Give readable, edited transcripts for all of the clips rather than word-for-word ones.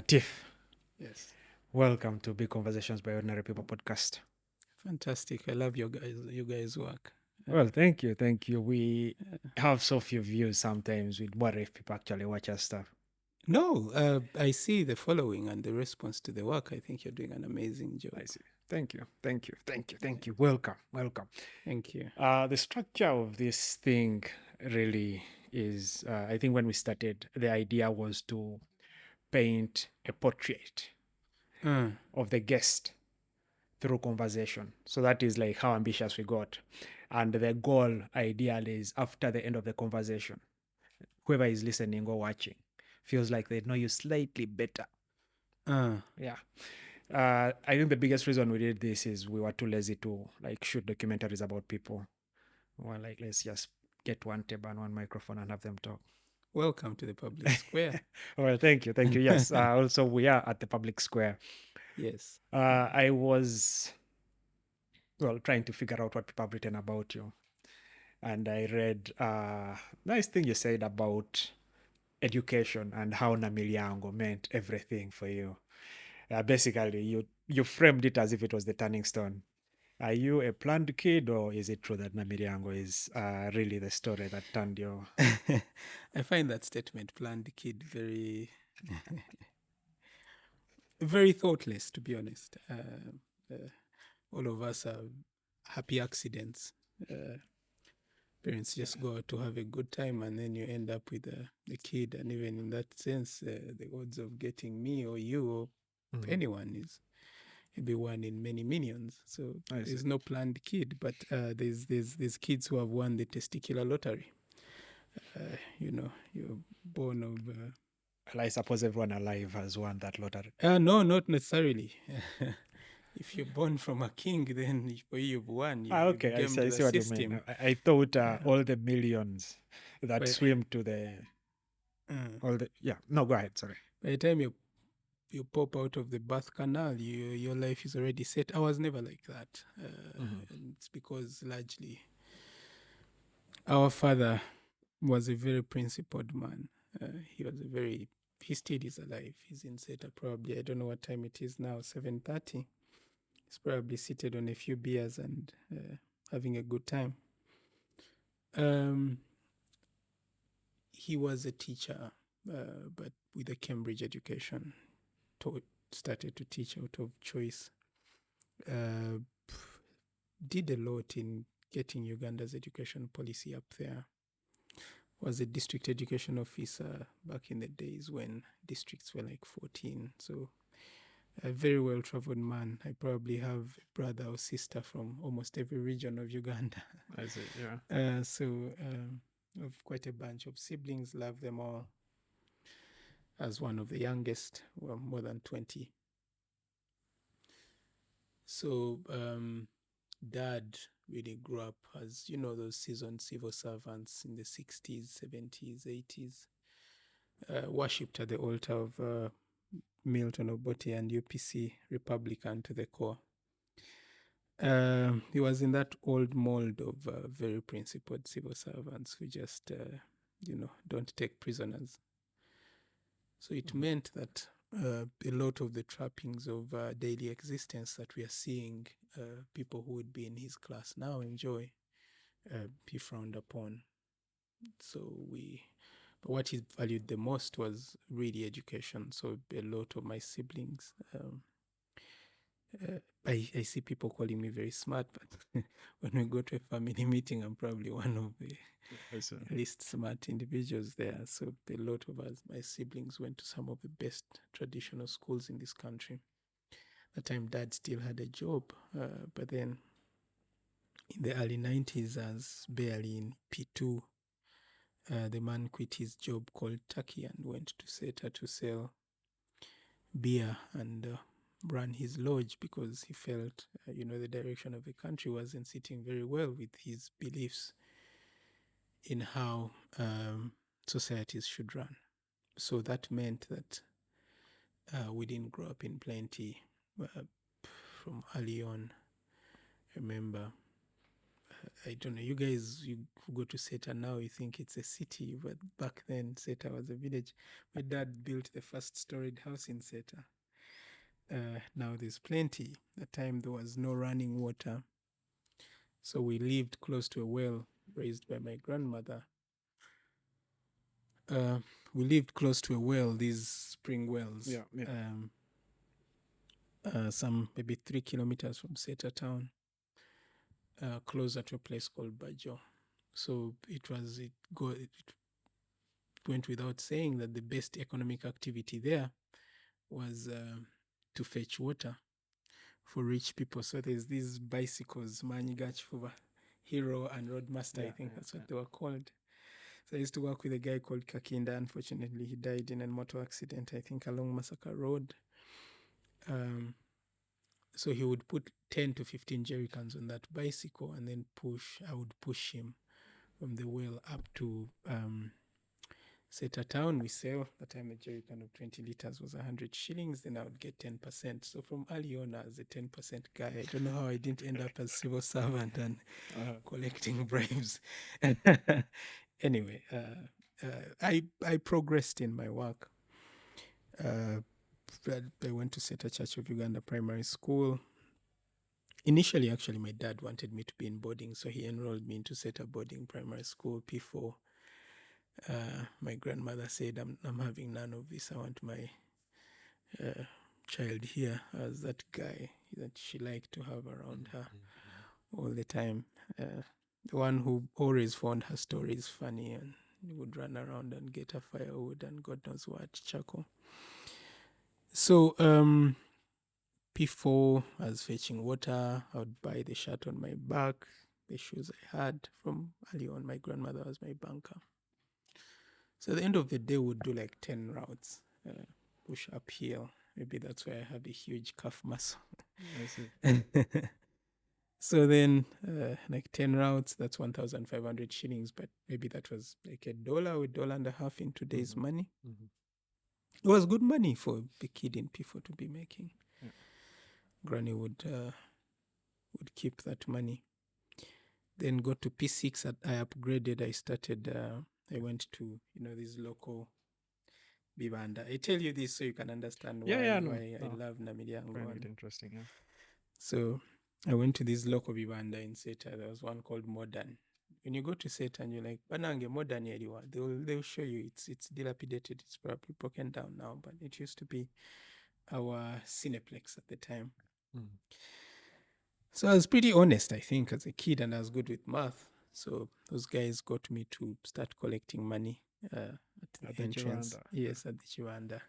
Natif, Yes. welcome to Big Conversations by Ordinary People podcast. Fantastic. I love you guys' work. Well, thank you. We have so few views sometimes. We'd worry if people actually watch our stuff. No, I see the following and the response to the work. I think you're doing an amazing job. I see. Thank you. Welcome. Thank you. The structure of this thing really is, I think when we started, the idea was to paint a portrait of the guest through conversation. So that is like how ambitious we got. And the goal ideally is after the end of the conversation, whoever is listening or watching feels like they know you slightly better. Yeah. I think the biggest reason we did this is we were too lazy to like shoot documentaries about people. We're like, let's just get one table and one microphone and have them talk. Welcome to the public square. Well, thank you. Yes. Also, we are at the public square. Yes. I was, trying to figure out what people have written about you. And I read nice thing you said about education and how Namilyango meant everything for you. Basically, you framed it as if it was the turning stone. Are you a planned kid, or is it true that Namilyango is really the story that turned you? I find that statement, planned kid, very, very thoughtless, to be honest. All of us are happy accidents. Parents just go out to have a good time, and then you end up with a kid. And even in that sense, the odds of getting me or you or anyone is maybe one in many millions. So there's no planned kid, but there's kids who have won the testicular lottery. You're born of. Well, I suppose everyone alive has won that lottery. No, not necessarily. If you're born from a king, then you've won. Okay, I see what you mean. I thought all the millions that swim to the No, go ahead. Sorry. By the time you pop out of the birth canal, your life is already set. I was never like that. And it's because largely our father was a very principled man. He still is alive. He's in Seta probably. I don't know what time it is now, 7:30. He's probably seated on a few beers and having a good time. He was a teacher, but with a Cambridge education. Started to teach out of choice. Did a lot in getting Uganda's education policy up there. Was a district education officer back in the days when districts were like 14. So a very well-traveled man. I probably have a brother or sister from almost every region of Uganda. I see, yeah. So I've quite a bunch of siblings, love them all. As one of the youngest, more than 20. So Dad really grew up as, those seasoned civil servants in the 60s, 70s, 80s. Worshipped at the altar of Milton Obote and UPC, Republican to the core. He was in that old mold of very principled civil servants who just, don't take prisoners. So it meant that a lot of the trappings of daily existence that we are seeing people who would be in his class now enjoy, he frowned upon. But what he valued the most was really education. So a lot of my siblings, I see people calling me very smart, but when we go to a family meeting, I'm probably one of the least smart individuals there. So a lot of us, my siblings, went to some of the best traditional schools in this country. At the time, Dad still had a job, but then in the early 90s, as barely in P2, the man quit his job called Turkey and went to Seta to sell beer and ran his lodge because he felt, the direction of the country wasn't sitting very well with his beliefs in how societies should run. So that meant that we didn't grow up in plenty from early on. I remember I don't know, you guys, you go to Seta now, you think it's a city, but back then Seta was a village. My dad built the first storied house in Seta. Now there's plenty. At the time there was no running water. So we lived close to a well raised by my grandmother. We lived close to a well, these spring wells. Yeah. Some maybe 3 kilometers from Seta town, closer to a place called Bajo. So it went without saying that the best economic activity there was to fetch water for rich people. So there's these bicycles, Manyigachuva, Hero and Roadmaster, I think that's what they were called. So I used to work with a guy called Kakinda. Unfortunately, he died in a motor accident, I think, along Masaka Road. So he would put 10 to 15 jerrycans on that bicycle and then I would push him from the well up to Seta town. We sell, that time a jerrycan of 20 liters was 100 shillings, then I would get 10%. So from early on as a 10% guy, I don't know how I didn't end up as civil servant and collecting bribes. Anyway, I progressed in my work. I went to Seta Church of Uganda Primary School. Initially, actually, my dad wanted me to be in boarding, so he enrolled me into Seta Boarding Primary School, P4. My grandmother said, I'm having none of this. I want my child here as that guy that she liked to have around her all the time. The one who always found her stories funny and would run around and get her firewood and God knows what, charcoal. So P4, I was fetching water. I would buy the shirt on my back, the shoes I had from early on. My grandmother was my banker. So at the end of the day, we'd do like 10 routes, push uphill. Maybe that's why I have a huge calf muscle. I see. So then, like 10 routes, that's 1,500 shillings, but maybe that was like $1 or $1.50 in today's money. It was good money for the kid in P4 to be making. Yeah. Granny would keep that money. Then got to P6. I upgraded. I started. I went to this local Bibanda. I tell you this so you can understand why I love Namilyango. Find it interesting. Yeah. So I went to this local Bibanda in Seta. There was one called Modern. When you go to Seta and you're like, Banange Modern Yeriwa, they'll show you it's dilapidated. It's probably broken down now, but it used to be our Cineplex at the time. So I was pretty honest, I think, as a kid, and I was good with math. So those guys got me to start collecting money at the entrance. Yes, at the Chiwanda.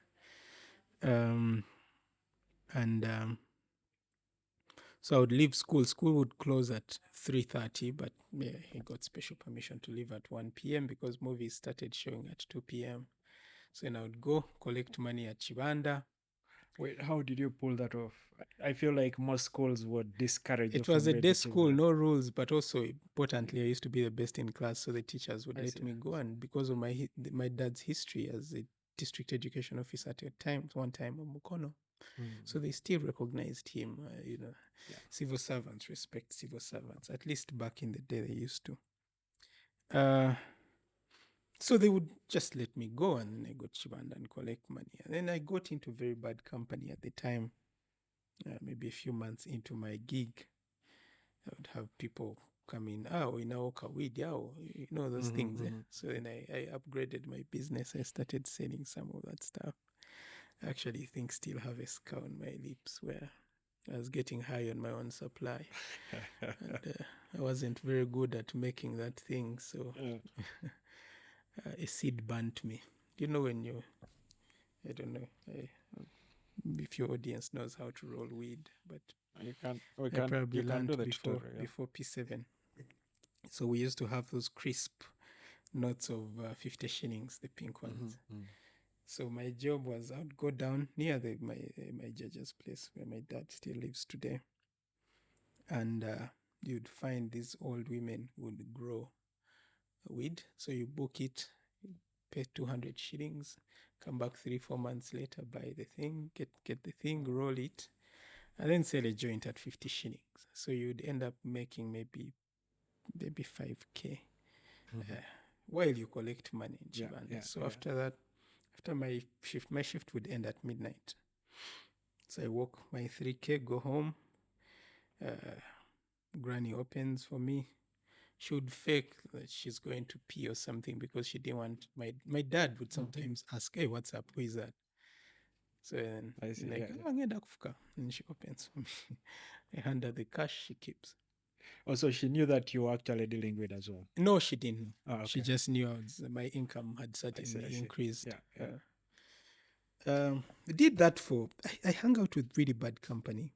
So I would leave school. School would close at 3:30, but I got special permission to leave at 1 p.m. because movies started showing at 2 p.m. So then I would go collect money at Chiwanda. Wait, how did you pull that off? I feel like most schools would discourage you. It was a day school, no rules, but also importantly, I used to be the best in class, so the teachers would let me go. And because of my dad's history as a district education officer at one time on Mukono, so they still recognized him. Civil servants respect civil servants. At least back in the day, they used to. So they would just let me go, and then I got Chibanda and collect money. And then I got into very bad company at the time. Maybe a few months into my gig, I would have people come in, those things. So then I upgraded my business. I started selling some of that stuff. I actually think still have a scar on my lips where I was getting high on my own supply. And I wasn't very good at making that thing, so a seed burnt me. When I don't know if your audience knows how to roll weed, but I probably learned before P7. So we used to have those crisp notes of 50 shillings, the pink ones. So my job was I would go down near my judge's place where my dad still lives today. And you'd find these old women would grow weed. So you book it, pay 200 shillings, come back 3-4 months later, buy the thing, get the thing, roll it, and then sell a joint at 50 shillings. So you'd end up making maybe maybe 5K while you collect money in Chibanda. So after that, after my shift would end at midnight. So I walk my 3K, go home. Granny opens for me. She would fake that she's going to pee or something because she didn't want my dad would sometimes ask, "Hey, what's up? Who is that?" So then I see, like, and she opens for me. I hand her the cash she keeps. Also, she knew that you were actually dealing with as well. No, she didn't. Oh, okay. She just knew my income had certainly increased. I did that for, I hung out with really bad company.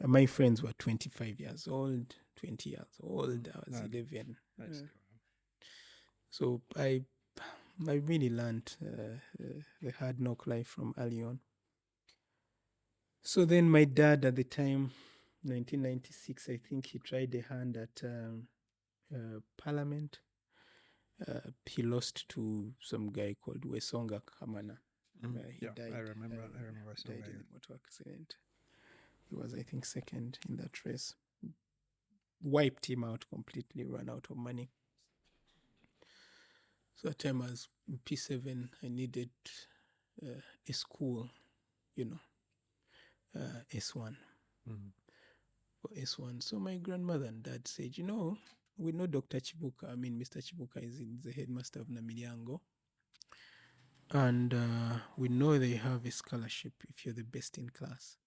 My friends were 25 years old, 20 years old. I was 11. So I really learned the hard knock life from early on. So then my dad at the time, 1996, I think he tried a hand at Parliament. He lost to some guy called Wesonga Kamana. He died. I remember. Died in a motor accident. He was, I think, second in that race. Wiped him out completely. Ran out of money. So that time I was in P7. I needed a school, S1. For S1. So my grandmother and dad said, we know Dr. Chibuka. I mean, Mr. Chibuka is the headmaster of Namilyango. And we know they have a scholarship if you're the best in class.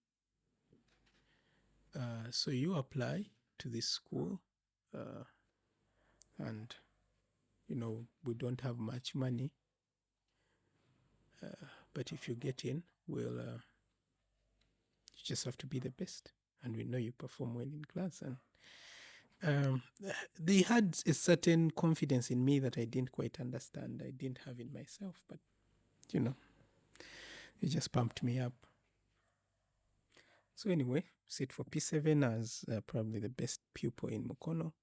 So you apply to this school and, we don't have much money. But if you get in, you just have to be the best. And we know you perform well in class. And they had a certain confidence in me that I didn't quite understand. I didn't have in myself, but, it just pumped me up. So anyway, sit for P7 as probably the best pupil in Mukono.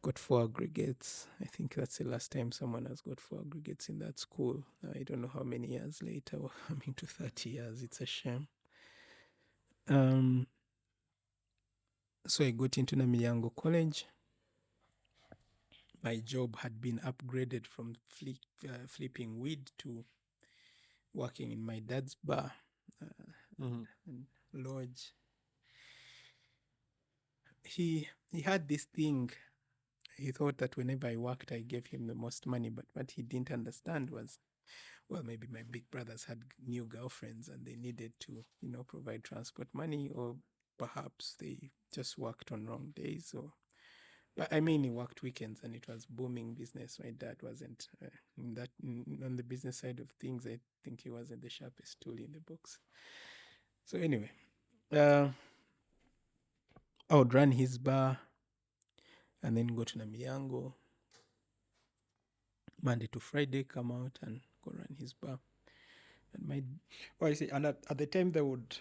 Got 4 aggregates. I think that's the last time someone has got 4 aggregates in that school. I don't know how many years later. We're coming to 30 years. It's a shame. So I got into Namilyango College. My job had been upgraded from flipping weed to working in my dad's bar and lodge. He had this thing. He thought that whenever I worked, I gave him the most money. But what he didn't understand was, well, maybe my big brothers had new girlfriends and they needed to, provide transport money, or perhaps they just worked on wrong days. But I mean, he worked weekends and it was booming business. My dad wasn't on the business side of things. I think he wasn't the sharpest tool in the box. So anyway, I would run his bar and then go to Namilyango. Monday to Friday, come out and go run his bar. And I see. And at the time, they would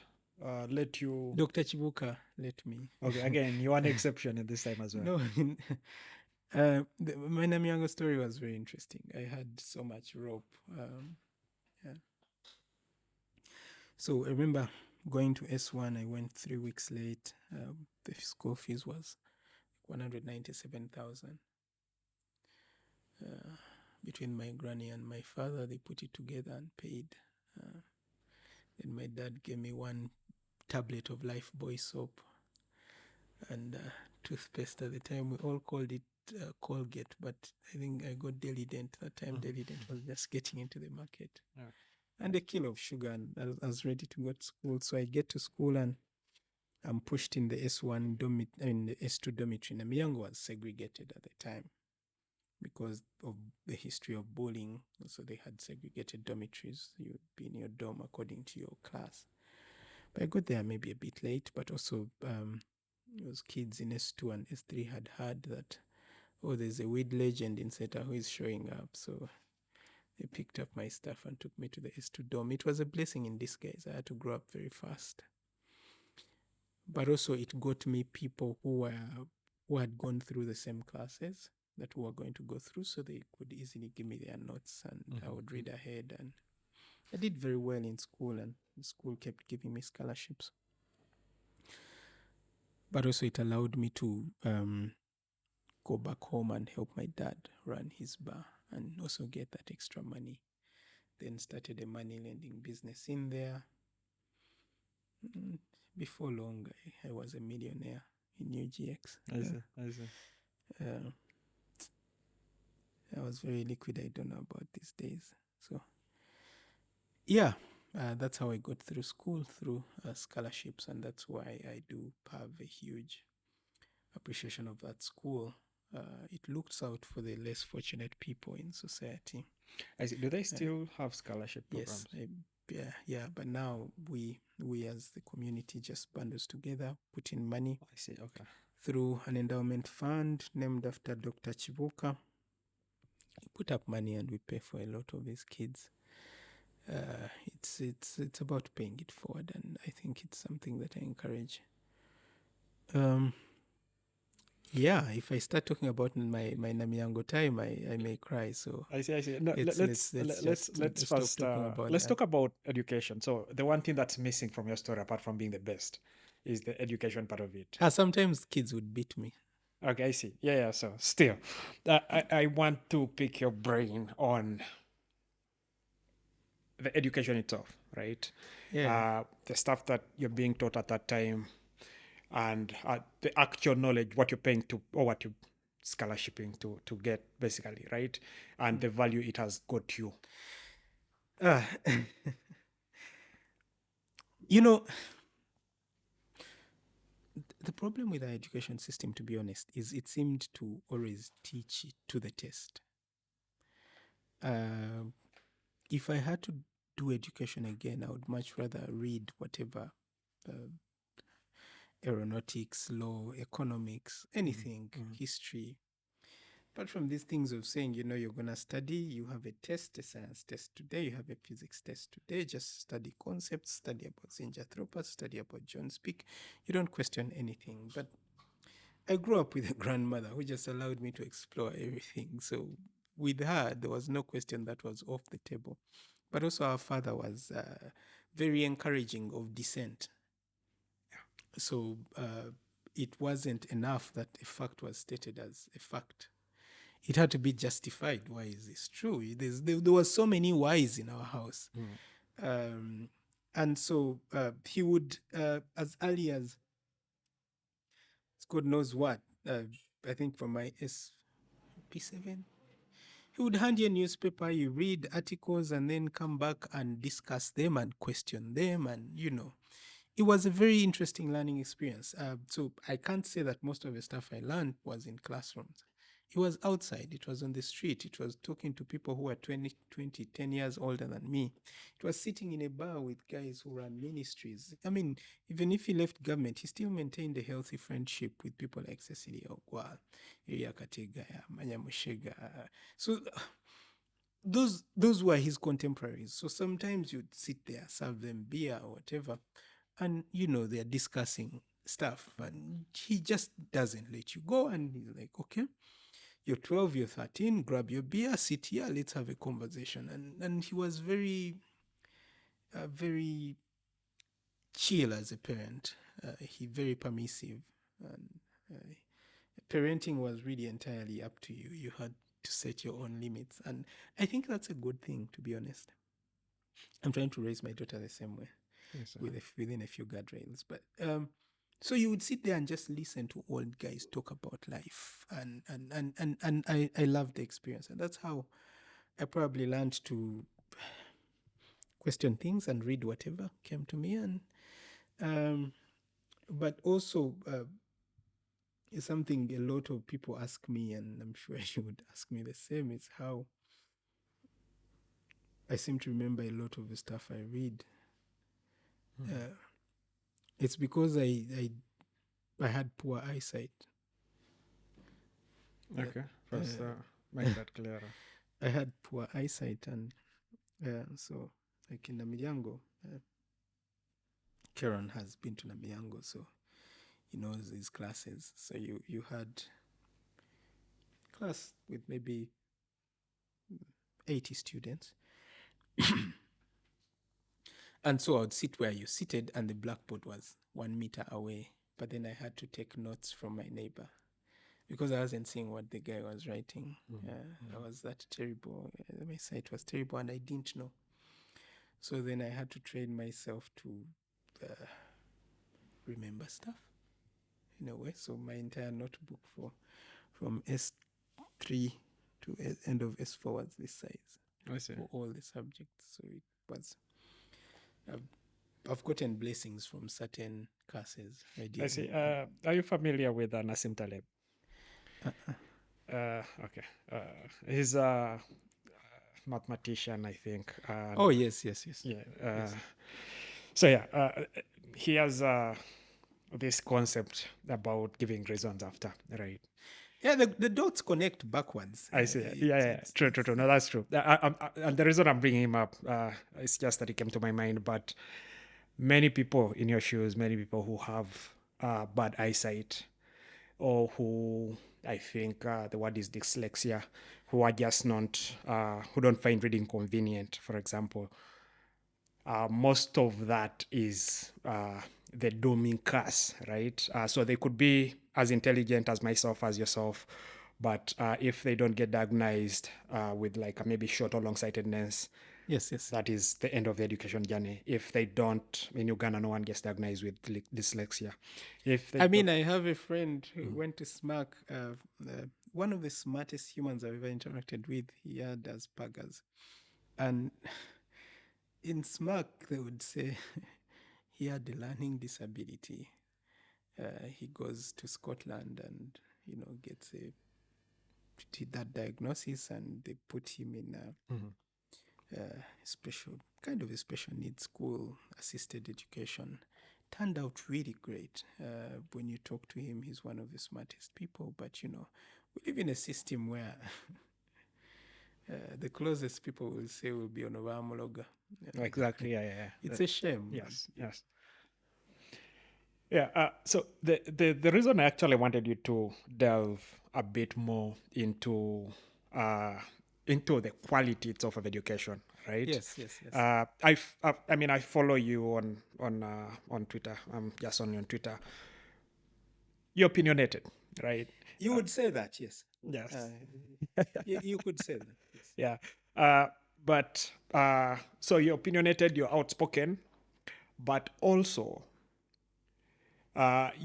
let you. Dr. Chibuka let me. Okay, again, you are an exception at this time as well. No, my Namilyango story was very interesting. I had so much rope. So I remember going to S1. I went 3 weeks late. The school fees was 197,000. Between my granny and my father, they put it together and paid. Then my dad gave me 1 tablet of Lifebuoy soap and toothpaste. At the time, we all called it Colgate, but I think I got Daily Dent. That time, Daily Dent was just getting into the market. And a kilo of sugar, and I was ready to go to school. So I get to school and I'm pushed in the S1 in the S2 dormitory. Namilyango was segregated at the time because of the history of bullying. So they had segregated dormitories. You'd be in your dorm according to your class. But I got there maybe a bit late, but also those kids in S2 and S3 had heard that, there's a weed legend in Seta who is showing up. So they picked up my stuff and took me to the S2 dorm. It was a blessing in disguise. I had to grow up very fast. But also it got me people who had gone through the same classes that we were going to go through, so they could easily give me their notes and I would read ahead. And I did very well in school, and the school kept giving me scholarships. But also it allowed me to go back home and help my dad run his bar and also get that extra money. Then started a money lending business in there. Before long, I was a millionaire in UGX. I see. I was very liquid. I don't know about these days. So, yeah, that's how I got through school, through scholarships. And that's why I do have a huge appreciation of that school. It looks out for the less fortunate people in society. I see. Do they still have scholarship programs? Yes, but now we as the community just bundles together, put in money. I see. Okay. Through an endowment fund named after Dr. Chibuka. We put up money and we pay for a lot of these kids. It's about paying it forward, and I think it's something that I encourage. Yeah, if I start talking about my Namiango time, I may cry. So I see. No, let's first talk about education. So the one thing that's missing from your story, apart from being the best, is the education part of it. Sometimes kids would beat me. Okay, I see. Yeah. So still, I want to pick your brain on the education itself, right? Yeah. The stuff that you're being taught at that time, and the actual knowledge, what you're paying to, or what you're scholarshiping to get, basically, right? And the value it has got you. You know, the problem with our education system, to be honest, is it seemed to always teach it to the test. If I had to do education again, I would much rather read whatever aeronautics, law, economics, anything, history. Apart from these things of saying, you're going to study, you have a test, a science test today, you have a physics test today, just study concepts, study about Zinjanthropus, study about John Speak. You don't question anything. But I grew up with a grandmother who just allowed me to explore everything. So with her, there was no question that was off the table. But also our father was very encouraging of dissent. So it wasn't enough that a fact was stated as a fact. It had to be justified. Why is this true? There was so many whys in our house. And so he would, as early as God knows what, I think from my SP7, he would hand you a newspaper, you read articles, and then come back and discuss them and question them. And, it was a very interesting learning experience. So I can't say that most of the stuff I learned was in classrooms. It was outside. It was on the street. It was talking to people who were 10 years older than me. It was sitting in a bar with guys who ran ministries. I mean, even if he left government, he still maintained a healthy friendship with people like Cecilia Ogwa, Iria Kategaya, Manya Mushega. So those were his contemporaries. So sometimes you'd sit there, serve them beer or whatever, and they're discussing stuff, and he just doesn't let you go. And he's like, okay, you're 12, you're 13, grab your beer, sit here, let's have a conversation. And he was very very chill as a parent. He very permissive, and parenting was really entirely up to you. You had to set your own limits, and I think that's a good thing, to be honest. I'm trying to raise my daughter the same way, within a few guardrails. But so you would sit there and just listen to old guys talk about life, and I loved the experience, and that's how I probably learned to question things and read whatever came to me. And but also it's something a lot of people ask me, and I'm sure you would ask me the same, is how I seem to remember a lot of the stuff I read. It's because I had poor eyesight. Okay, first make that clearer. I had poor eyesight, and so like in Namiango, Keron has been to Namiango, so he knows these classes. So you had class with maybe 80 students. And so I would sit where you seated, and the blackboard was 1 meter away. but then I had to take notes from my neighbor because I wasn't seeing what the guy was writing. I was that terrible. My sight was terrible and I didn't know. So then I had to train myself to remember stuff in a way. So my entire notebook from S3 to end of S4 was this size. I see. For all the subjects. So it was... I've gotten blessings from certain classes. I see. Are you familiar with Nassim Taleb? Okay. He's a mathematician, I think. Oh, yes. Yeah. Yes. So yeah, he has this concept about giving reasons after, right? Yeah, the dots connect backwards. I see. Yeah. True. No, that's true. And the reason I'm bringing him up is just that it came to my mind. But many people in your shoes, many people who have bad eyesight, or who, I think the word is dyslexia, who are just not, who don't find reading convenient, for example. Most of that is the dooming curse, right? So they could be as intelligent as myself, as yourself, but if they don't get diagnosed with like maybe short or long-sightedness, yes, that is the end of the education journey. If they don't, in Uganda, no one gets diagnosed with dyslexia. I have a friend who went to SMAC, one of the smartest humans I've ever interacted with. He had Asperger's. And in SMAC, they would say he had a learning disability. He goes to Scotland and, gets that diagnosis, and they put him in a special needs school, assisted education. Turned out really great. When you talk to him, he's one of the smartest people. But, we live in a system where the closest people will say will be on Obamologa. Exactly, yeah. It's a shame. Yes. Yeah, so the reason I actually wanted you to delve a bit more into the quality of education, right? Yes. I follow you on Twitter. I'm just only on Twitter. You're opinionated, right? You would say that, yes. Yes. You could say that. Yes. Yeah. But so you're opinionated, you're outspoken, but also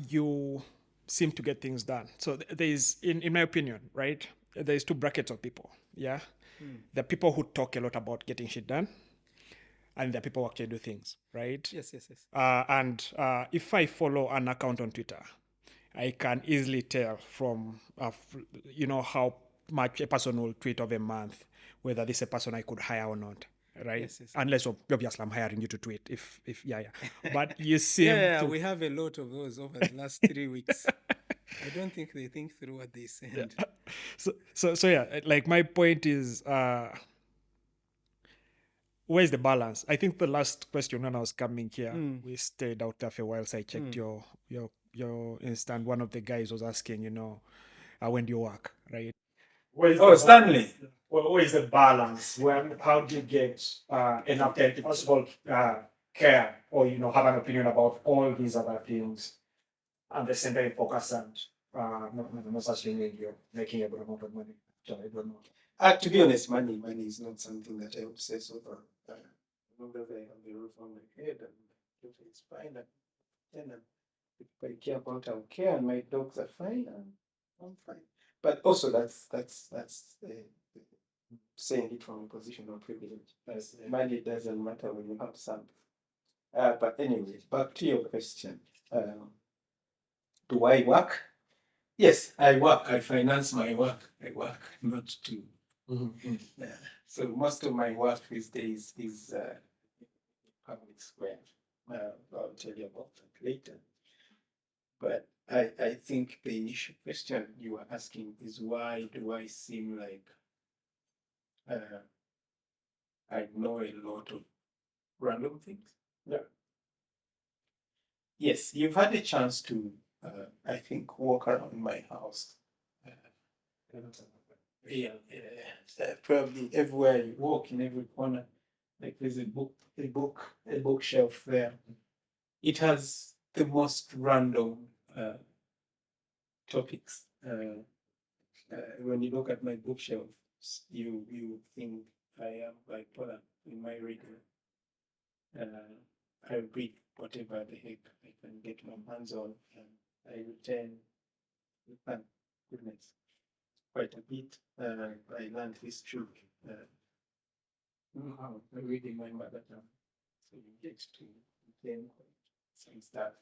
you seem to get things done. So there's, in my opinion, right, there's two brackets of people. Yeah. The people who talk a lot about getting shit done, and the people who actually do things, right? Yes. And if I follow an account on Twitter, I can easily tell from how much a person will tweet of a month, whether this is a person I could hire or not, right? Yes. Unless obviously I'm hiring you to tweet. If yeah. But you seem we have a lot of those over the last 3 weeks. I don't think they think through what they send. So yeah, like my point is, where's the balance? I think the last question when I was coming here, we stayed out there for a while, so I checked your Insta. One of the guys was asking, when do you work, right? Stanley. Where is the balance? How do you get enough time to, first of all, care or have an opinion about all these other things, and the same time focus and not necessarily you're making a good amount of money. So I don't know. To be honest, money is not something that I obsess over. As long as I have the roof on my head and it's fine, and if I care about, I'll care, and my dogs are fine, and I'm fine. But also, that's saying it from a position of privilege. Money doesn't matter when you have some. But anyway, back to your question. Do I work? Yes, I work. I finance my work. I work not to. So most of my work these days is public square. I'll tell you about that later. But I think the initial question you were asking is, why do I seem like I know a lot of random things? Yeah. Yes, you've had a chance to, I think, walk around my house. Probably everywhere you walk, in every corner, like there's a bookshelf there. It has the most random topics. When you look at my bookshelf, you think I am bipolar in my reading. I read whatever the heck I can get my hands on, and I return, thank goodness, quite a bit. I learned this truth. I read in my mother tongue, so you get to learn some stuff.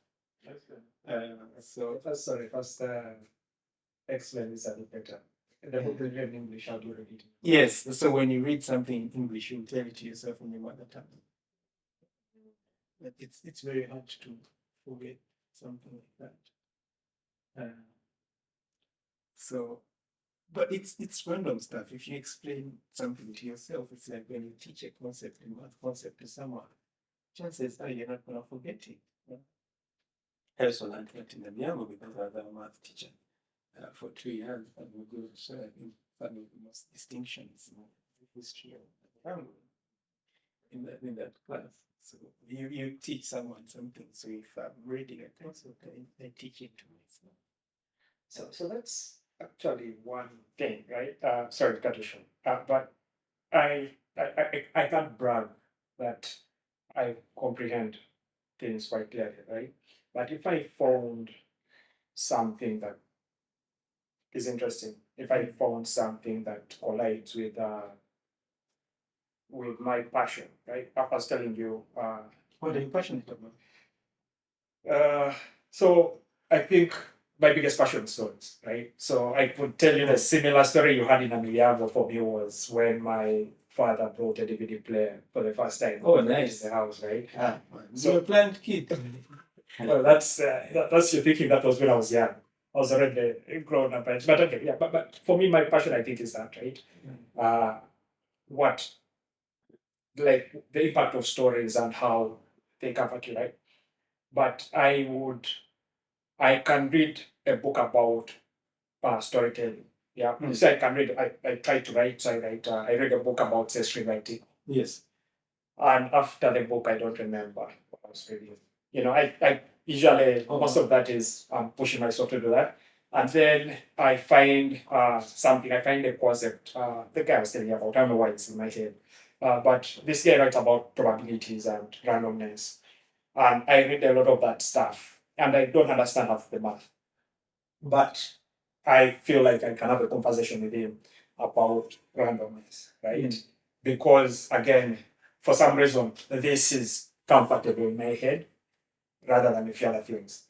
First, explain this a bit better. The book is written in English, how do you read it? Yes, so when you read something in English, you tell it to yourself in your mother tongue. But it's very hard to forget something like that. So, but it's random stuff. If you explain something to yourself, it's like when you teach a concept, a math concept to someone, chances are you're not gonna forget it. Yeah? I also learned that in the Miamo because I was a math teacher for 2 years, and we go so I think one of the most distinctions in the history of the Miamo in that class. So you teach someone something. So if I'm reading a concept, I teach it to myself. So that's actually one thing, right? Sorry to cut you short, but I can't brag that I comprehend things quite clearly, right? But if I found something that is interesting, if I found something that collides with my passion, right? I was telling you, What are you passionate about? So I think my biggest passion is stories, right? So I could tell you the similar story you had in Emiliano for me was when my father brought a DVD player for the first time. Oh, nice. In the house, right? So you're a planned kid. Well, that's you're thinking that was when I was young. I was already grown up, but okay, yeah. But for me, my passion, I think, is that, right? What like the impact of stories and how they comfort you, right? But I can read a book about storytelling. Yeah, you say I can read. I try to write. So I write. I read a book about say screenwriting. Yes. And after the book, I don't remember what I was reading. I usually most of that is pushing myself to do that. And then I find something. I find a concept. The guy I was telling you about. I don't know why it's in my head. But this guy writes about probabilities and randomness. And I read a lot of that stuff. And I don't understand half the math. But I feel like I can have a conversation with him about randomness, right? Because again, for some reason, this is comfortable in my head rather than a few other things.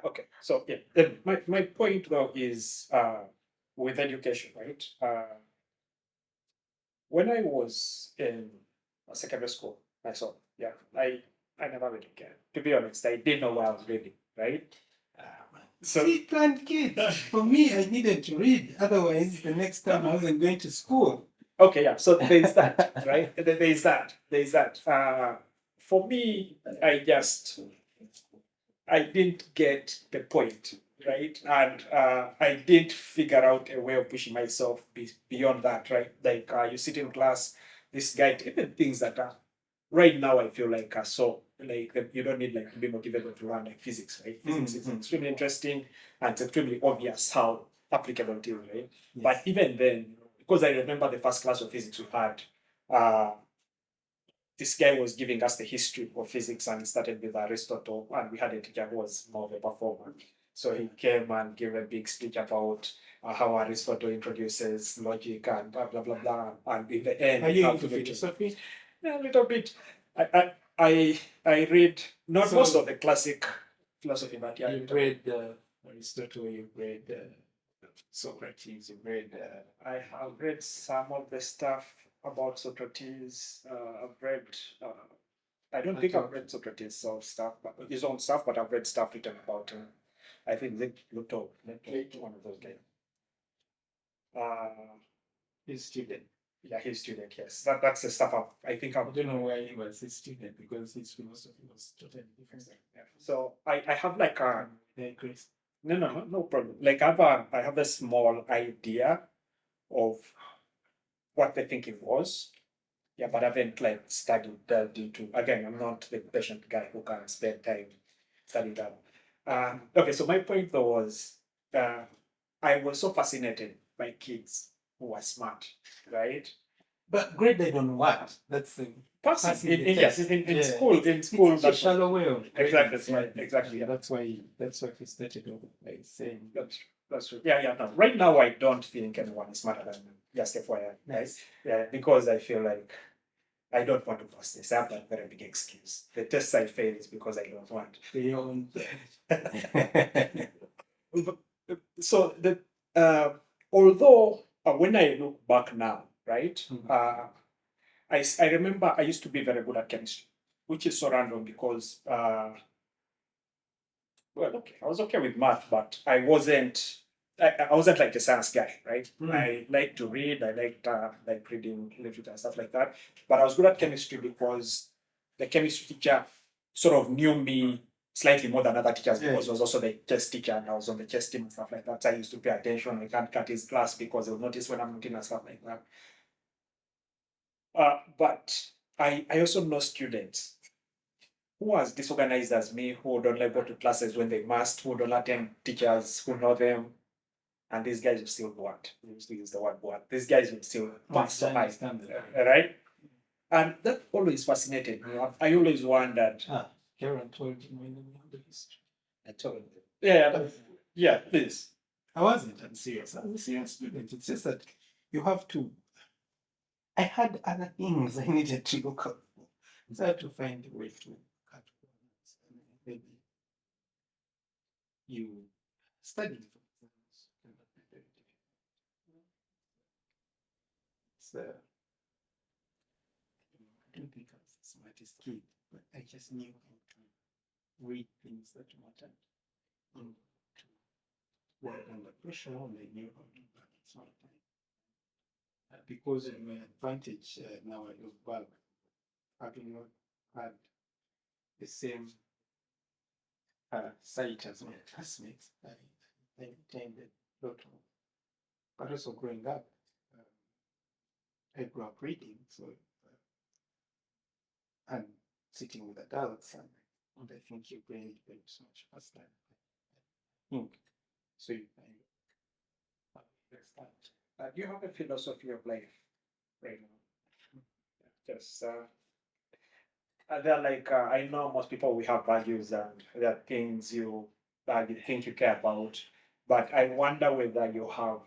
Okay, so yeah, my point now is with education, right? When I was in secondary school myself, yeah, I never really cared. To be honest, I didn't know what I was reading, right? So see, planned kids. For me, I needed to read. Otherwise, the next time I wasn't going to school. Okay, yeah. So there's that, right? There's that. There's that. For me, I didn't get the point, right? And I didn't figure out a way of pushing myself beyond that, right? Like you sit in class, this guy, even things that are right now I feel like are so like you don't need like to be motivated to learn like physics, right? Physics is extremely interesting and it's extremely obvious how applicable it is, right? Yes. But even then, because I remember the first class of physics we had, this guy was giving us the history of physics and it started with Aristotle, and we had a teacher who was more of a performer. So he came and gave a big speech about how Aristotle introduces logic and blah blah blah blah. And in the end, are you into philosophy? Yeah, a little bit. I read not most of the classic philosophy, but yeah. You've read Aristotle, you've read Socrates, you've read. I have read some of the stuff about Socrates. I've read. I don't think I've read Socrates' own stuff, but his own stuff, but I've read stuff written about him. I think Luto, one of those guys. His student. Yeah, his student. Yes, that's the stuff I think I don't know why he was his student because his philosophy was totally different. Yeah. So I have like a. Chris. No problem. Like I have a small idea of what the thinking was. Yeah, but I haven't like studied delved into. Again, I'm not the patient guy who can spend time studying that. Okay, so my point though was I was so fascinated by kids who were smart, right? But graded on what? That's the Passing in, test. in school, It's a shallow way of exactly, grading. exactly. Yeah. That's what he started off by saying. That's true. Yeah, yeah. No. Right now, I don't think anyone is smarter than me. Just FYI. Nice. Yeah, because I feel like I don't want to pass this. I have that very big excuse. The test I fail is because I don't want. Beyond. So the although when I look back now, right, I remember I used to be very good at chemistry, which is so random because well, okay, I was okay with math, but I wasn't. I wasn't like a science guy, right? I liked to read. I liked like reading literature and stuff like that. But I was good at chemistry because the chemistry teacher sort of knew me slightly more than other teachers because he was also the chess teacher and I was on the chess team and stuff like that. So I used to pay attention. I can't cut his class because he'll notice when I'm looking and stuff like that. But I also know students who are as disorganized as me, who don't like go to classes when they must, who don't attend teachers who know them, and these guys will still go out. We used to use the word go out. These guys will still pass so high, right? And that always fascinated me. I always wondered. Keron told you when you know the history. I told him. Yeah, please. I wasn't unserious. I was a serious student. It's just that you have to. I had other things I needed to look up for. So I had to find a way to cut corners. And maybe you study for exams. So I don't think I was the smartest kid, but I just knew how to read things that mattered and to work under pressure, and I knew how to balance my time. Because of my advantage, now I look back, having not had the same sight as my classmates, I attended a lot of, but also growing up, I grew up reading, so and sitting with adults, and I think your brain develops much faster. I think so. You kind of understand. Do you have a philosophy of life right now? Just they're like I know most people we have values and there are things you think you care about, but I wonder whether you have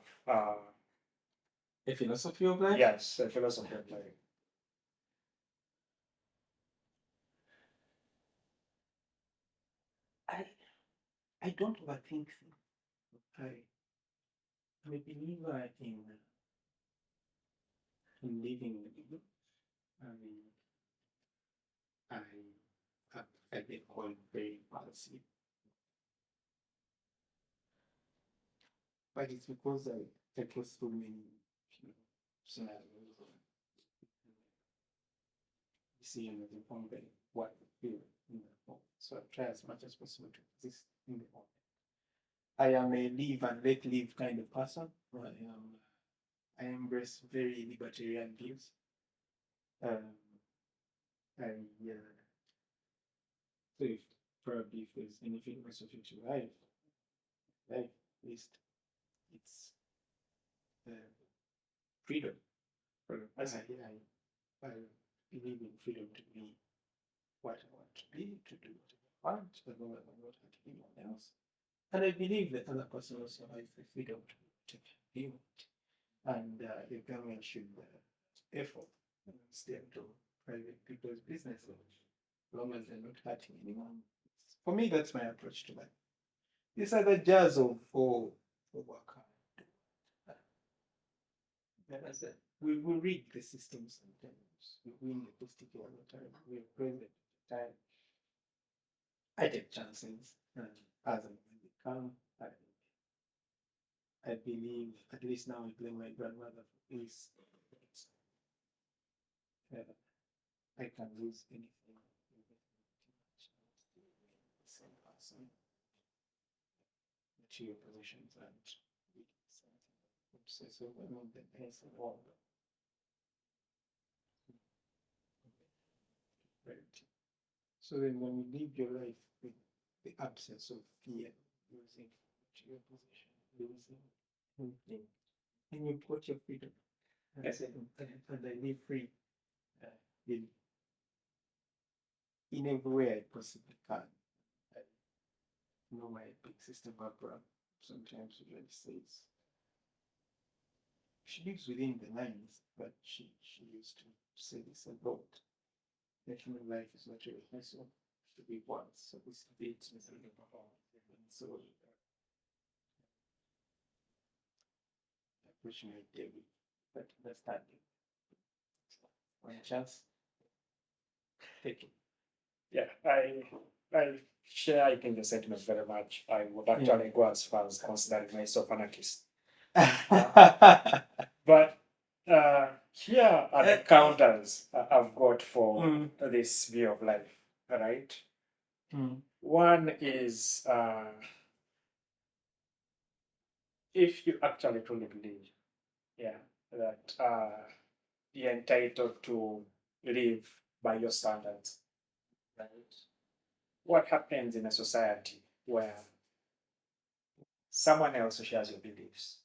a philosophy of life. Yes, a philosophy of life. I don't overthink things. I'm a believer in living in the moment. I get called very impulsive, but it's because I go through many scenarios of decisions informed by what I feel in the moment. So I try as much as possible to exist in the moment. I am a live and let live kind of person. I embrace very libertarian views. So if there's anything philosophy to life, at least it's freedom. I believe in freedom to be what I want to be, to do what I want, as long as I'm not hurting anyone else. And I believe that other person also has the freedom to be what. And the government should effort instead of private people's business, as long as they're not hurting anyone. For me, that's my approach to life. These are the jazz of for work hard. As I said, we rig the system sometimes. We win the acoustic all the time. We praise it all the time. I take chances, and as and when they come, I believe, at least now I blame my grandmother for this. I can lose anything. The same person, material positions, and something obsessive among the best of all. Right. So then when you live your life with the absence of fear, losing your position, losing anything, and you've got your freedom. And I live free in every way I possibly can. I know my big sister Barbara sometimes usually says she lives within the lines, but she used to say this a lot. That human life is not a rehearsal to be once, so this date is a and so approach my daily, but understanding. One chance, take it. Yeah, I share, I think, the sentiment very much. I would actually go as far as considering myself anarchist. But here are the counters I've got for this view of life, right? One is if you actually truly believe, that you're entitled to live by your standards, right? What happens in a society where someone else who shares your beliefs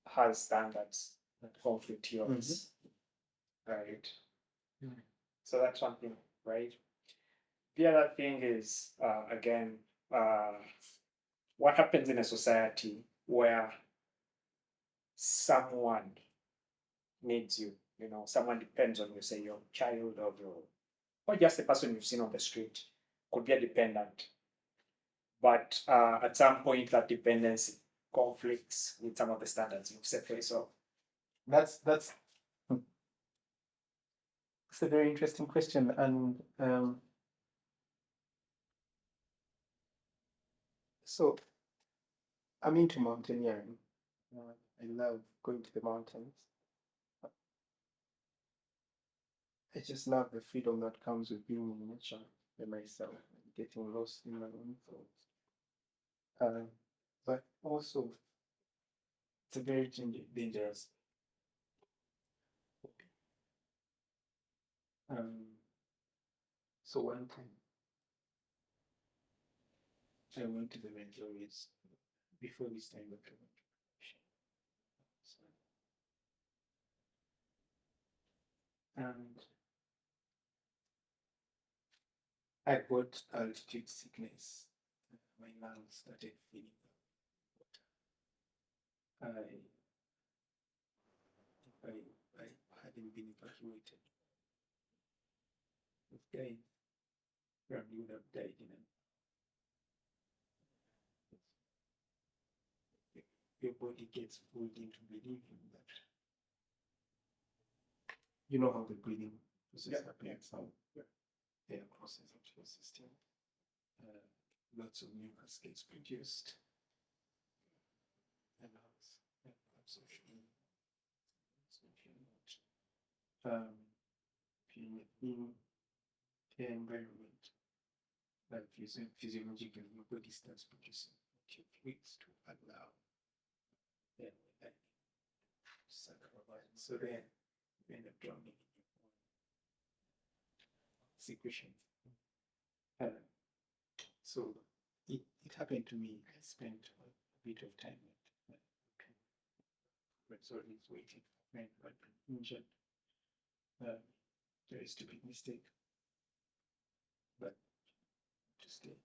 has standards that conflict yours, right? So that's one thing, right? The other thing is, again, what happens in a society where someone needs you, someone depends on you, say your child or just the person you've seen on the street, could be a dependent. But at some point, that dependency conflicts with some of the standards you've set for yourself. That's a very interesting question, and so I'm into mountaineering. I love going to the mountains. I just love the freedom that comes with being in nature by myself and getting lost in my own thoughts. But also, it's a very dangerous. So one time, I went to the Venturis before this time of and I got altitude sickness. My lungs started filling up water. If I hadn't been evacuated, this guy probably would have died in your body gets fooled into believing that you know how the breathing process happens, how the air crosses into your system. Lots of mucus gets produced. And absorption. In the environment, like physiologically, your body starts producing fluids to allow them sacrifice. So then you end up drowning in your own secretion. So it happened to me. I spent a bit of time with he's waiting for me, but injured. Very stupid mistake. But to stay.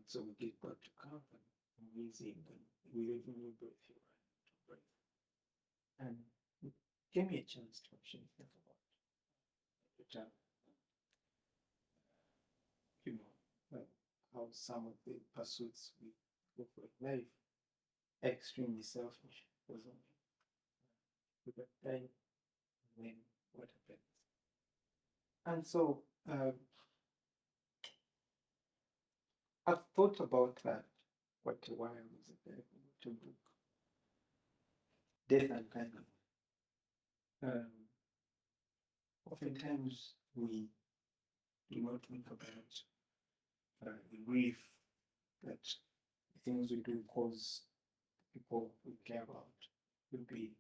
So we get back to camp and wheezing, and we even knew breath here to breathe. And it gave me a chance to actually think about it. How some of the pursuits we go for in life are extremely selfish. Because we got time, and then what happens? And so I've thought about that quite a while as a to book. Death and kindness. Oftentimes we do not think about the grief that the things we do cause people we care about. Could be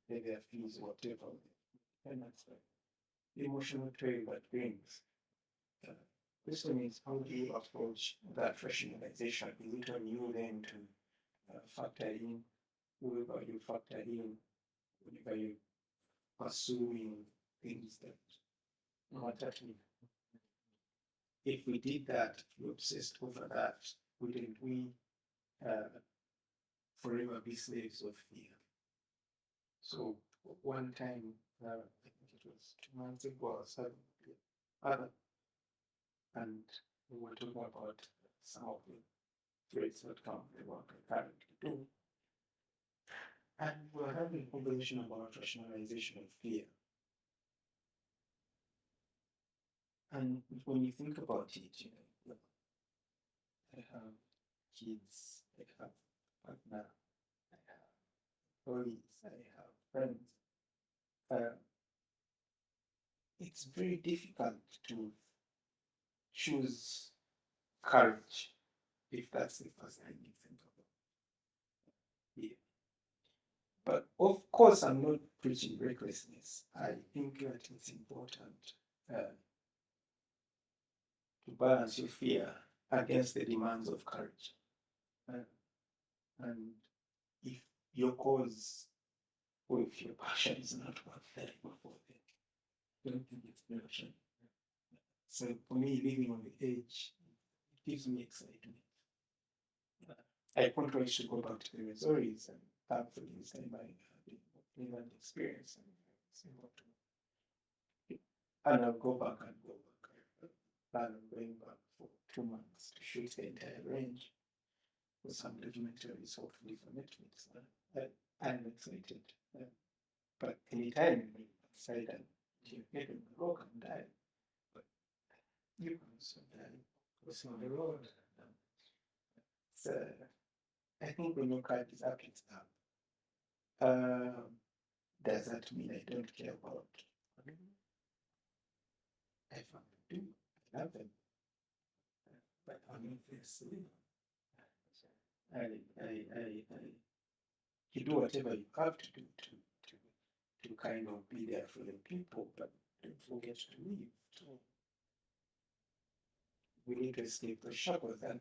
pay their fees, whatever. And that's the emotional toll that brings. question is, how do you approach that rationalization? Is it on you then to factor in whoever you factor in whenever you're pursuing things that matter to you? If we did that, if we obsessed over that, wouldn't we forever be slaves of fear? So one time, I think it was 2 months ago, I was having other, and we were talking about some of the threats that come from the work I currently do. And we're having a conversation about rationalization of fear. And when you think about it, I have kids, I have a partner, I have employees, I have friends. It's very difficult to choose courage if that's the first thing you think about. Yeah. But of course, I'm not preaching recklessness. I think that it's important to balance your fear against the demands of courage. And if your cause or if your passion is not worth dying for, I don't think it's passion. So for me, living on the edge, it gives me excitement. I can't wait to go back to the Missouri's, and thankfully this time I had a pleasant experience and see what to. And I'll go back and go back. I plan on going back for 2 months to shoot the entire range for some documentaries, hopefully for Netflix. I'm excited. But anytime you decide that you get on the road and die, but you can also die because on the road. So I think when your card is up, it's up. Does that mean I don't care about family? I do. I love them. But I'm not their slave. You do whatever you have to do to kind of be there for the people, but don't forget to leave. So we need to escape the shackles. And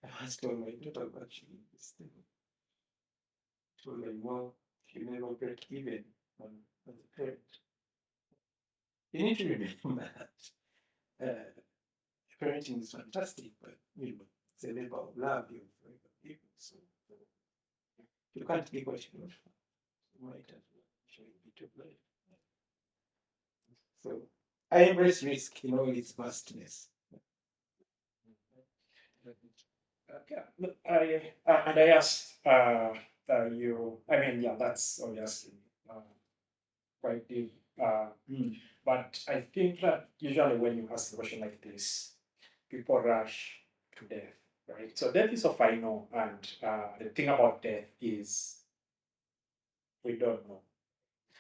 I once told my daughter actually this thing. So like, well, if you never break even as a parent, you need to remember that parenting is fantastic, but it's a labor of love you for people. So you can't give what you don't have. You might as well show a bit of life. So I embrace risk in all its vastness. And I asked you. I mean, yeah, that's obviously quite deep. But I think that usually when you ask a question like this, people rush to death, right? So death is so final, and the thing about death is we don't know.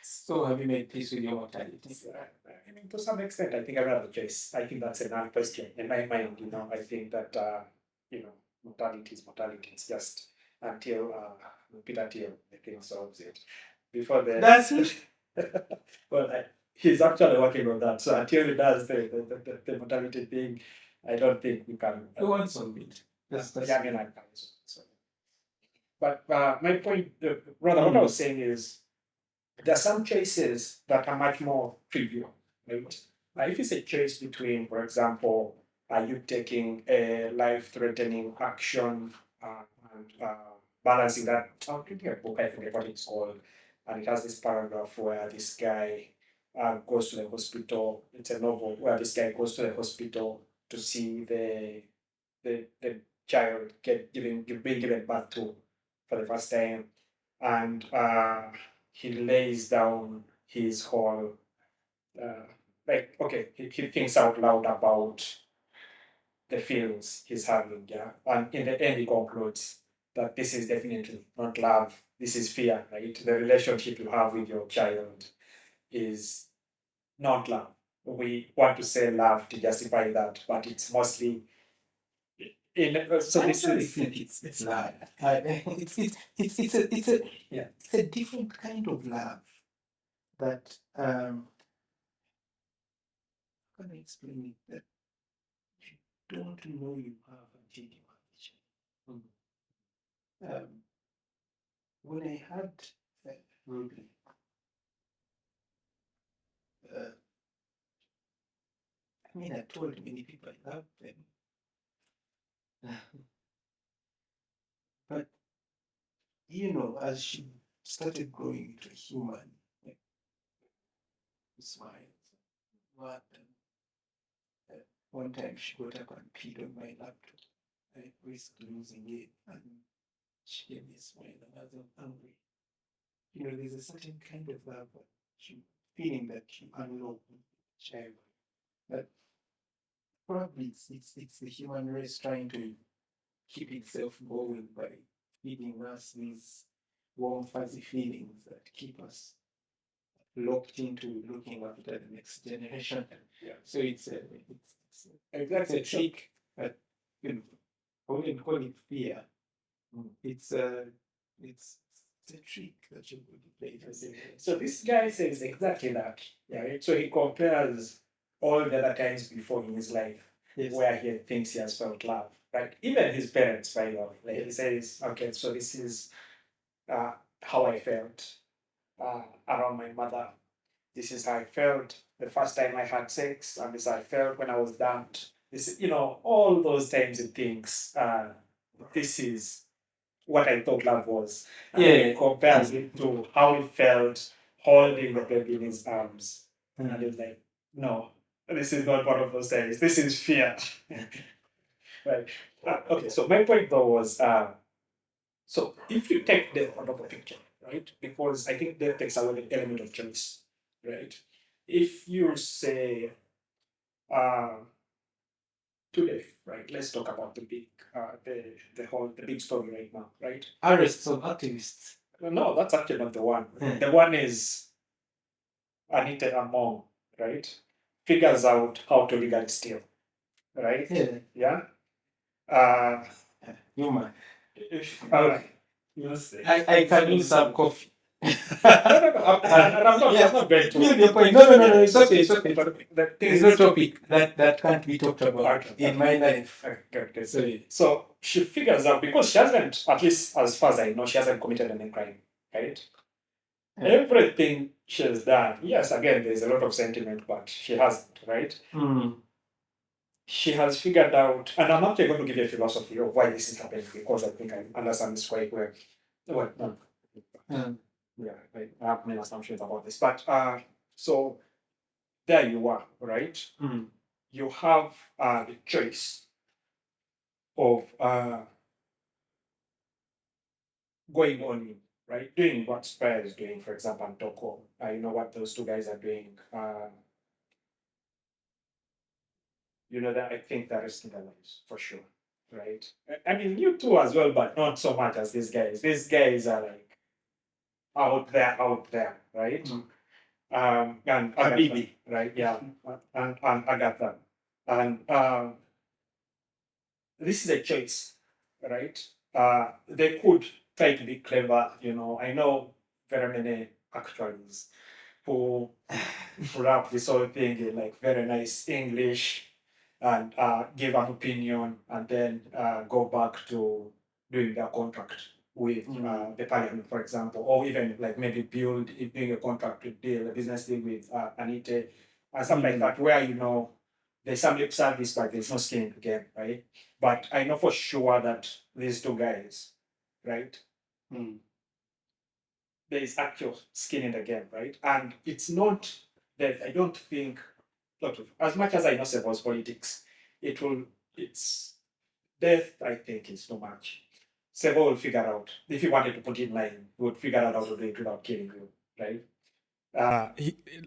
So have you made peace with your mortality? I mean, to some extent, I think I have a choice. I think that's a non-question in my mind. I think that mortality is mortality. It's just until Peter Thiel, I think, solves it. Before then, that's it. Well, he's actually working on that. So until he does the mortality thing, I don't think we can. Who wants solve it? Yeah, I mean, I can. So. But my point, rather, what I was saying is, there are some choices that are much more trivial, right? If it's a choice between, for example, are you taking a life-threatening action and balancing that? I'm reading a book, I forget what it's called, and it has this paragraph where this guy goes to the hospital. It's a novel where this guy goes to the hospital to see the child being given birth to for the first time, and he lays down his whole he thinks out loud about the feelings he's having, yeah. And in the end he concludes that this is definitely not love, this is fear, right? The relationship you have with your child is not love. We want to say love to justify that, but it's mostly so I actually think it's love. It's a different kind of love that how can I explain it? That don't know you have until you have it. When I had Ruby, I told many people I loved them. But, as she started growing into a human, smiled. What? One time she got up and peed on my laptop. I risked losing it, and she gave me a smile, and I was angry. There's a certain kind of love, feeling that you unlock child. But probably it's the human race trying to keep itself going by feeding us these warm, fuzzy feelings that keep us locked into looking after the next generation. Yeah. So that's a trick that I wouldn't call it fear. It's a trick that you could play. So this guy says exactly that, right? So he compares all the other times before in his life where he thinks he has felt love, right? Even his parents, by the way. Like he says, okay, so this is how I felt around my mother. This is how I felt the first time I had sex, and this is how I felt when I was dumped. This, all those times and things. This is what I thought love was. He compares it to how he felt holding the baby in his arms. And he's like, no, this is not one of those days. This is fear. Right. Okay, so my point though was so if you take the out of the picture, right? Because I think that takes away the element of choice, right? If you say today, right? Let's talk about the big, the big story right now, right? Arrests of activists. No, that's actually not the one. The one is Anita and mom, right? Figures out how to legally steal, right? Yeah. Human. All right. I can use some coffee. No, I'm not going to. Your point. No, it's okay. The thing It's is, no topic that can't be talked about in my life. Okay. So she figures out, because she hasn't, at least as far as I know, she hasn't committed any crime, right? Everything she has done, yes, again, there's a lot of sentiment, but she hasn't, right? She has figured out, and I'm actually going to give you a philosophy of why this is happening, because I think I understand this quite well. Yeah, I have many assumptions about this, but so there you are, right? You have the choice of going on in, right? Doing what Spire is doing, for example, and Toko. You know what those two guys are doing. That I think that is in their lives for sure, right? I mean, you too as well, but not so much as these guys. These guys are like out there, right? And Agatha, right? Yeah, and Agatha, and this is a choice, right? They could try to be clever, I know very many actuaries who wrap this whole thing in like very nice English and give an opinion and then go back to doing their contract with the parliament, for example, or even like maybe doing a contract to deal, a business deal with Anita and stuff like that, where there's some lip service, but there's no skin in the game, right? But I know for sure that these two guys, right? There is actual skin in the game, right? And it's not that I don't think, as much as I know about politics, it's death, I think, is too much. Sebo will figure out, if he wanted to put in line, he would figure out how to do it without killing you, right?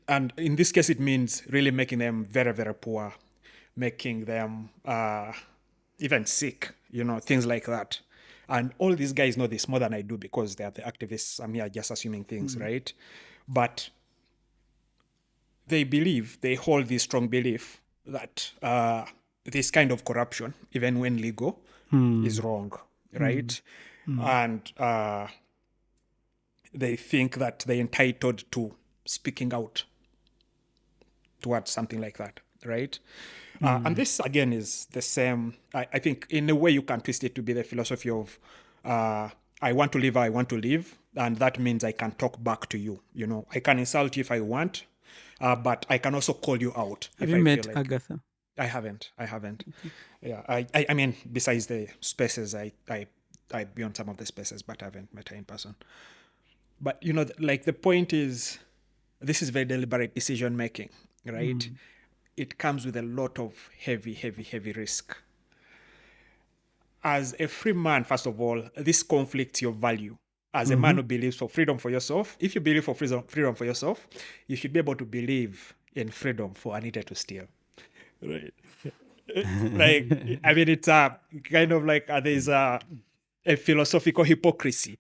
And in this case, it means really making them very, very poor, making them even sick, things like that. And all these guys know this more than I do because they are the activists. I'm here just assuming things, right? But they hold this strong belief that this kind of corruption, even when legal, is wrong, right? And they think that they're entitled to speaking out towards something like that. right? And this again is the same. I think in a way you can twist it to be the philosophy of I want to live how I want to live, and that means I can talk back to you. You know, I can insult you if I want, but I can also call you out Have if you I met feel like. Agatha? I haven't. Yeah, I mean, besides the spaces, I be on some of the spaces, but I haven't met her in person. But you know, like the point is, this is very deliberate decision making, right? It comes with a lot of heavy risk. As a free man, first of all, this conflicts your value. As a man who believes for freedom for yourself, if you believe for freedom for yourself, you should be able to believe in freedom for Anita to steal. Right. Like, I mean, it's a kind of like there's a philosophical hypocrisy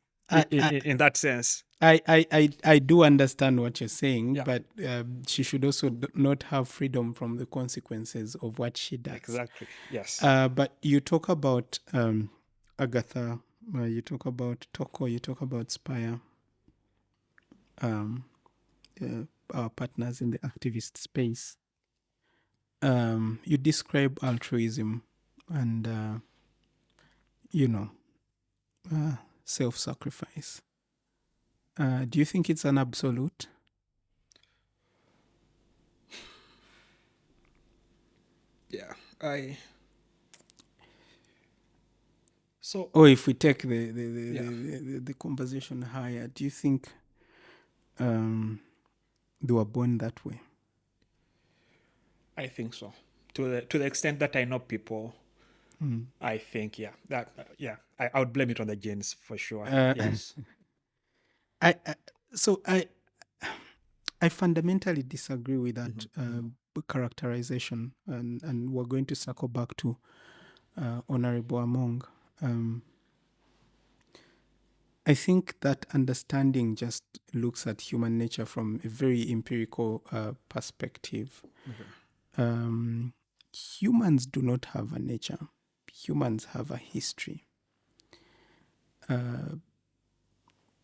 in that sense. I do understand what you're saying, Yeah. but she should also not have freedom from the consequences of what she does. Exactly. Yes. But you talk about Agatha, you talk about Toko, you talk about Spire, our partners in the activist space. You describe altruism and, self-sacrifice. Do you think it's an absolute? Yeah. So, or if we take the conversation higher, do you think they were born that way? I think so. To the extent that I know people, I think I would blame it on the genes for sure. Yes. I fundamentally disagree with that characterization, and we're going to circle back to Honorable Among. I think that understanding just looks at human nature from a very empirical perspective. Humans do not have a nature. Humans have a history.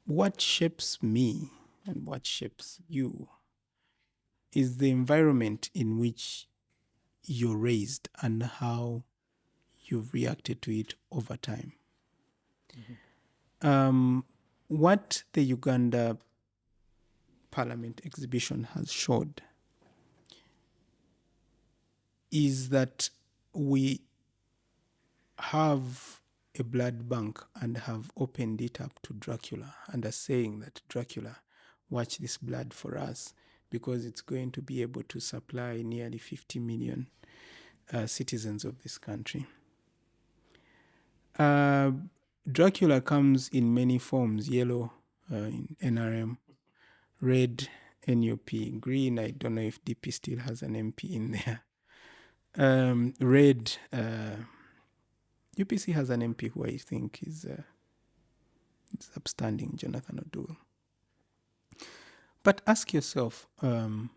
What shapes me and what shapes you is the environment in which you're raised and how you've reacted to it over time. What the Uganda Parliament exhibition has showed is that we have a blood bank and have opened it up to Dracula and are saying that Dracula, watch this blood for us because it's going to be able to supply nearly 50 million citizens of this country. Dracula comes in many forms: yellow in NRM, red NUP, green, I don't know if DP still has an MP in there. Red, UPC has an MP who I think is upstanding, Jonathan O'Doul. But ask yourself, do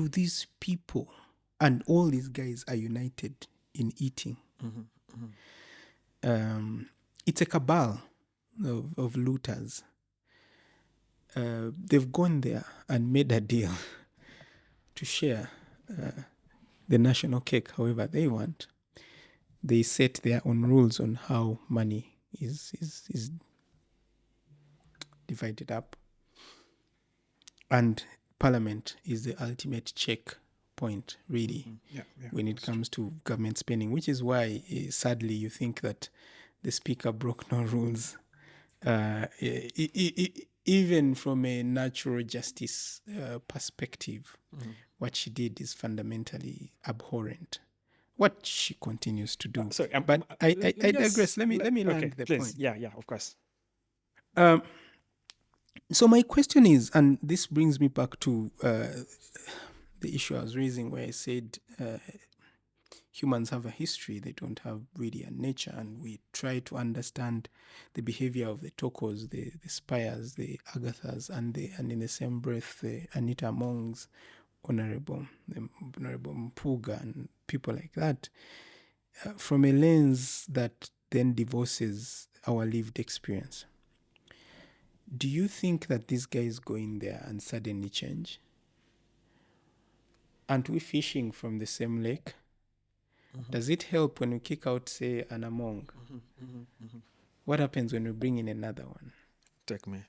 these people and all these guys are united in eating? It's a cabal of looters. They've gone there and made a deal to share the national cake however they want. They set their own rules on how money is divided up. And Parliament is the ultimate check point, really, when it comes to government spending, which is why, sadly, you think that the Speaker broke no rules. Even from a natural justice perspective, what she did is fundamentally abhorrent. What she continues to do. But I digress. Let me land the please. point. Yeah, of course. So my question is, and this brings me back to the issue I was raising where I said humans have a history, they don't have really a nature, and we try to understand the behavior of the Tokos, the Spires, the Agathas, and in the same breath, the Anita Mongs, Honorable Mpuga, and people like that, from a lens that then divorces our lived experience. Do you think that these guys go in there and suddenly change? aren't we fishing from the same lake? Does it help when we kick out, say, an Among? What happens when we bring in another one? Take me.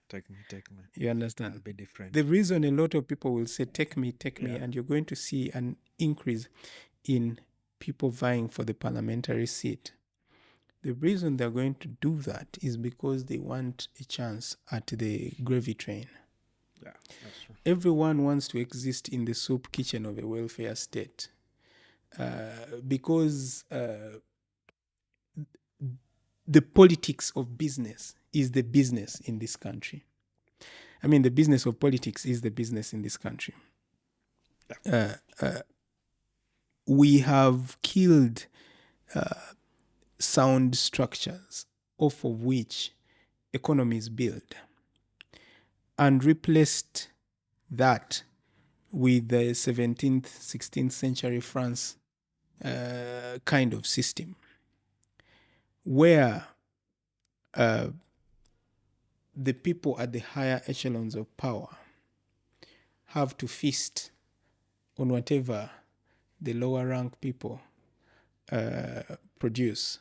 You understand? I'll be different. The reason a lot of people will say, take me, and you're going to see an increase in people vying for the parliamentary seat. The reason they're going to do that is because they want a chance at the gravy train. Yeah, that's true. Everyone wants to exist in the soup kitchen of a welfare state. Because the politics of business is the business in this country. I mean, the business of politics is the business in this country. We have killed sound structures off of which economies build and replaced that with the 17th, 16th century France kind of system where the people at the higher echelons of power have to feast on whatever the lower rank people produce.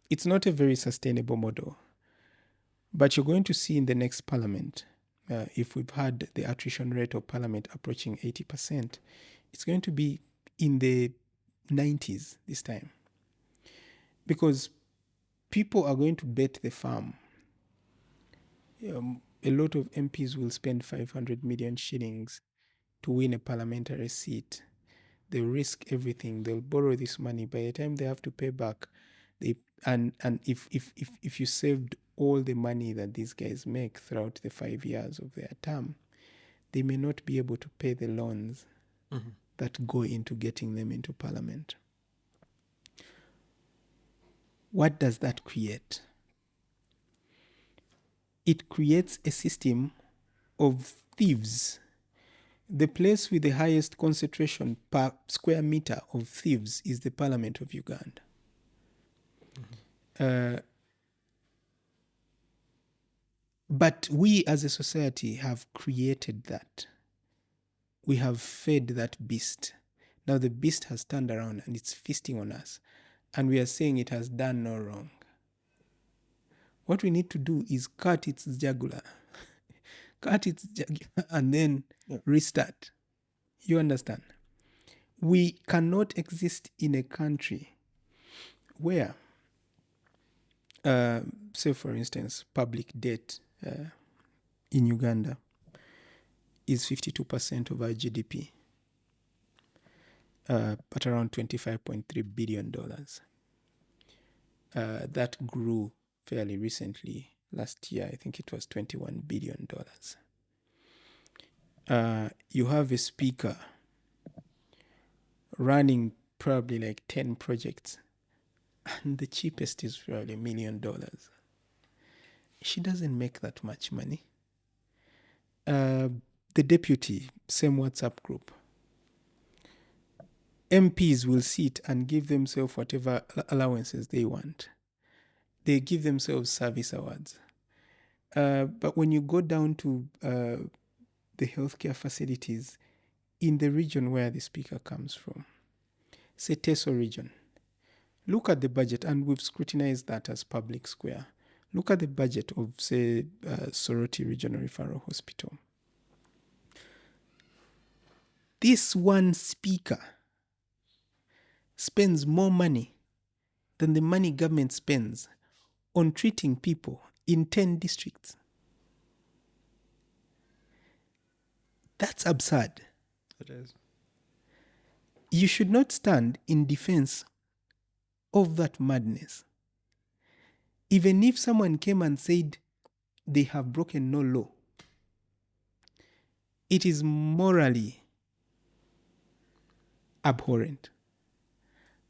It's not a very sustainable model. But you're going to see in the next parliament, if we've had the attrition rate of parliament approaching 80%, it's going to be in the 90s this time. Because people are going to bet the farm. A lot of MPs will spend 500 million shillings to win a parliamentary seat. They'll risk everything. They'll borrow this money. By the time they have to pay back, and if you saved all the money that these guys make throughout the 5 years of their term, they may not be able to pay the loans that go into getting them into parliament. What does that create? It creates a system of thieves. The place with the highest concentration per square meter of thieves is the Parliament of Uganda. But we as a society have created that. We have fed that beast. Now the beast has turned around and it's feasting on us. And we are saying it has done no wrong. What we need to do is cut its jugular. And then restart. You understand? We cannot exist in a country where, say for instance, public debt in Uganda is 52% of our GDP, at around $25.3 billion. That grew fairly recently. Last year, I think it was $21 billion. You have a speaker running probably like 10 projects, and the cheapest is probably $1 million. She doesn't make that much money. The deputy, same WhatsApp group. MPs will sit and give themselves whatever allowances they want. They give themselves service awards. But when you go down to the healthcare facilities in the region where the speaker comes from, say Teso region, look at the budget, and we've scrutinized that as public square. Look at the budget of, say, Soroti Regional Referral Hospital. This one speaker spends more money than the money government spends on treating people in 10 districts. That's absurd. It is. You should not stand in defense of that madness. Even if someone came and said they have broken no law, it is morally abhorrent.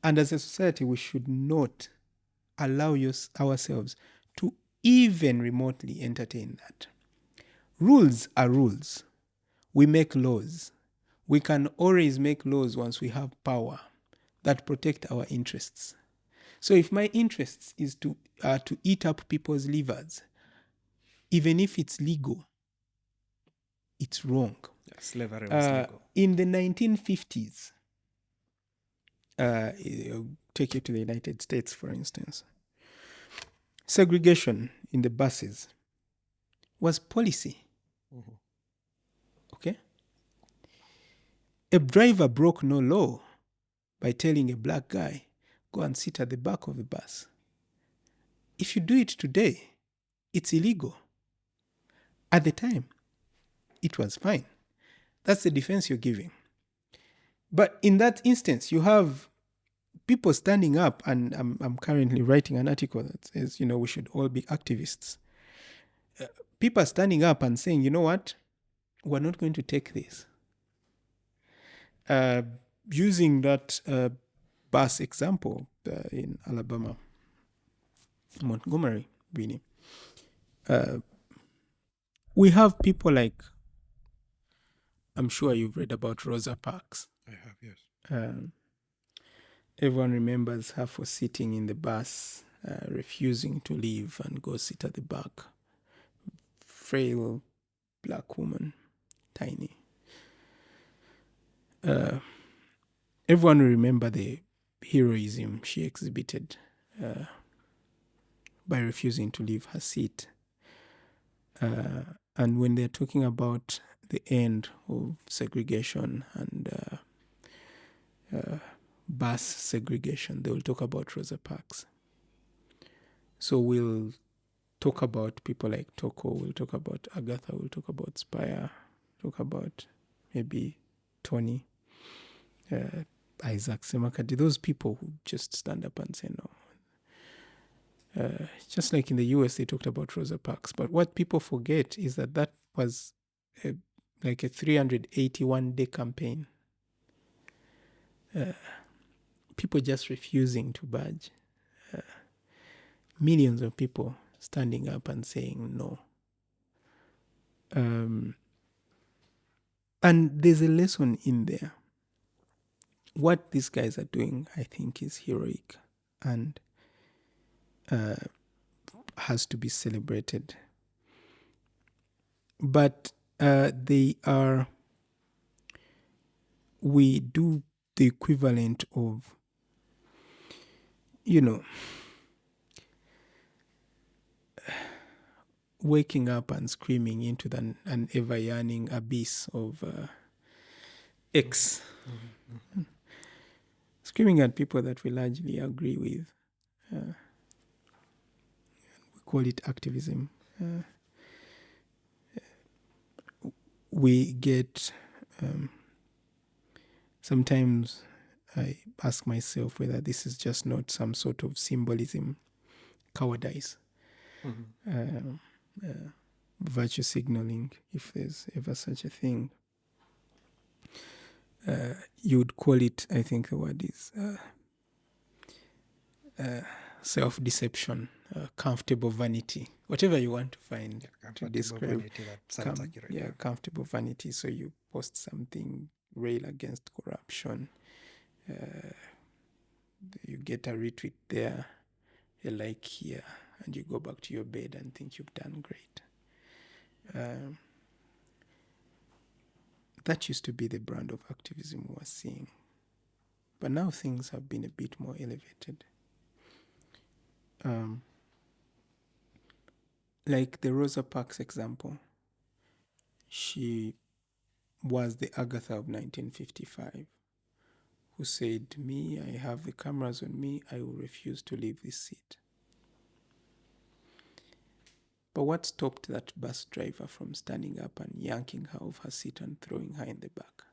And as a society, we should not allow ourselves to even remotely entertain that. Rules are rules. We make laws. We can always make laws once we have power that protect our interests. So if my interests is to eat up people's livers, even if it's legal, it's wrong. Yeah, slavery was legal. In the 1950s, I'll take you to the United States, for instance. Segregation in the buses was policy. Mm-hmm. Okay? A driver broke no law by telling a black guy, go and sit at the back of the bus. If you do it today, it's illegal. At the time, it was fine. That's the defense you're giving. But in that instance, you have people standing up, and I'm currently writing an article that says, we should all be activists. People are standing up and saying, you know what? We're not going to take this. Using that bus example in Alabama, Montgomery, really, we have people like, I'm sure you've read about Rosa Parks. I have, yes. Everyone remembers her for sitting in the bus, refusing to leave and go sit at the back. Frail black woman, tiny. Everyone will remember the heroism she exhibited by refusing to leave her seat. And when they're talking about the end of segregation and bus segregation, they will talk about Rosa Parks. So we'll talk about people like Toko, we'll talk about Agatha, we'll talk about Spire, talk about maybe Tony, Isaac Semakadi, those people who just stand up and say no. Just like in the US, they talked about Rosa Parks. But what people forget is that was like a 381-day campaign. People just refusing to budge. Millions of people standing up and saying no. And there's a lesson in there. What these guys are doing, I think, is heroic and has to be celebrated. But we do the equivalent of, waking up and screaming into an ever-yearning abyss of X. Mm-hmm. Screaming at people that we largely agree with. We call it activism. We get... sometimes I ask myself whether this is just not some sort of symbolism, cowardice. Mm-hmm. Virtue signaling, if there's ever such a thing. You would call it, I think the word is self-deception, comfortable vanity, whatever you want to find to describe. Vanity, that sounds accurate. Yeah, comfortable vanity. So you post something, rail against corruption, you get a retweet there, a like here, and you go back to your bed and think you've done great. That used to be the brand of activism we were seeing. But now things have been a bit more elevated. Like the Rosa Parks example, she was the Agatha of 1955 who said, me, I have the cameras on me, I will refuse to leave this seat. But what stopped that bus driver from standing up and yanking her off her seat and throwing her in the back?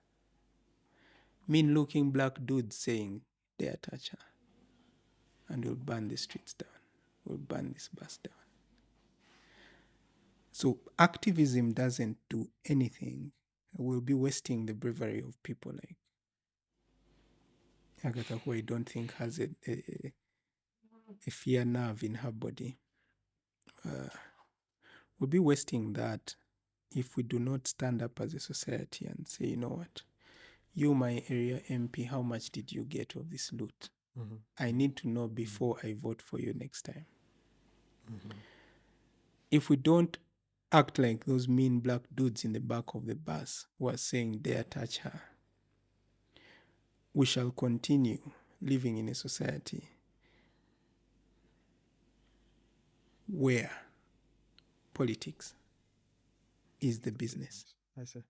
Mean-looking black dudes saying, dare touch her, and we'll burn the streets down. We'll burn this bus down. So activism doesn't do anything. We'll be wasting the bravery of people like Agatha, who I don't think has a fear nerve in her body. We'll be wasting that if we do not stand up as a society and say, you know what, you, my area MP, how much did you get of this loot? Mm-hmm. I need to know before I vote for you next time. Mm-hmm. If we don't act like those mean black dudes in the back of the bus who are saying, "Dare touch her." We shall continue living in a society where politics is the business. I see.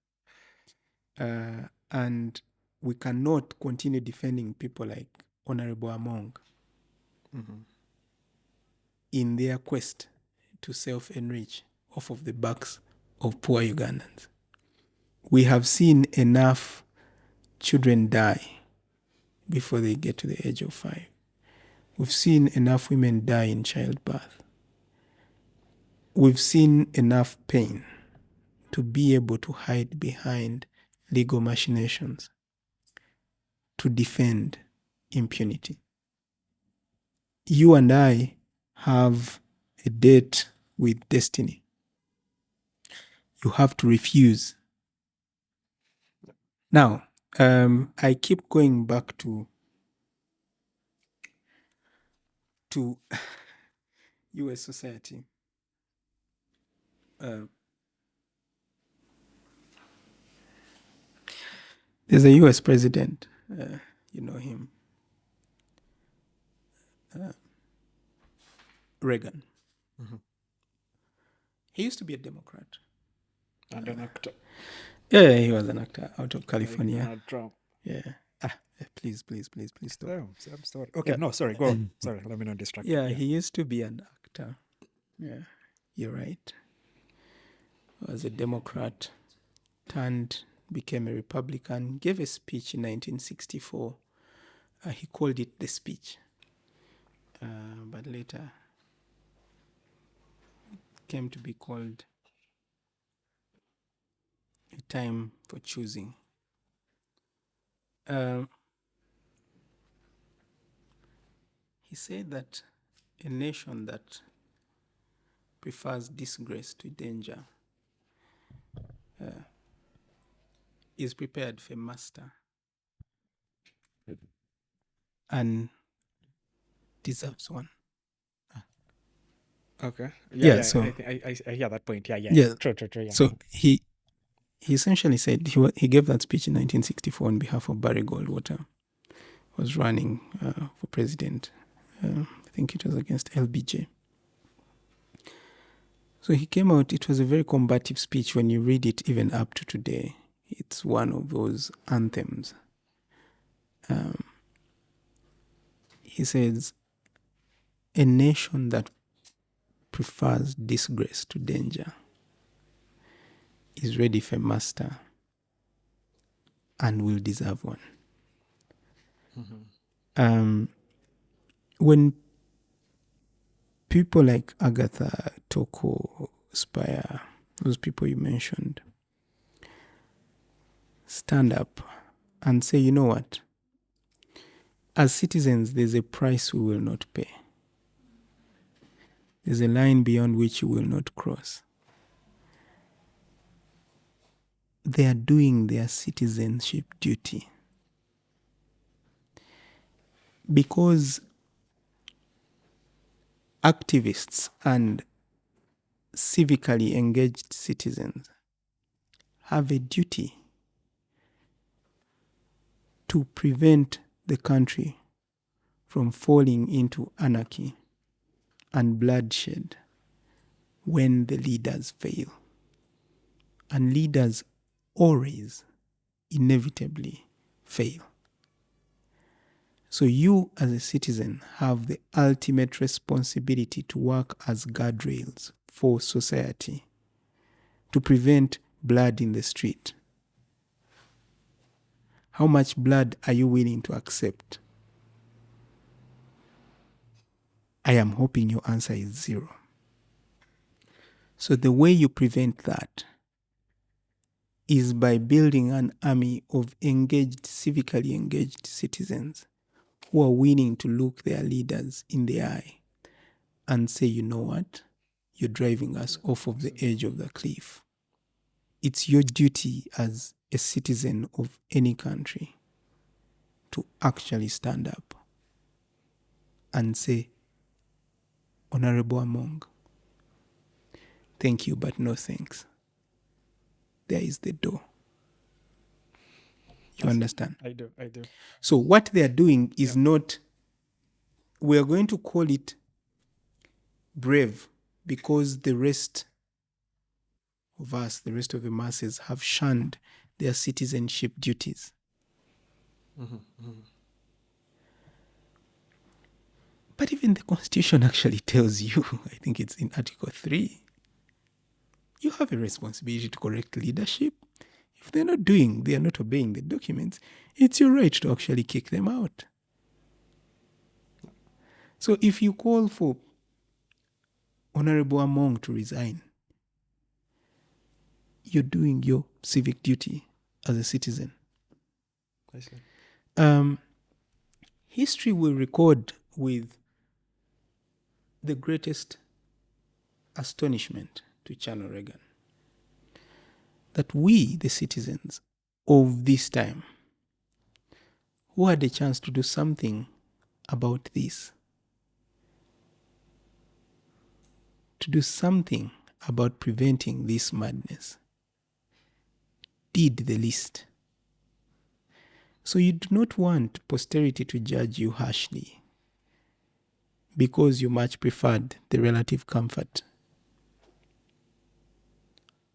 And we cannot continue defending people like Honorable Among in their quest to self-enrich off of the backs of poor Ugandans. We have seen enough children die before they get to the age of 5. We've seen enough women die in childbirth. We've seen enough pain to be able to hide behind legal machinations to defend impunity. You and I have a date with destiny. You have to refuse. Now, I keep going back to U.S. society. There's a U.S. president, you know him, Reagan. He used to be a Democrat. And an actor. Yeah, he was an actor out of California. Like Trump. Yeah. Please stop. Oh, I'm sorry. Okay, no, sorry, go on. Sorry, let me not distract you. Yeah, he used to be an actor. Yeah, you're right. He was a Democrat, became a Republican, gave a speech in 1964. He called it the speech. But later it came to be called A Time for Choosing. He said that a nation that prefers disgrace to danger is prepared for master and deserves one. Okay. So I hear that point. Yeah. True. Yeah. So he essentially said he gave that speech in 1964 on behalf of Barry Goldwater, who was running for president. I think it was against LBJ. So he came out. It was a very combative speech. When you read it, even up to today, it's one of those anthems. He says, a nation that prefers disgrace to danger is ready for master and will deserve one. When people like Agatha, Toko, Spire, those people you mentioned, stand up and say, you know what? As citizens, there's a price we will not pay. There's a line beyond which you will not cross. They are doing their citizenship duty. Because activists and civically engaged citizens have a duty to prevent the country from falling into anarchy and bloodshed when the leaders fail. And leaders always, inevitably fail. So you as a citizen have the ultimate responsibility to work as guardrails for society, to prevent blood in the street. How much blood are you willing to accept? I am hoping your answer is 0. So the way you prevent that is by building an army of civically engaged citizens who are willing to look their leaders in the eye and say, you know what? You're driving us off of the edge of the cliff. It's your duty as a citizen of any country to actually stand up and say, Honorable Among, thank you, but no thanks. There is the door. You understand? I do. So what they are doing is not, we are going to call it brave because the rest of us, the rest of the masses, have shunned their citizenship duties. But even the Constitution actually tells you, I think it's in Article 3, you have a responsibility to correct leadership. If they are not obeying the documents, it's your right to actually kick them out. So if you call for Honorable Among to resign, you're doing your civic duty as a citizen. I see. History will record with the greatest astonishment to Channel Reagan that we, the citizens of this time, who had a chance to do something about this, to do something about preventing this madness, did the least. So you do not want posterity to judge you harshly because you much preferred the relative comfort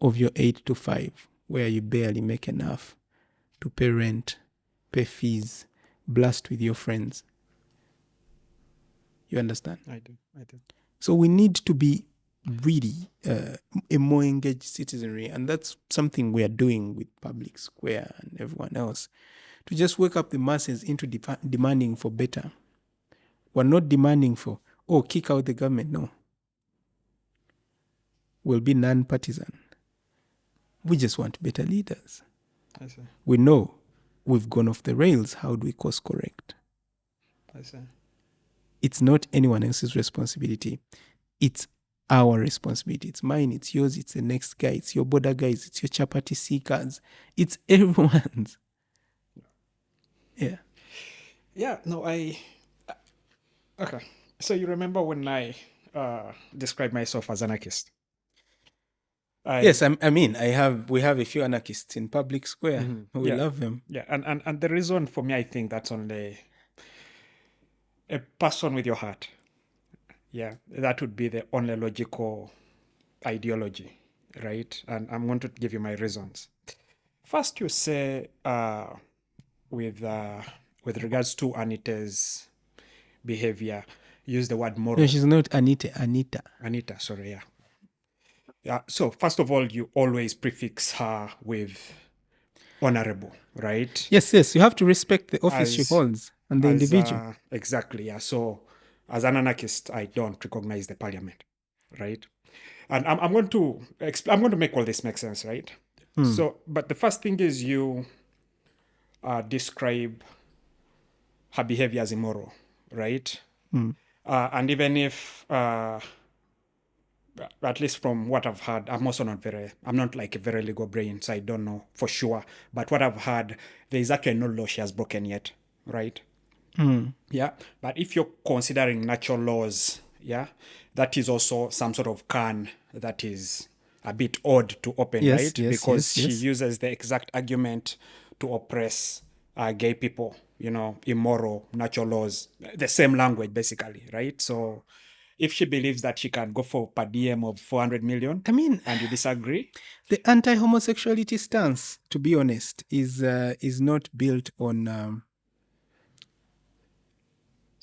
of your 8 to 5, where you barely make enough to pay rent, pay fees, blast with your friends. You understand? I do. So we need to be really a more engaged citizenry, and that's something we are doing with Public Square and everyone else, to just wake up the masses into demanding for better. We're not demanding for, kick out the government. No. We'll be non-partisan. We just want better leaders. I see. We know we've gone off the rails. How do we course correct? I see. It's not anyone else's responsibility. It's our responsibility. It's mine, it's yours, it's the next guy, it's your border guys, it's your chapati seekers. It's everyone's. Yeah. Yeah, no, okay. So you remember when I described myself as anarchist? Yes, we have a few anarchists in Public Square. We love them. Yeah, and the reason for me, I think that's only a person with your heart. Yeah, that would be the only logical ideology, right? And I'm going to give you my reasons. First, you say with regards to Anita's behavior, use the word moral. No, she's not Anita. Anita, sorry, yeah. Yeah. So first of all, you always prefix her with honorable, right? Yes. You have to respect the office she holds and the individual. Exactly. Yeah. So as an anarchist, I don't recognize the parliament, right? And I'm going to make all this make sense, right? So, but the first thing is you describe her behavior as immoral, right? And even if at least from what I've heard, I'm not like a very legal brain, so I don't know for sure. But what I've heard, there is actually no law she has broken yet, right? Yeah. But if you're considering natural laws, yeah, that is also some sort of can that is a bit odd to open, right? Because she uses the exact argument to oppress gay people, immoral, natural laws, the same language, basically, right? So if she believes that she can go for per diem of 400 million, and you disagree? The anti-homosexuality stance, to be honest, is not built on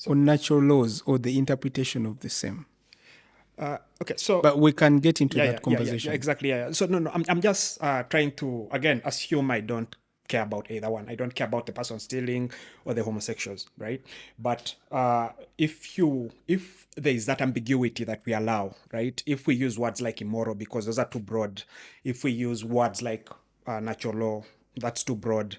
natural laws or the interpretation of the same. Okay, so but we can get into that conversation. Yeah, exactly. Yeah. So no, I'm just trying to again assume I don't care about either one. I don't care about the person stealing or the homosexuals, right? But if there is that ambiguity that we allow, right? If we use words like immoral because those are too broad, if we use words like natural law, that's too broad,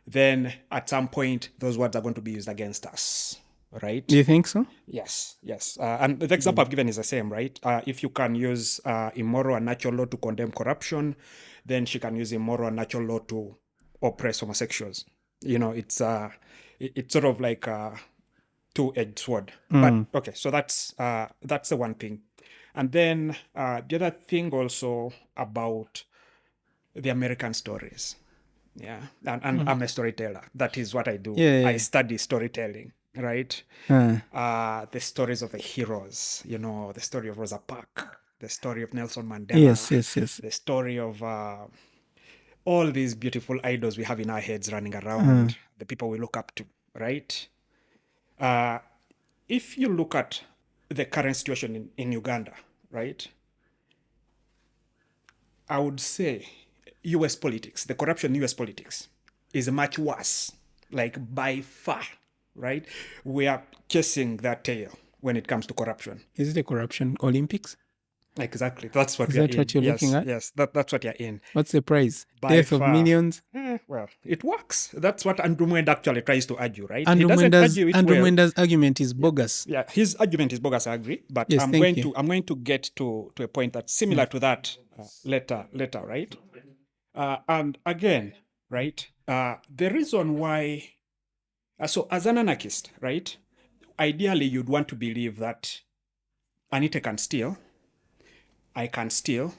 then at some point those words are going to be used against us. Right? Do you think so? Yes. And the example I've given is the same, right? If you can use immoral and natural law to condemn corruption, then she can use immoral and natural law to oppress homosexuals. It's sort of like a two-edged sword. But okay, so that's the one thing. And then the other thing also about the American stories. Yeah. And I'm a storyteller. That is what I do. I study storytelling, right? The stories of the heroes, the story of Rosa Parks, the story of Nelson Mandela, the story of all these beautiful idols we have in our heads running around, the people we look up to, right? If you look at the current situation in Uganda, right? I would say US politics, the corruption in US politics is much worse, like by far, right? We are chasing that tail when it comes to corruption. Is it a corruption Olympics? Exactly. That's what Is we are that in. what you're looking at? Yes, that's what you're in. What's the prize? By Death of far. millions? Well, it works. That's what Andrew Mwenda actually tries to argue, right? Andrew He doesn't argue it Andrew well. Mwenda's argument is bogus. Yeah, his argument is bogus, I agree. But Yes, I'm going to get to a point that's similar to that later, right? And again, right? The reason why, so as an anarchist, right? Ideally, you'd want to believe that Anita can steal, I can steal,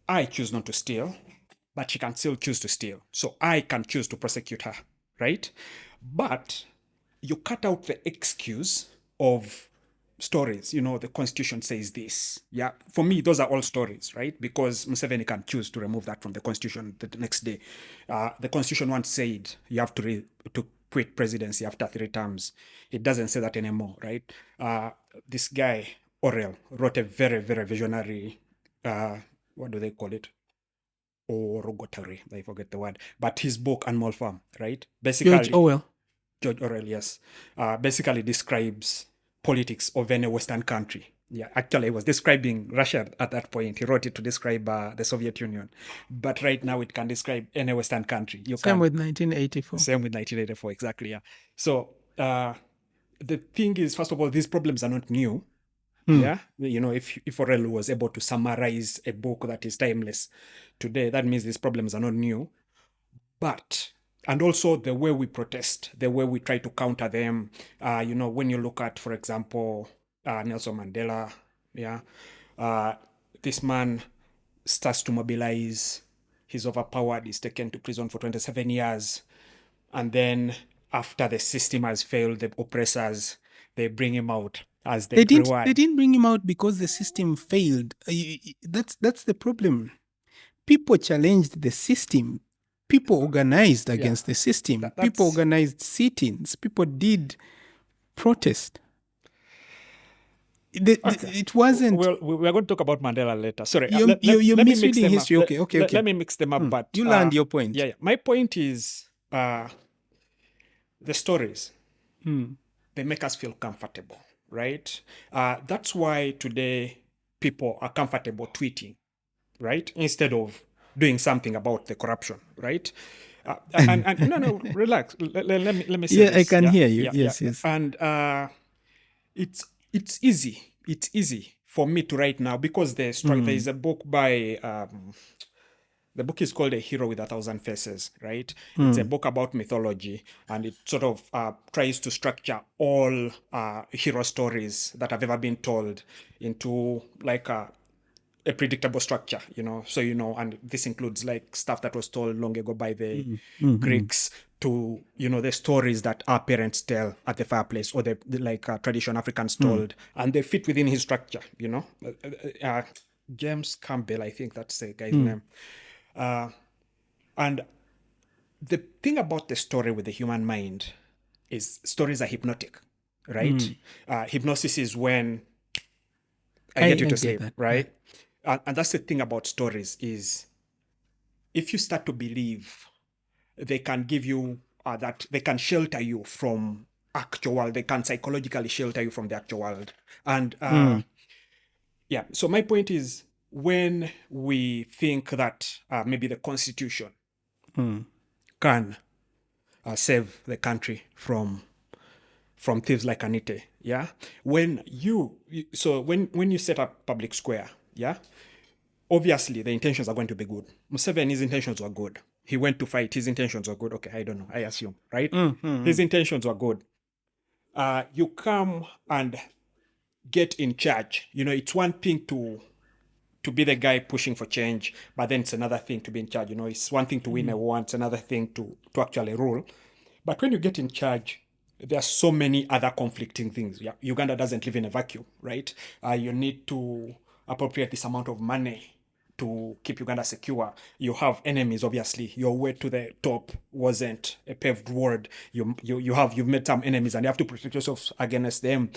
I choose not to steal, but she can still choose to steal. So I can choose to prosecute her, right? But you cut out the excuse of stories. The Constitution says this. Yeah, for me, those are all stories, right? Because Museveni can choose to remove that from the Constitution the next day. The Constitution once said you have to quit presidency after 3 terms. It doesn't say that anymore, right? This guy, Orwell, wrote a very, very visionary, what do they call it? Orogotary, I forget the word. But his book, Animal Farm, right? Basically, George Orwell, yes. Basically describes politics of any Western country. Yeah, actually, he was describing Russia at that point. He wrote it to describe the Soviet Union. But right now, it can describe any Western country. Same with 1984. Same with 1984, exactly, yeah. So the thing is, first of all, these problems are not new. Yeah, if Orwell was able to summarize a book that is timeless today, that means these problems are not new. But, and also the way we protest, the way we try to counter them, when you look at, for example, Nelson Mandela, yeah, this man starts to mobilize, he's overpowered, he's taken to prison for 27 years, and then after the system has failed, the oppressors, they bring him out as the reward. They didn't bring him out because the system failed. That's the problem. People challenged the system. People organized against the system. People organized sit-ins. People did protest. It wasn't. Well, we are going to talk about Mandela later. Sorry, you're misreading history. Okay. Let me mix them up. But you land your point. Yeah. My point is the stories. They make us feel comfortable, right? That's why today people are comfortable tweeting, right? Instead of doing something about the corruption, right? And no, relax. Let me say this. I can hear you. Yes. And it's easy. It's easy for me to write now because there is a book by the book is called A Hero with a Thousand Faces, right? It's a book about mythology, and it sort of tries to structure all hero stories that have ever been told into like a predictable structure, so and this includes like stuff that was told long ago by the Greeks to the stories that our parents tell at the fireplace or the traditional Africans told, and they fit within his structure. James Campbell, I think that's the guy's name. And the thing about the story with the human mind is stories are hypnotic, right? Hypnosis is when I get you to sleep, right? And that's the thing about stories is if you start to believe they can give you that they can shelter you from actual world, they can psychologically shelter you from the actual world. And so my point is when we think that maybe the Constitution can save the country from thieves like Anita, yeah. When you set up public square, yeah, obviously the intentions are going to be good. Museveni's intentions were good. He went to fight. His intentions were good. Okay, I don't know. I assume, right? His intentions were good. You come and get in charge, it's one thing to be the guy pushing for change, but then it's another thing to be in charge. It's one thing to win a war, it's another thing to actually rule. But when you get in charge, there are so many other conflicting things. Yeah, Uganda doesn't live in a vacuum, right? You need to appropriate this amount of money to keep Uganda secure. You have enemies, obviously. Your way to the top wasn't a paved road. You've met some enemies, and you have to protect yourself against them.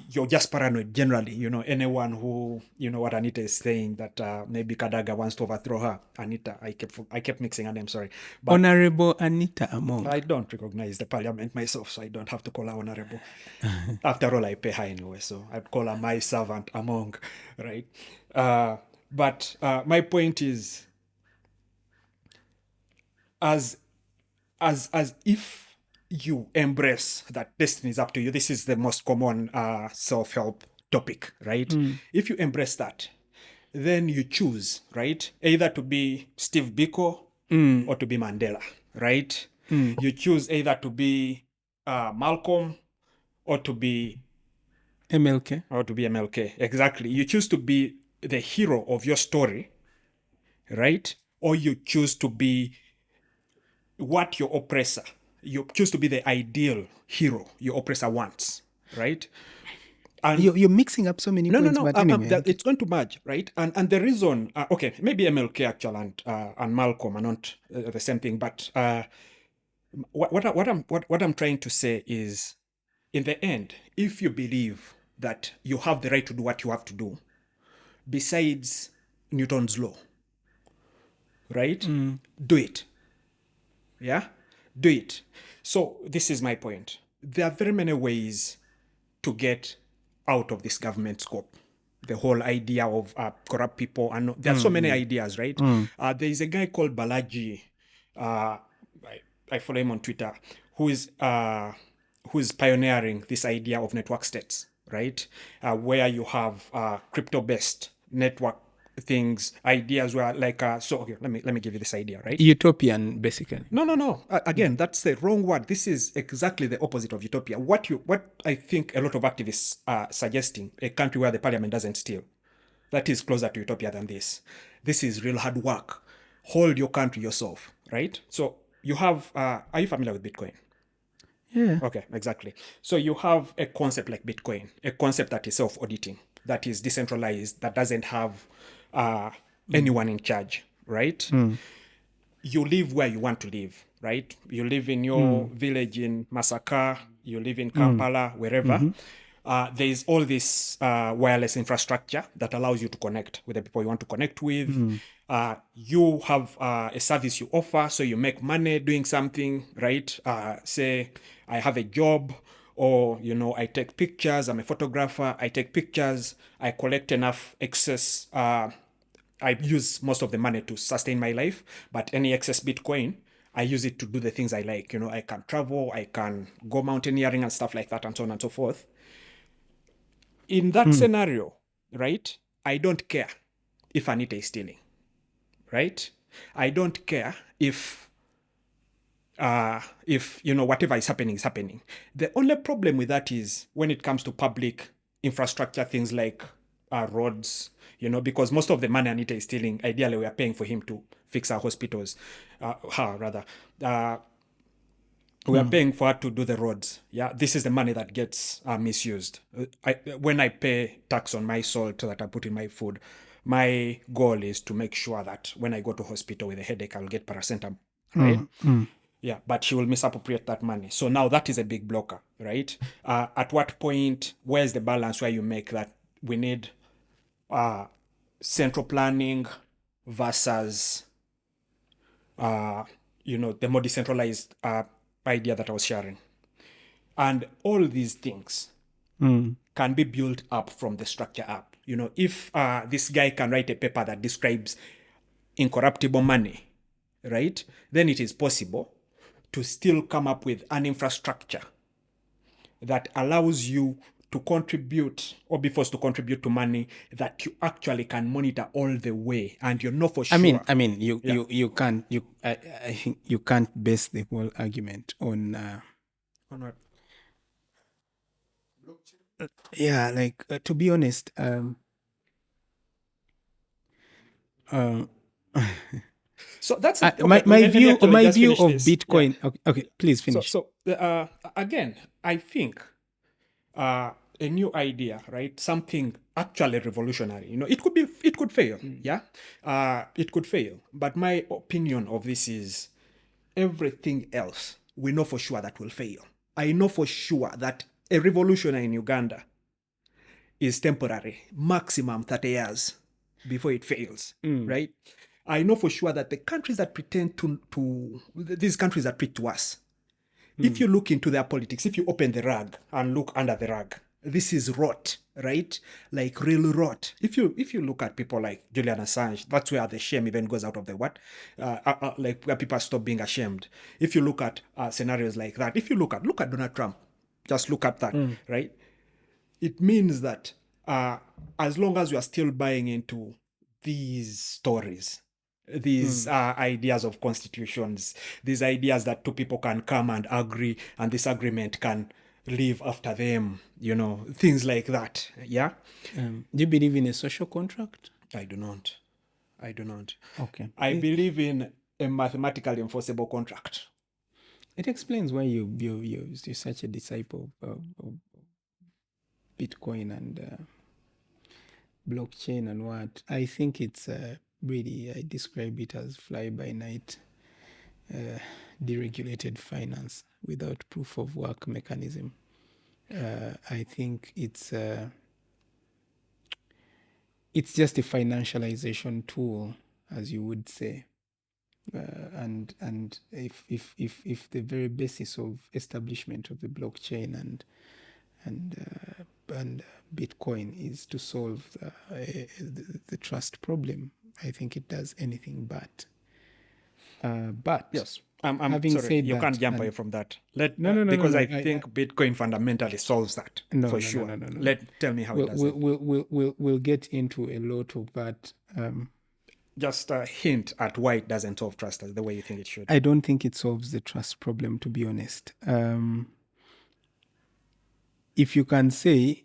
You're just paranoid generally. Anyone who, what Anita is saying, that maybe Kadaga wants to overthrow her. Anita, I kept mixing her name, sorry. But Honorable Anita Among. I don't recognize the parliament myself, so I don't have to call her honorable. After all, I pay her anyway, so I'd call her my servant Among, right? But my point is, as if you embrace that destiny is up to you, this is the most common self-help topic, right? If you embrace that, then you choose, right? Either to be Steve Biko or to be Mandela, right? You choose either to be Malcolm or to be MLK. Or to be MLK, exactly. You choose to be the hero of your story, right? Or you choose to be what your oppressor, you choose to be the ideal hero your oppressor wants, right? And you're mixing up so many points, but anyway. It's going to merge, right? And the reason, okay, maybe MLK actually and Malcolm are not the same thing, but what I'm trying to say is, in the end, if you believe that you have the right to do what you have to do, besides Newton's law, right? Do it. Yeah? Do it. So this is my point. There are very many ways to get out of this government scope. The whole idea of corrupt people, and there are so many ideas, right? There is a guy called Balaji, I follow him on Twitter, who is pioneering this idea of network states, right? Where you have crypto-based network things, ideas where like okay, let me give you this idea, right? Utopian, basically. No. Again, that's the wrong word. This is exactly the opposite of utopia. What I think a lot of activists are suggesting, a country where the parliament doesn't steal, that is closer to utopia than this. This is real hard work. Hold your country yourself, right? So you have, are you familiar with Bitcoin? Yeah. Okay, exactly. So you have a concept like Bitcoin, a concept that is self-auditing, that is decentralized, that doesn't have anyone in charge, right? You live where you want to live, right? You live in your village in Masaka, you live in Kampala, wherever. There is all this wireless infrastructure that allows you to connect with the people you want to connect with. You have a service you offer, so you make money doing something, right? Say, I have a job, or, I take pictures, I'm a photographer, I take pictures, I collect enough excess, I use most of the money to sustain my life, but any excess Bitcoin, I use it to do the things I like. I can travel, I can go mountaineering and stuff like that, and so on and so forth. In that scenario, right, I don't care if Anita is stealing, right? I don't care if whatever is happening. The only problem with that is when it comes to public infrastructure, things like roads, because most of the money Anita is stealing, ideally we are paying for him to fix our hospitals, we are paying for her to do the roads. Yeah, this is the money that gets misused. When I pay tax on my salt that I put in my food, my goal is to make sure that when I go to hospital with a headache, I'll get paracetamol, right? Yeah, but she will misappropriate that money. So now that is a big blocker, right? At what point, where's the balance where you make that we need central planning versus, the more decentralized idea that I was sharing. And all these things can be built up from the structure up. If this guy can write a paper that describes incorruptible money, right, then it is possible to still come up with an infrastructure that allows you to contribute or be forced to contribute to money that you actually can monitor all the way, and you know for sure. I mean, you can't. I think you can't base the whole argument on what? Yeah, like to be honest, So that's my view of Bitcoin. Okay, please finish. Again, I think a new idea, right? Something actually revolutionary. It could fail. Yeah, it could fail. But my opinion of this is everything else we know for sure that will fail. I know for sure that a revolution in Uganda is temporary, maximum 30 years before it fails, right? I know for sure that the countries that pretend to these countries that preach to us, if you look into their politics, if you open the rug and look under the rug, this is rot, right? Like real rot. If you look at people like Julian Assange, that's where the shame even goes out of the what, like where people stop being ashamed. If you look at scenarios like that, if you look at Donald Trump, just look at that, right? It means that as long as you are still buying into these stories, these ideas of constitutions, these ideas that two people can come and agree and this agreement can live after them, things like that. Yeah. Do you believe in a social contract? I do not. Okay. I believe in a mathematically enforceable contract. It explains why you're such a disciple of Bitcoin and blockchain and what. I think it's really, I describe it as fly-by-night deregulated finance without proof of work mechanism. I think it's just a financialization tool, as you would say. And if the very basis of establishment of the blockchain and Bitcoin is to solve the trust problem, I think it does anything but. But yes, I'm having sorry, said you that, can't jump away from that. No, I think Bitcoin fundamentally solves that for sure. No. Tell me how it does it. We'll get into a lot of that. Just a hint at why it doesn't solve trust the way you think it should. I don't think it solves the trust problem, to be honest. If you can say,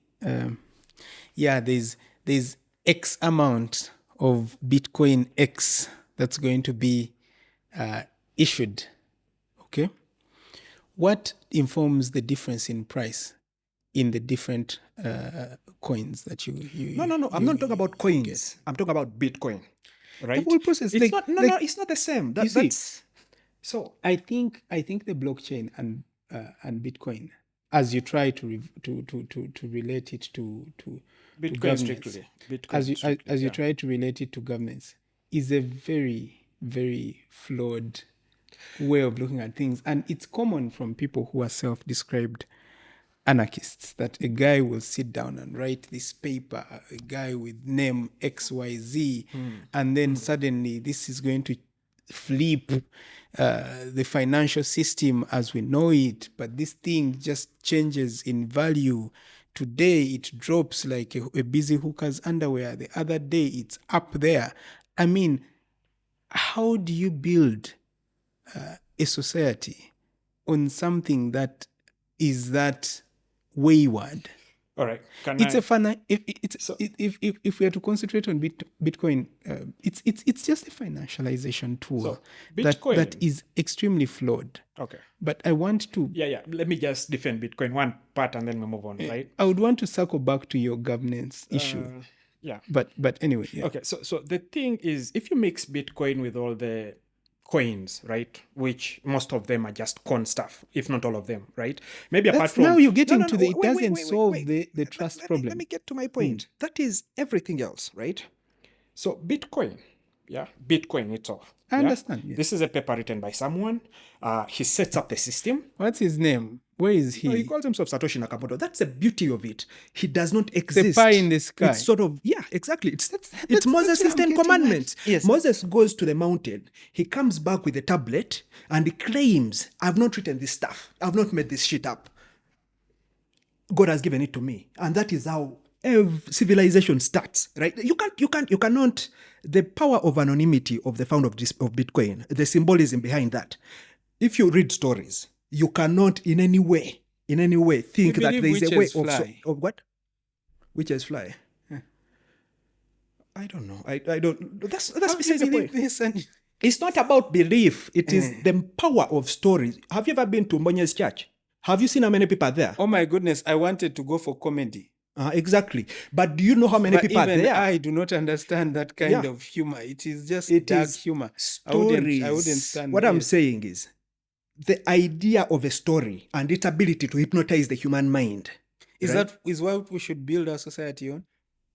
there's X amount of Bitcoin X that's going to be issued, okay? What informs the difference in price in the different coins that you No. I'm not talking about coins. I'm talking about Bitcoin. Right? The whole process. It's not. No. It's not the same. That's so. I think the blockchain and Bitcoin, as you try to relate it to Bitcoin strictly, as you try to relate it to governments, is a very, very flawed way of looking at things, and it's common from people who are self-described anarchists that a guy will sit down and write this paper, a guy with name XYZ, and then suddenly this is going to flip the financial system as we know it, but this thing just changes in value. Today it drops like a busy hooker's underwear. The other day it's up there. I mean, how do you build a society on something that is that wayward? All right. If we are to concentrate on Bitcoin, it's just a financialization tool so Bitcoin, that is extremely flawed. Okay. But I want to... Yeah. Let me just defend Bitcoin one part and then we move on, right? I would want to circle back to your governance issue. Yeah. But anyway. Yeah. Okay. So the thing is, if you mix Bitcoin with all the coins, right, which most of them are just con stuff, if not all of them, right? Maybe apart from... Now you're getting to the... It doesn't solve the trust problem. Let me get to my point. That is everything else, right? So Bitcoin, Bitcoin itself. I understand. Yes. This is a paper written by someone. He sets up the system. What's his name? Where is he? He calls himself Satoshi Nakamoto. That's the beauty of it. He does not exist. The pie in the sky. It's sort of, exactly. It's Moses' 10 commandments. Yes. Moses goes to the mountain. He comes back with a tablet and he claims, I've not written this stuff. I've not made this shit up. God has given it to me. And that is how civilization starts, right? You cannot, the power of anonymity of the founder of Bitcoin, the symbolism behind that. If you read stories, you cannot in any way in any way think that there is a way of what? Witches fly. I don't know. I don't. That's besides the point. It's not about belief. It is the power of stories. Have you ever been to Mbonye's church? Have you seen how many people are there? Oh my goodness! I wanted to go for comedy. Exactly. But do you know how many people are there? I do not understand that kind of humor. It is just dark humor. Stories. I wouldn't stand. What I'm saying is, the idea of a story and its ability to hypnotize the human mind. Is what we should build our society on?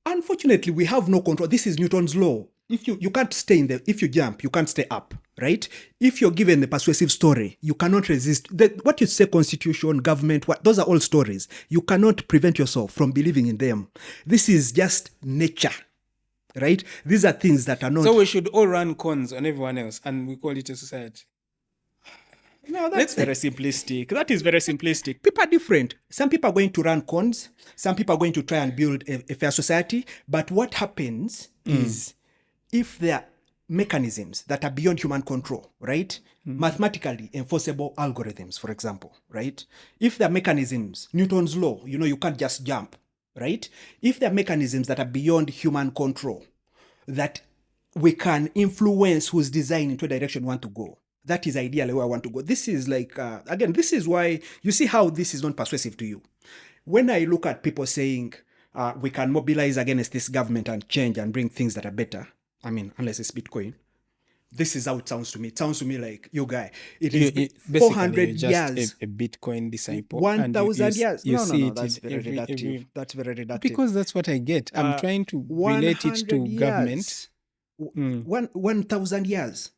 Unfortunately, we have no control. This is Newton's law. If you can't stay if you jump, you can't stay up, right? If you're given the persuasive story, you cannot resist. What you say, constitution, government, those are all stories. You cannot prevent yourself from believing in them. This is just nature, right? These are things that are not. So we should all run cons on everyone else, and we call it a society. No, that's very simplistic. That is very simplistic. People are different. Some people are going to run cons. Some people are going to try and build a fair society. But what happens is, if there are mechanisms that are beyond human control, right? Mathematically enforceable algorithms, for example, right? If there are mechanisms, Newton's law, you can't just jump, right? If there are mechanisms that are beyond human control, that we can influence who's design into a direction we want to go, that is ideally where I want to go. This is like, again, this is why you see how this is not persuasive to you. When I look at people saying we can mobilize against this government and change and bring things that are better, I mean, unless it's Bitcoin, this is how it sounds to me. It sounds to me like, you guy, it is 400 years. A Bitcoin disciple. 1,000 years. No, that's very reductive. That's very reductive. Because that's what I get. I'm trying to relate it to government. 1,000 years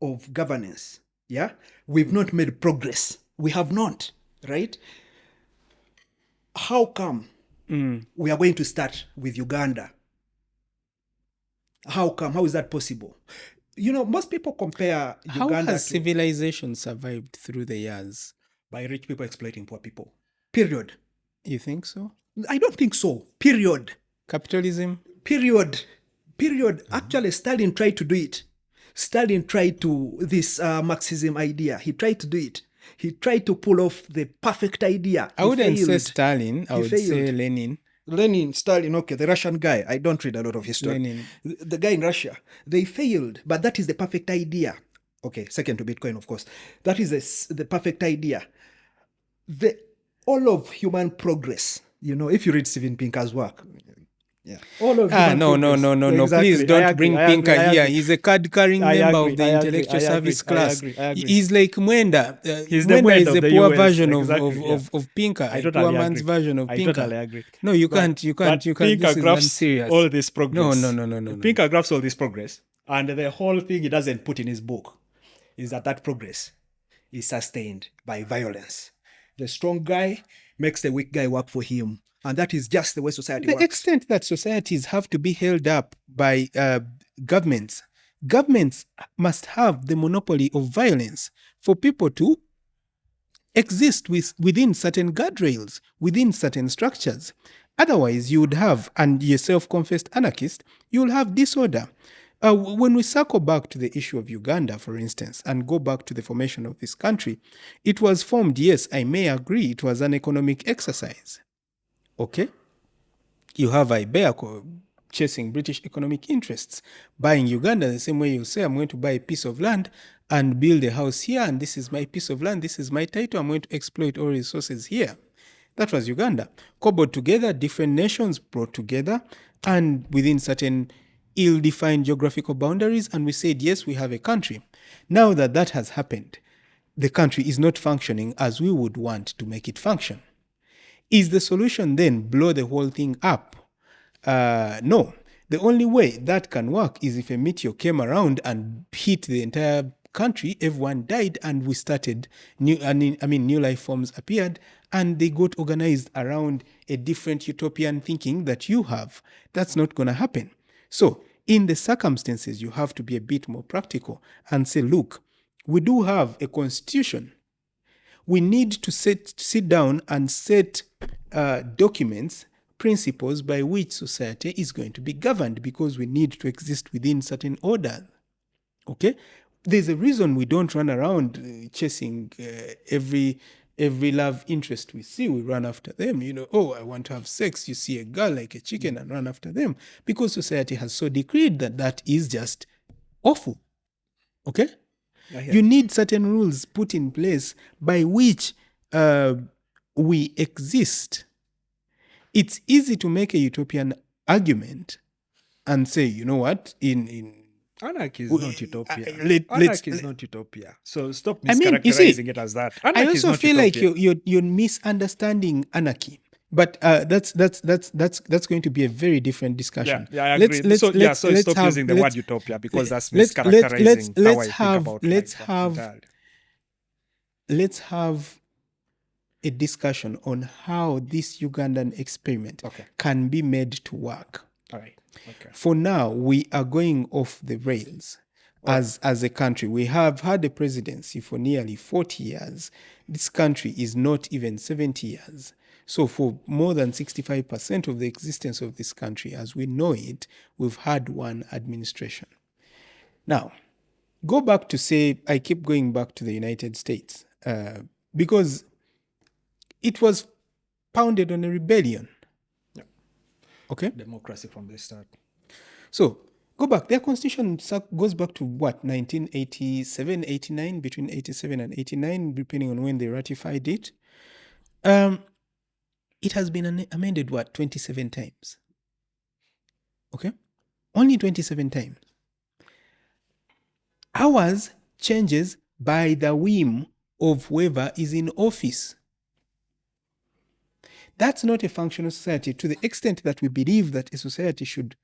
of governance. Yeah, we've not made progress. We have not, right? How come we are going to start with Uganda? How come? How is that possible? Most people compare Uganda. How has civilization survived through the years? By rich people exploiting poor people. Period. You think so? I don't think so. Period. Capitalism? Period. Actually, Stalin tried to do it. Stalin tried to, this Marxism idea, he tried to do it. He tried to pull off the perfect idea. I wouldn't say Stalin, I would say Lenin. Stalin, okay, the Russian guy. I don't read a lot of history. Lenin. The guy in Russia. They failed, but that is the perfect idea. Okay, second to Bitcoin, of course. That is the perfect idea. All of human progress, if you read Steven Pinker's work, yeah. All of no. Exactly. Please don't bring Pinker here. He's a card-carrying member of the intellectual service class. He's like Mwenda. Mwenda is a poor version of Pinker. A poor man's version of Pinker. I totally agree. No, you can't. Pinker graphs all this progress. No. Pinker graphs all this progress. And the whole thing he doesn't put in his book is that progress is sustained by violence. The strong guy makes the weak guy work for him. And that is just the way society works. The extent that societies have to be held up by governments. Governments must have the monopoly of violence for people to exist within certain guardrails, within certain structures. Otherwise, you would have, and you're self-confessed anarchist, you'll have disorder. When we circle back to the issue of Uganda, for instance, and go back to the formation of this country, it was formed, yes, I may agree, it was an economic exercise. Okay, you have Ibeco chasing British economic interests, buying Uganda the same way you say, I'm going to buy a piece of land and build a house here, and this is my piece of land, this is my title, I'm going to exploit all resources here. That was Uganda. Cobbled together, different nations brought together, and within certain ill-defined geographical boundaries, and we said, yes, we have a country. Now that has happened, the country is not functioning as we would want to make it function. Is the solution then blow the whole thing up? No. The only way that can work is if a meteor came around and hit the entire country, everyone died, and we started new life forms appeared, and they got organized around a different utopian thinking that you have. That's not going to happen. So in the circumstances, you have to be a bit more practical and say, look, we do have a constitution. We need to sit down and set documents, principles by which society is going to be governed, because we need to exist within certain order. Okay? There's a reason we don't run around chasing every Every love interest we see, we run after them. You know, oh, I want to have sex. You see a girl like a chicken and run after them, because society has so decreed that that is just awful. Okay? You need certain rules put in place by which we exist. It's easy to make a utopian argument and say, you know what, in Anarchy is not utopia. Anarchy is not utopia. So stop I mean, mischaracterizing it as that. Anarchy I is also not feel utopia. like you're misunderstanding anarchy. But that's going to be a very different discussion. Yeah, I agree. So stop using the word utopia, because that's mischaracterizing how I think about life. Let's have a discussion on how this Ugandan experiment can be made to work. All right. Okay. For now, we are going off the rails as a country. We have had a presidency for nearly 40 years. This country is not even 70 years. So for more than 65% of the existence of this country, as we know it, we've had one administration. Now, go back to say, I keep going back to the United States, because it was founded on a rebellion. Yeah. Okay? Democracy from the start. So, go back. Their constitution goes back to what, 1987, 89, between 87 and 89, depending on when they ratified it. It has been amended, 27 times. Okay? Only 27 times. Ours changes by the whim of whoever is in office. That's not a functional society, to the extent that we believe that a society should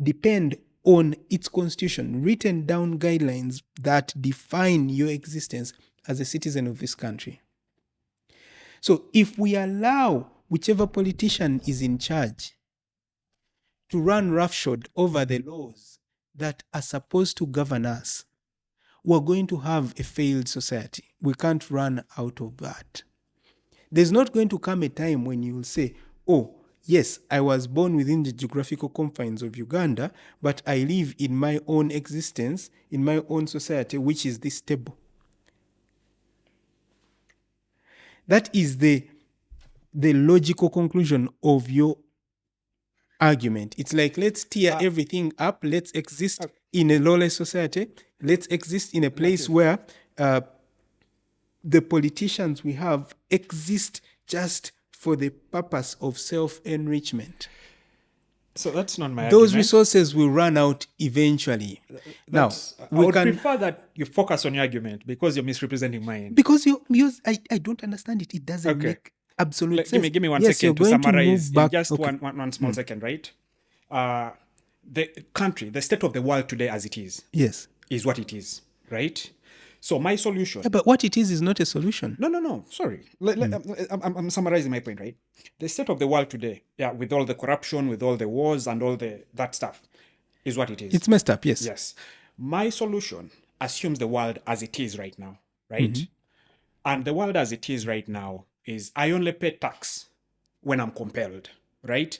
depend on its constitution, written down guidelines that define your existence as a citizen of this country. So if we allow whichever politician is in charge to run roughshod over the laws that are supposed to govern us, we're going to have a failed society. We can't run out of that. There's not going to come a time when you will say, oh, yes, I was born within the geographical confines of Uganda, but I live in my own existence, in my own society, which is this stable. That is the logical conclusion of your argument. It's like, let's tear everything up. Let's exist in a lawless society. Let's exist in a place where the politicians we have exist just for the purpose of self-enrichment. So that's not my Those argument. resources will run out eventually. I would prefer that you focus on your argument, because you're misrepresenting mine. Because I don't understand it. It doesn't make absolute sense. Give me 1 second to summarize in just one small second, right? The country, the state of the world today as it is, is what it is, right? So my solution... Yeah, but what it is not a solution. No. Sorry. I'm summarizing my point, right? The state of the world today, with all the corruption, with all the wars and all that stuff, is what it is. It's messed up, yes. Yes. My solution assumes the world as it is right now, right? Mm-hmm. And the world as it is right now is I only pay tax when I'm compelled, right?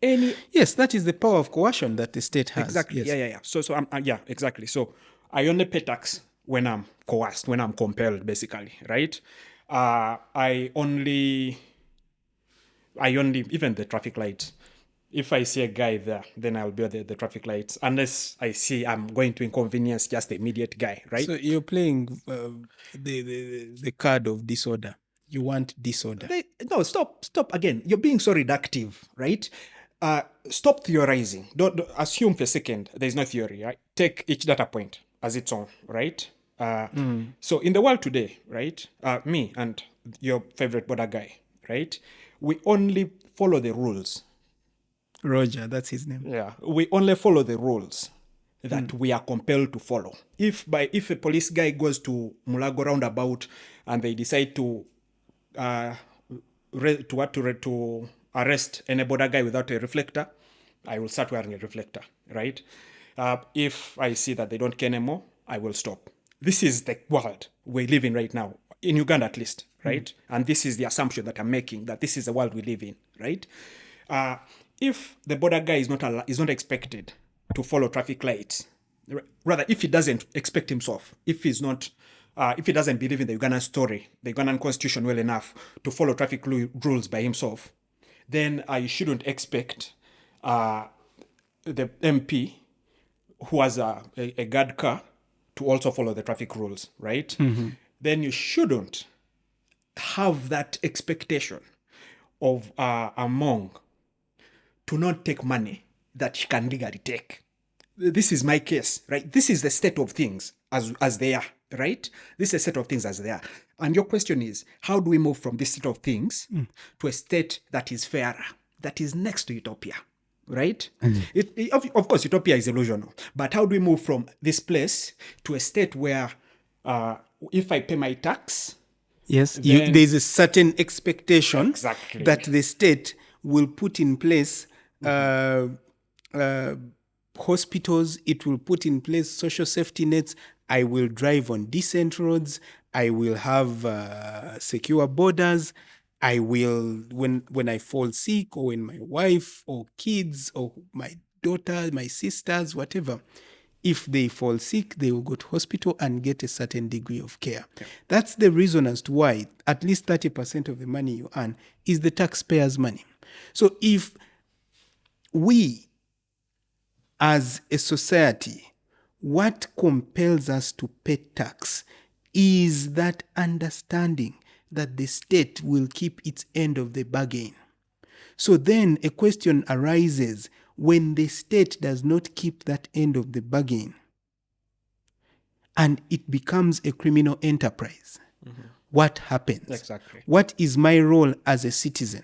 Yes, that is the power of coercion that the state has. Exactly. Yes. Yeah. So exactly. So I only pay tax when I'm coerced, when I'm compelled, basically, right? I only, even the traffic lights, if I see a guy there, then I'll be at the traffic lights, unless I see I'm going to inconvenience just the immediate guy, right? So you're playing the card of disorder. You want disorder. No, stop again. You're being so reductive, right? Stop theorizing. Don't assume for a second there's no theory, right? Take each data point as its own, right? So in the world today, right, me and your favorite border guy, right, we only follow the rules. Roger, that's his name. Yeah, we only follow the rules that we are compelled to follow. If a police guy goes to Mulago roundabout and they decide to arrest any border guy without a reflector, I will start wearing a reflector, right? If I see that they don't care anymore, I will stop. This is the world we live in right now, in Uganda at least, right? And this is the assumption that I'm making, that this is the world we live in, right? If the border guy is not expected to follow traffic lights, rather, if he doesn't expect himself, if he's not if he doesn't believe in the Ugandan story, the Ugandan constitution well enough to follow traffic rules by himself, then you shouldn't expect the MP who has a guard car to also follow the traffic rules, right? Then you shouldn't have that expectation of a Hmong to not take money that he can legally take. This is my case, right? This is the state of things as they are, right? This is a set of things as they are. And your question is, how do we move from this state of things to a state that is fairer, that is next to utopia, right? Of course, utopia is illusional. But how do we move from this place to a state where if I pay my tax... Yes, there's a certain expectation Exactly. that the state will put in place hospitals, it will put in place social safety nets. I will drive on decent roads. I will have secure borders. I will, when I fall sick, or when my wife or kids or my daughter, my sisters, whatever, if they fall sick, they will go to hospital and get a certain degree of care. Yeah. That's the reason as to why at least 30% of the money you earn is the taxpayers' money. So if we, as a society, what compels us to pay tax is that understanding that the state will keep its end of the bargain. So then a question arises, when the state does not keep that end of the bargain and it becomes a criminal enterprise, what happens? Exactly. What is my role as a citizen?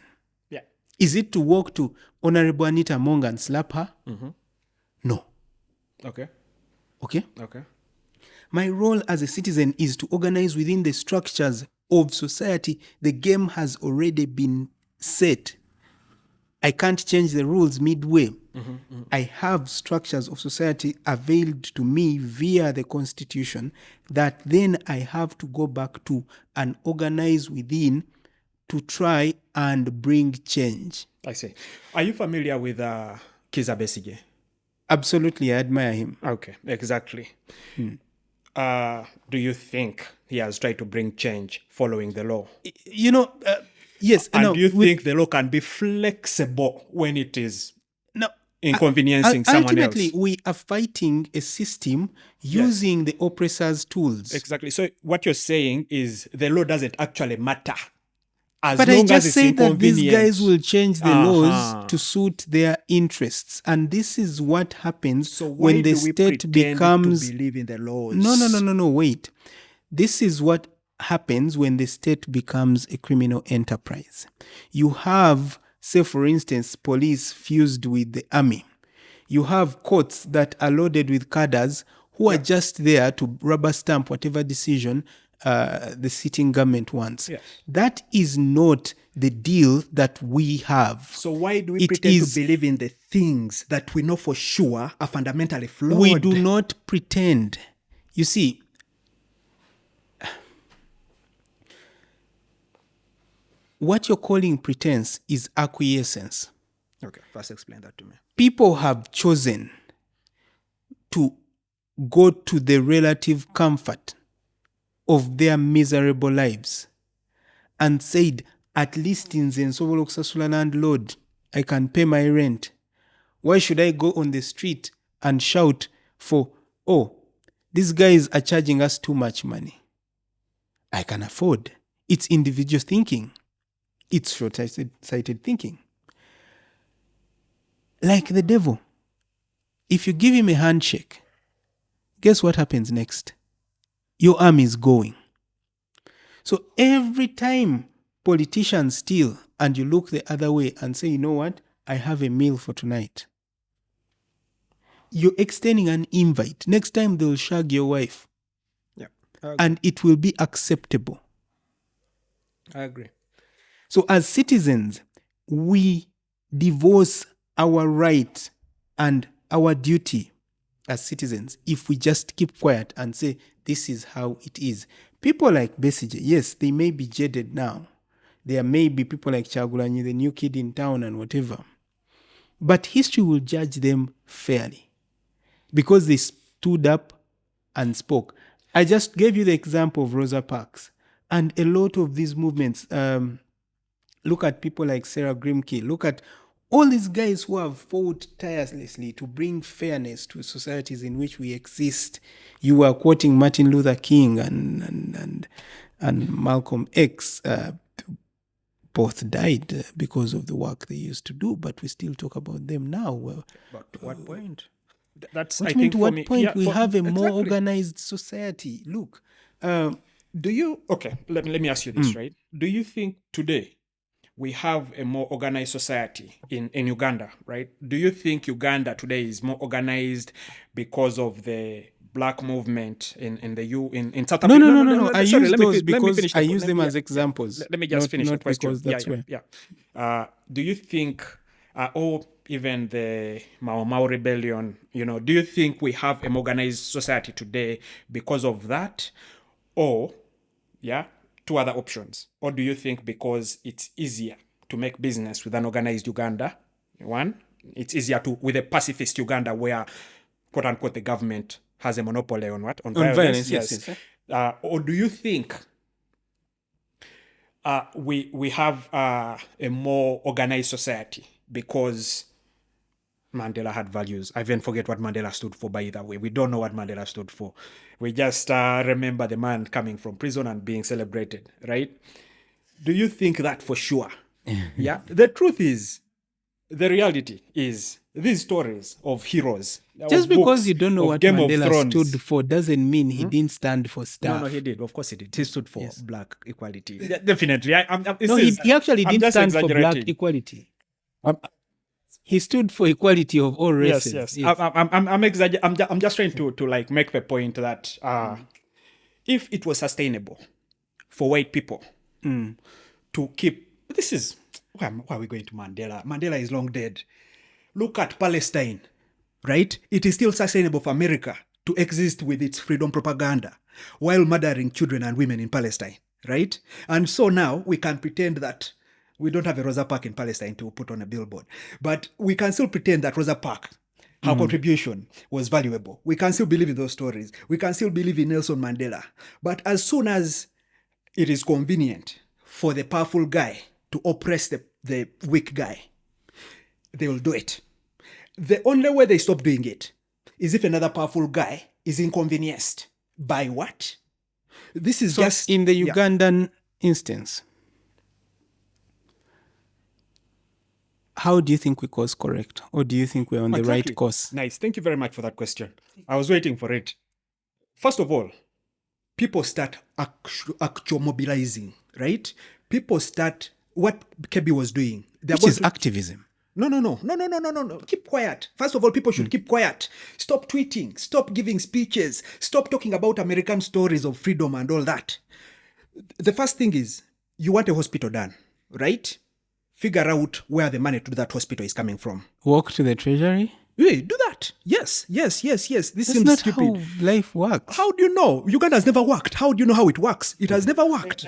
Yeah. Is it to walk to Honorable Anita Mong and slap her? No. Okay. Okay? Okay. My role as a citizen is to organize within the structures of society. The game has already been set. I can't change the rules midway. I have structures of society availed to me via the constitution that then I have to go back to and organize within to try and bring change. I see. Are you familiar with Kizza Besigye? Absolutely, I admire him. Okay, exactly. Do you think he has tried to bring change following the law? Yes. And do you think the law can be flexible when it is inconveniencing someone else? Ultimately, we are fighting a system using the oppressor's tools. Exactly. So what you're saying is the law doesn't actually matter. But I just say that these guys will change the laws to suit their interests. And this is what happens when the state becomes... to believe in the laws? No, wait. This is what happens when the state becomes a criminal enterprise. You have, say for instance, police fused with the army. You have courts that are loaded with cadres who are just there to rubber stamp whatever decision the sitting government wants. Yes. That is not the deal that we have. So why do we pretend to believe in the things that we know for sure are fundamentally flawed? We do not pretend. You see, what you're calling pretense is acquiescence. Okay, first explain that to me. People have chosen to go to the relative comfort of their miserable lives and said, at least in Nsobola okusasula landlord, I can pay my rent. Why should I go on the street and shout for, these guys are charging us too much money? I can afford. It's individual thinking. It's short-sighted thinking. Like the devil. If you give him a handshake, guess what happens next? Your arm is going. So every time politicians steal and you look the other way and say, you know what? I have a meal for tonight. You're extending an invite. Next time they'll shag your wife. Yeah. And it will be acceptable. I agree. So as citizens, we divorce our right and our duty as citizens if we just keep quiet and say, this is how it is. People like Besigye, yes, they may be jaded now. There may be people like Kyagulanyi, the new kid in town and whatever. But history will judge them fairly because they stood up and spoke. I just gave you the example of Rosa Parks. And a lot of these movements, look at people like Sarah Grimke, look at all these guys who have fought tirelessly to bring fairness to societies in which we exist. You were quoting Martin Luther King and Malcolm X. Both died because of the work they used to do, but we still talk about them now. Well, But to what point? That's what I do you mean think to for what me, point yeah, we for- have a more exactly. organized society? Look, Do you okay? Let me ask you this, right? Do you think today we have a more organized society in Uganda, right? Do you think Uganda today is more organized because of the black movement in South No, Africa? no. I sorry, use let me those let me because finish I the- use let them me- as examples. Let me just finish the not question. because that's where. Do you think, or even the Mau Mau rebellion, do you think we have an organized society today because of that? Or, two other options. Or do you think because it's easier to make business with an organized Uganda, one, it's easier to with a pacifist Uganda where, quote unquote, the government has a monopoly on what? On violence. Yes. Or do you think we have a more organized society because Mandela had values? I even forget what Mandela stood for, by the way. We don't know what Mandela stood for. We just remember the man coming from prison and being celebrated, right? Do you think that for sure? Yeah. The truth is, the reality is, these stories of heroes, Just of because books, you don't know of what Game of Mandela Thrones, stood for doesn't mean he didn't stand for stuff. No, he did. Of course, he did. He stood for black equality. Yeah, definitely. He actually I'm didn't just stand for black exaggerating. equality. He stood for equality of all races. Yes. I'm just trying to like make the point that if it was sustainable for white people to keep this is why are we going to Mandela? Mandela is long dead. Look at Palestine, right? It is still sustainable for America to exist with its freedom propaganda while murdering children and women in Palestine, right? And so now we can pretend that we don't have a Rosa Parks in Palestine to put on a billboard, but we can still pretend that Rosa Parks, her contribution was valuable. We can still believe in those stories. We can still believe in Nelson Mandela. But as soon as it is convenient for the powerful guy to oppress the weak guy, they will do it. The only way they stop doing it is if another powerful guy is inconvenienced. By what? This is So just... in the Ugandan instance, how do you think we course correct? Or do you think we're on the right course? Nice. Thank you very much for that question. I was waiting for it. First of all, people start actual mobilizing, right? People start what Kebi was doing. Which is activism. No. Keep quiet. First of all, people should keep quiet. Stop tweeting. Stop giving speeches. Stop talking about American stories of freedom and all that. The first thing is, you want a hospital done, right? Figure out where the money to that hospital is coming from. Walk to the treasury? Hey, do that. Yes. This That's seems not stupid. how life works. How do you know? Uganda has never worked. How do you know how it works? It has never worked.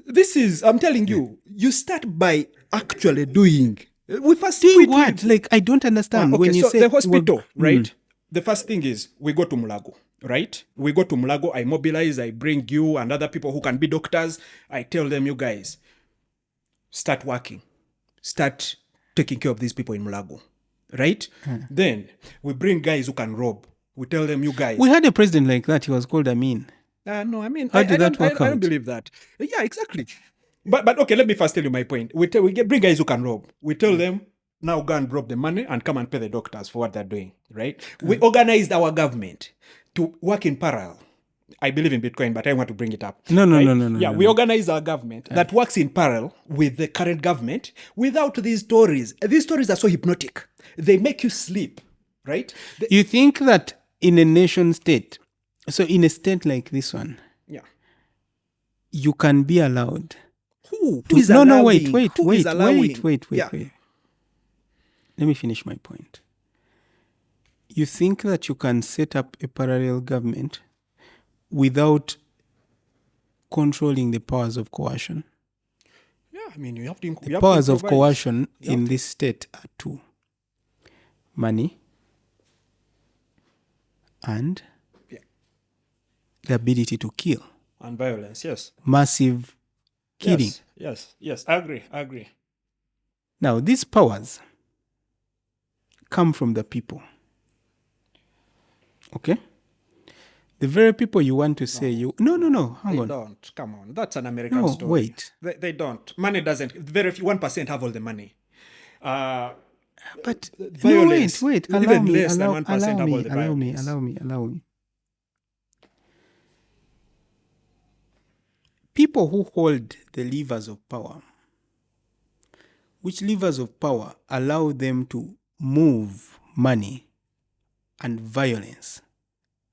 This is, I'm telling you, you start by actually doing. We first Doing what? Like, I don't understand. When you so say the hospital, right? The first thing is we go to Mulago, right? We go to Mulago, I mobilize, I bring you and other people who can be doctors. I tell them, you guys, start working. Start taking care of these people in Mulago, right? Then we bring guys who can rob. We tell them, you guys. We had a president like that. He was called Amin. No, I mean, How did that work I don't out? believe that. Yeah, exactly. But okay, let me first tell you my point. We bring guys who can rob. We tell them, now go and rob the money and come and pay the doctors for what they're doing, right? We organized our government to work in parallel. I believe in Bitcoin, but I want to bring it up. No. Yeah, we organize our government that works in parallel with the current government without these stories. These stories are so hypnotic. They make you sleep, right? You think that in a nation state, so in a state like this one, Yeah. you can be allowed. Who is allowing? No, wait. Who is allowing? Wait. Yeah. Let me finish my point. You think that you can set up a parallel government without controlling the powers of coercion? Yeah, I mean, you have to. The powers of coercion in this state are two: money and the ability to kill. And violence, yes. Massive killing. Yes. I agree. Now, these powers come from the people. Okay? The very people you want to say No, hang on. They don't. Come on. That's an American story. Wait. They don't. Money doesn't. Very few, 1% have all the money. But violence, wait. Allow me. People who hold the levers of power, which levers of power allow them to move money and violence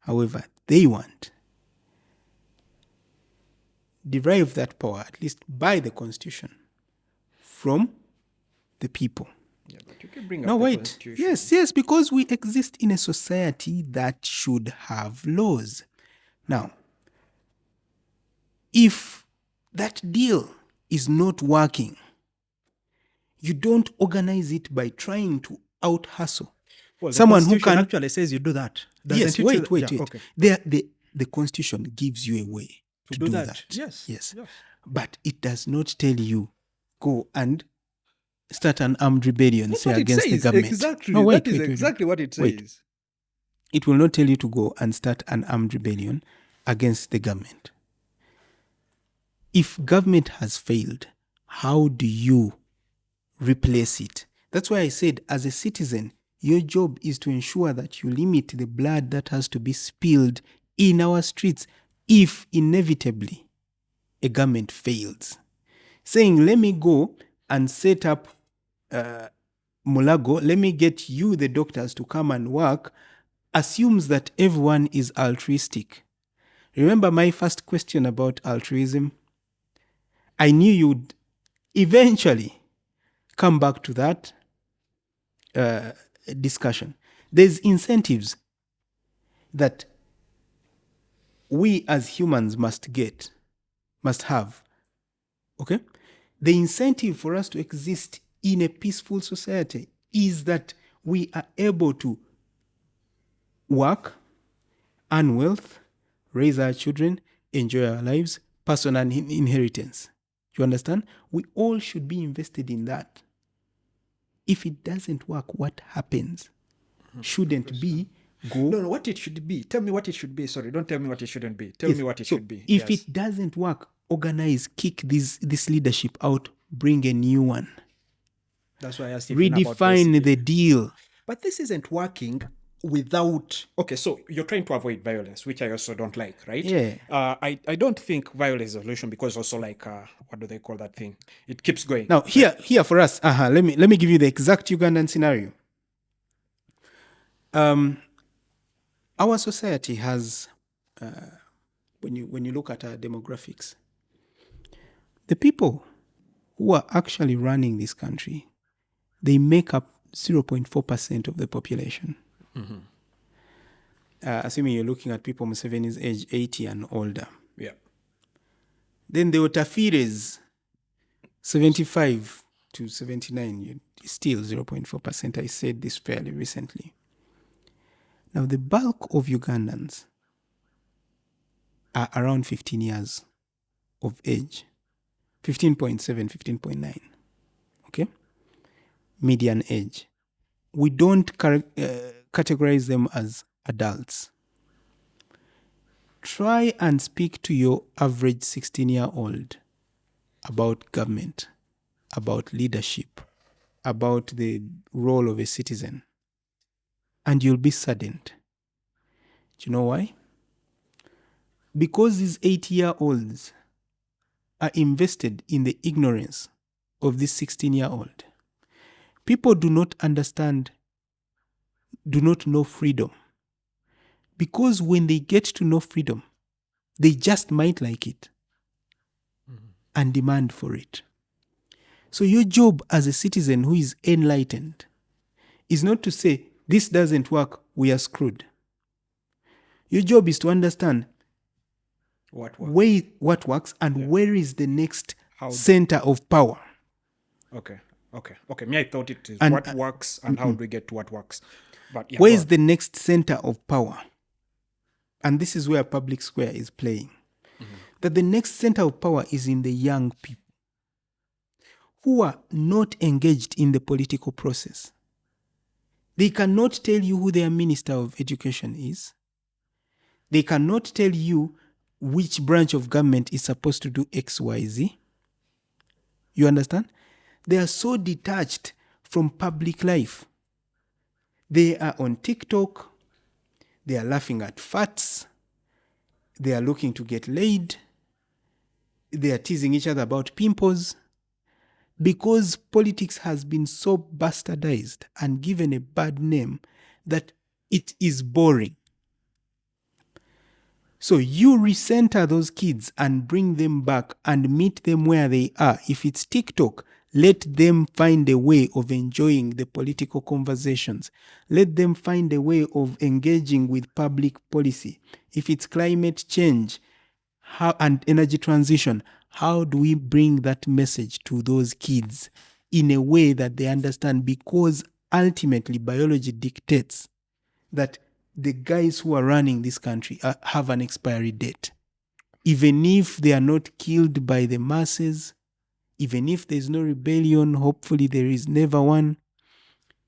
however they want, derive that power, at least by the Constitution, from the people. Yeah, but you can bring No, up the wait. Constitution. Yes, because we exist in a society that should have laws. Now, if that deal is not working, you don't organize it by trying to out-hustle. Well, Someone who Constitution can actually says you do that. Yes, Doesn't it? wait. Yeah, okay. The Constitution gives you a way to do that. Yes. But it does not tell you go and start an armed rebellion, That's say, what it against says. the government. Exactly. No, wait, That is wait. exactly what it says. Wait. It will not tell you to go and start an armed rebellion against the government. If government has failed, how do you replace it? That's why I said, as a citizen, your job is to ensure that you limit the blood that has to be spilled in our streets if inevitably a government fails. Saying, let me go and set up Mulago, let me get you, the doctors, to come and work, assumes that everyone is altruistic. Remember my first question about altruism? I knew you'd eventually come back to that discussion. There's incentives that we as humans must have. Okay? The incentive for us to exist in a peaceful society is that we are able to work, earn wealth, raise our children, enjoy our lives, pass on an inheritance. You understand? We all should be invested in that. If it doesn't work, what happens? Shouldn't be go. No, what it should be. Tell me what it should be. Sorry, don't tell me what it shouldn't be. Tell me what it should be. If it doesn't work, organize, kick this leadership out, bring a new one. That's why I asked redefine the deal. But this isn't working without... Okay, so you're trying to avoid violence, which I also don't like, right? Yeah. I don't think violence is a solution because also like, what do they call that thing? It keeps going. Now, here for us, let me give you the exact Ugandan scenario. Our society has, when you look at our demographics, the people who are actually running this country, they make up 0.4% of the population. Mm-hmm. Assuming you're looking at people Museveni's age 80 and older. Yeah. Then the Otafires, 75 to 79, still 0.4%. I said this fairly recently. Now, the bulk of Ugandans are around 15 years of age. 15.7, 15.9. Okay? Median age. We don't categorize them as adults. Try and speak to your average 16-year-old about government, about leadership, about the role of a citizen, and you'll be saddened. Do you know why? Because these 80-year-olds are invested in the ignorance of this 16-year-old. People do not understand, do not know freedom. Because when they get to know freedom, they just might like it and demand for it. So your job as a citizen who is enlightened is not to say, this doesn't work, we are screwed. Your job is to understand what works and where is the next center of power. Okay. Me, I thought it is what works and how do we get to what works. But where is the next center of power? and this is where public square is playing, that the next center of power is in the young people who are not engaged in the political process. They cannot tell you who their minister of education is. They cannot tell you which branch of government is supposed to do X, Y, Z. You understand? They are so detached from public life. They are on TikTok. They are laughing at farts. They are looking to get laid. They are teasing each other about pimples. Because politics has been so bastardized and given a bad name that it is boring. So you recenter those kids and bring them back and meet them where they are. If it's TikTok, let them find a way of enjoying the political conversations. Let them find a way of engaging with public policy. If it's climate change and energy transition, how do we bring that message to those kids in a way that they understand? Because ultimately biology dictates that the guys who are running this country have an expiry date. Even if they are not killed by the masses, even if there's no rebellion, hopefully there is never one,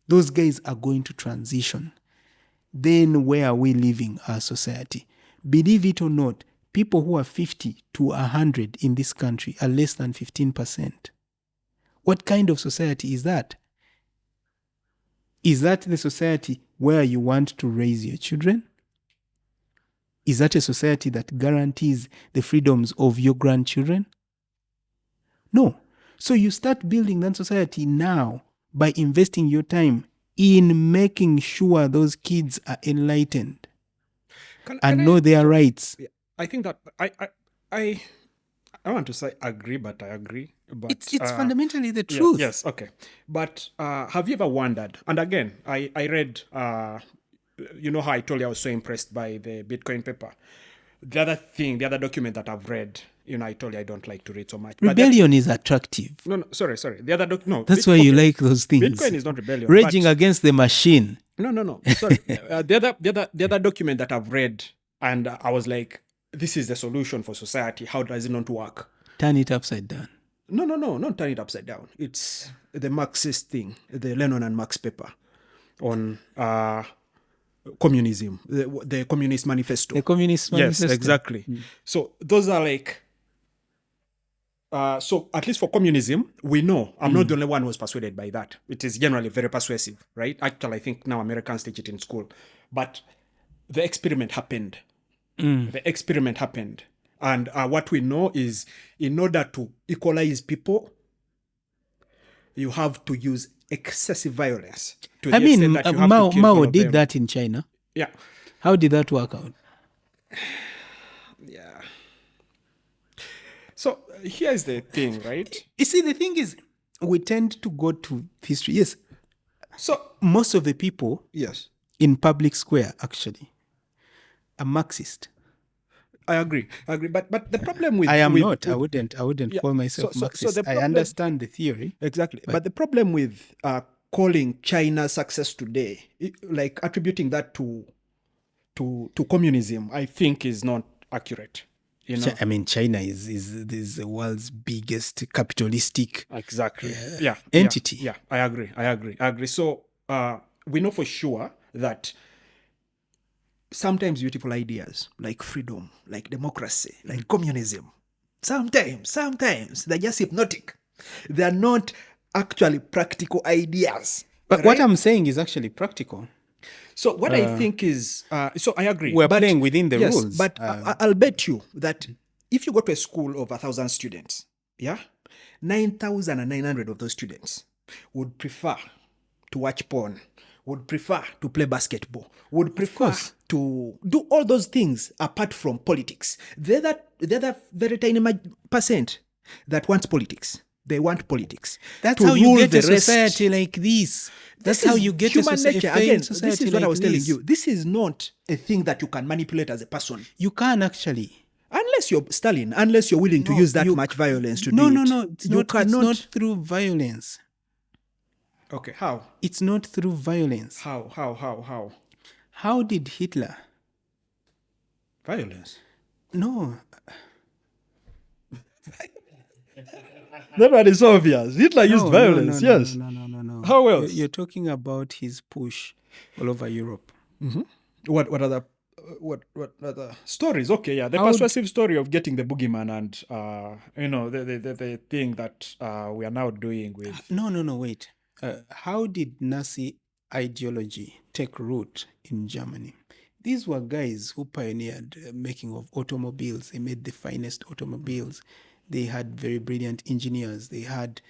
those guys are going to transition. Then where are we living our society? Believe it or not, people who are 50 to 100 in this country are less than 15%. What kind of society is that? Is that the society where you want to raise your children? Is that a society that guarantees the freedoms of your grandchildren? No. So you start building that society now by investing your time in making sure those kids are enlightened and know their rights. I think that I want to say agree, but I agree. But it's fundamentally the truth. Yes, okay. But have you ever wondered? And again, I read, you know how I told you I was so impressed by the Bitcoin paper. The other document that I've read, you know, I told you I don't like to read so much. Rebellion is attractive. No, sorry. The other no. That's why you like those things. Bitcoin is not rebellion. Raging against the machine. No. Sorry. The other document that I've read, and I was like, this is the solution for society. How does it not work? Turn it upside down. No, not turn it upside down. It's the Marxist thing, the Lennon and Marx paper on communism, the Communist Manifesto. The Communist Manifesto. Yes, exactly. So those are like, so at least for communism, we know, I'm not the only one who was persuaded by that. It is generally very persuasive, right? Actually, I think now Americans teach it in school. But the experiment happened. The experiment happened. And what we know is, in order to equalize people, you have to use excessive violence. To the extent that you have to kill Mao did that in China. Yeah. How did that work out? Yeah. So here's the thing, right? You see, the thing is, we tend to go to history. Yes. So most of the people in public square actually are Marxist. I agree. But the problem with I wouldn't call myself Marxist. So I understand the theory. Exactly. But the problem with calling China's success today, like attributing that to communism, I think is not accurate. You know? I mean, China is the world's biggest capitalistic entity. Yeah, I agree. So we know for sure that sometimes beautiful ideas like freedom, like democracy, like communism, sometimes they're just hypnotic. They're not actually practical ideas. But right? what I'm saying is actually practical. So what I think is, so I agree. We're playing within the rules. But I'll bet you that if you go to a school of 1,000 students, 9,900 of those students would prefer to watch porn, would prefer to play basketball, would prefer to do all those things apart from politics. The other very tiny percent that wants politics. They want politics. That's how you get a society like this. That's how you get human nature. Again, this is what I was telling you. This is not a thing that you can manipulate as a person. You can actually. Unless you're Stalin, unless you're willing to use that much violence to do it. No. It's not through violence. Okay, how? It's not through violence. How? How did Hitler Violence. No, That one is obvious. Hitler used violence, yes. No. How else? You're talking about his push all over Europe. What other stories? Okay, yeah, the How- persuasive story of getting the boogeyman and the thing that we are now doing with. No, wait. How did Nazi ideology take root in Germany? These were guys who pioneered making of automobiles. They made the finest automobiles. They had very brilliant engineers. They had,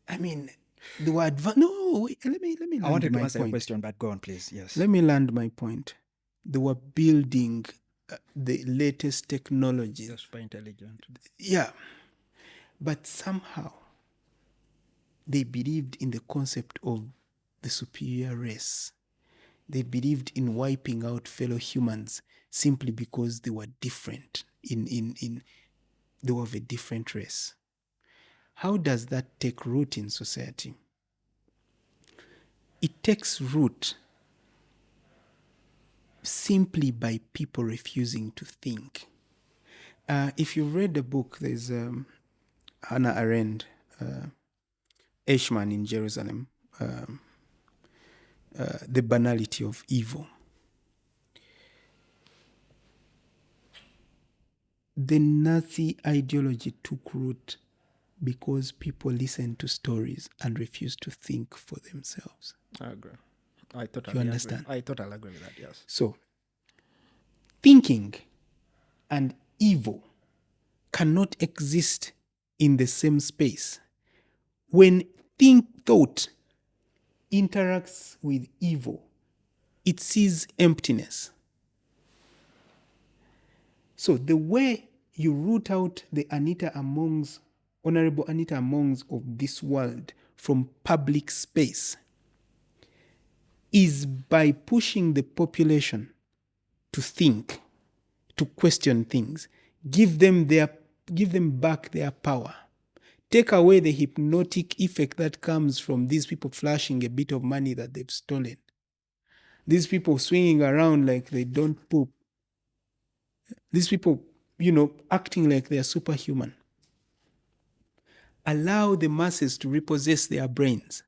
they were advanced. No, wait, let me land I wanted to my answer your point. question, but go on, please. Yes. Let me land my point. They were building the latest technology. They're super intelligent. Yeah. But somehow they believed in the concept of the superior race. They believed in wiping out fellow humans simply because they were different they were of a different race. How does that take root in society? It takes root simply by people refusing to think. If you read the book, there's Hannah Arendt, Eichmann in Jerusalem, The Banality of Evil. The Nazi ideology took root because people listened to stories and refused to think for themselves. I agree. I totally You understand? agree. I totally agree with that, yes. So, thinking and evil cannot exist in the same space. When thought interacts with evil, it sees emptiness. So the way you root out the Honorable Anita Amongs of this world from public space is by pushing the population to think, to question things, give them back their power. Take away the hypnotic effect that comes from these people flashing a bit of money that they've stolen. These people swinging around like they don't poop. These people, acting like they're superhuman. Allow the masses to repossess their brains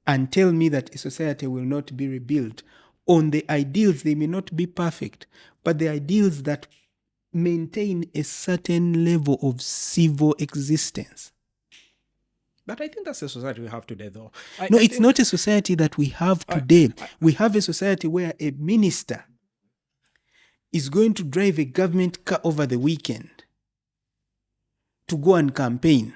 and tell me that a society will not be rebuilt on the ideals. They may not be perfect, but the ideals that maintain a certain level of civil existence. But I think that's the society we have today, though. It's not a society that we have today. We have a society where a minister is going to drive a government car over the weekend to go and campaign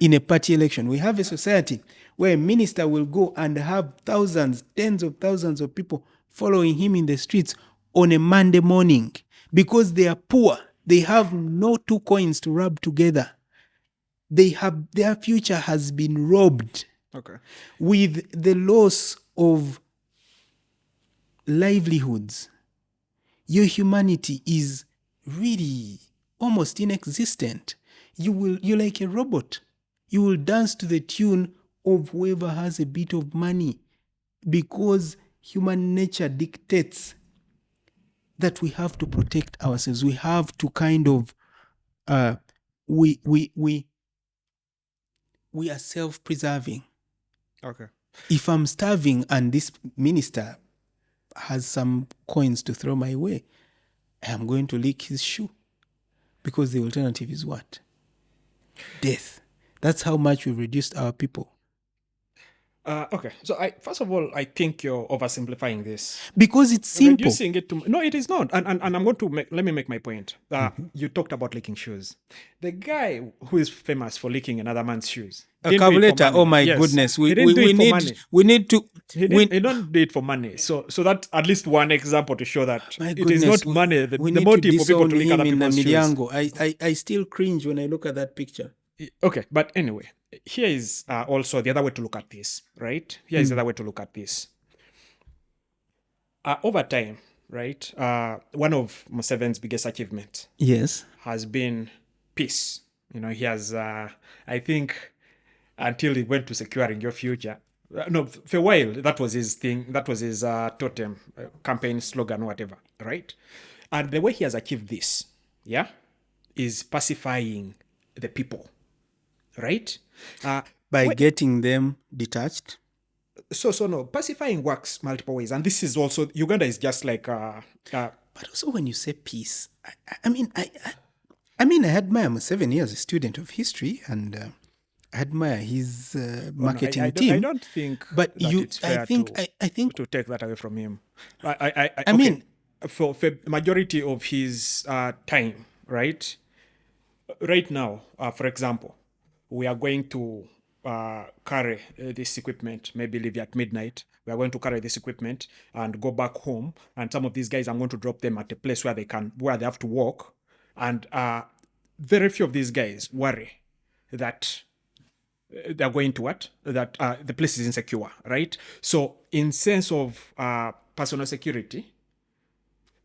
in a party election. We have a society where a minister will go and have thousands, tens of thousands of people following him in the streets on a Monday morning because they are poor. They have no 2 coins to rub together. Their future has been robbed. Okay. With the loss of livelihoods. Your humanity is really almost inexistent. You're like a robot. You will dance to the tune of whoever has a bit of money because human nature dictates that we have to protect ourselves. We have to kind of we are self-preserving. Okay. If I'm starving and this minister has some coins to throw my way, I'm going to lick his shoe because the alternative is what? Death. That's how much we've reduced our people. Okay. So first of all, I think you're oversimplifying this. Because it's simple. Reducing it to no, it is not. And I'm going to let me make my point. You talked about licking shoes. The guy who is famous for licking another man's shoes. A calculator. Oh my goodness. We need to. He don't do it for money. So that at least one example to show that it is not money. The motive for people to lick other people's shoes. I still cringe when I look at that picture. Okay, but anyway, here is also the other way to look at this, right? Here is the other way to look at this. Over time, right, one of Museveni's biggest achievements has been peace. He has, I think, until he went to securing your future, No, for a while, that was his thing. That was his totem, campaign slogan, whatever, right? And the way he has achieved this, is pacifying the people, right? By getting them detached. No, pacifying works multiple ways. And this is also, Uganda is just like... but also when you say peace, I admire Museveni as a student of history, and I admire his marketing team. I don't think but that it's fair I think to take that away from him. I mean, for majority of his time, right? Right now, for example, we are going to carry this equipment, maybe leave at midnight. We are going to carry this equipment and go back home. And some of these guys, I'm going to drop them at a place where they have to walk. And very few of these guys worry that they're going to what? That the place is insecure, right? So in sense of personal security,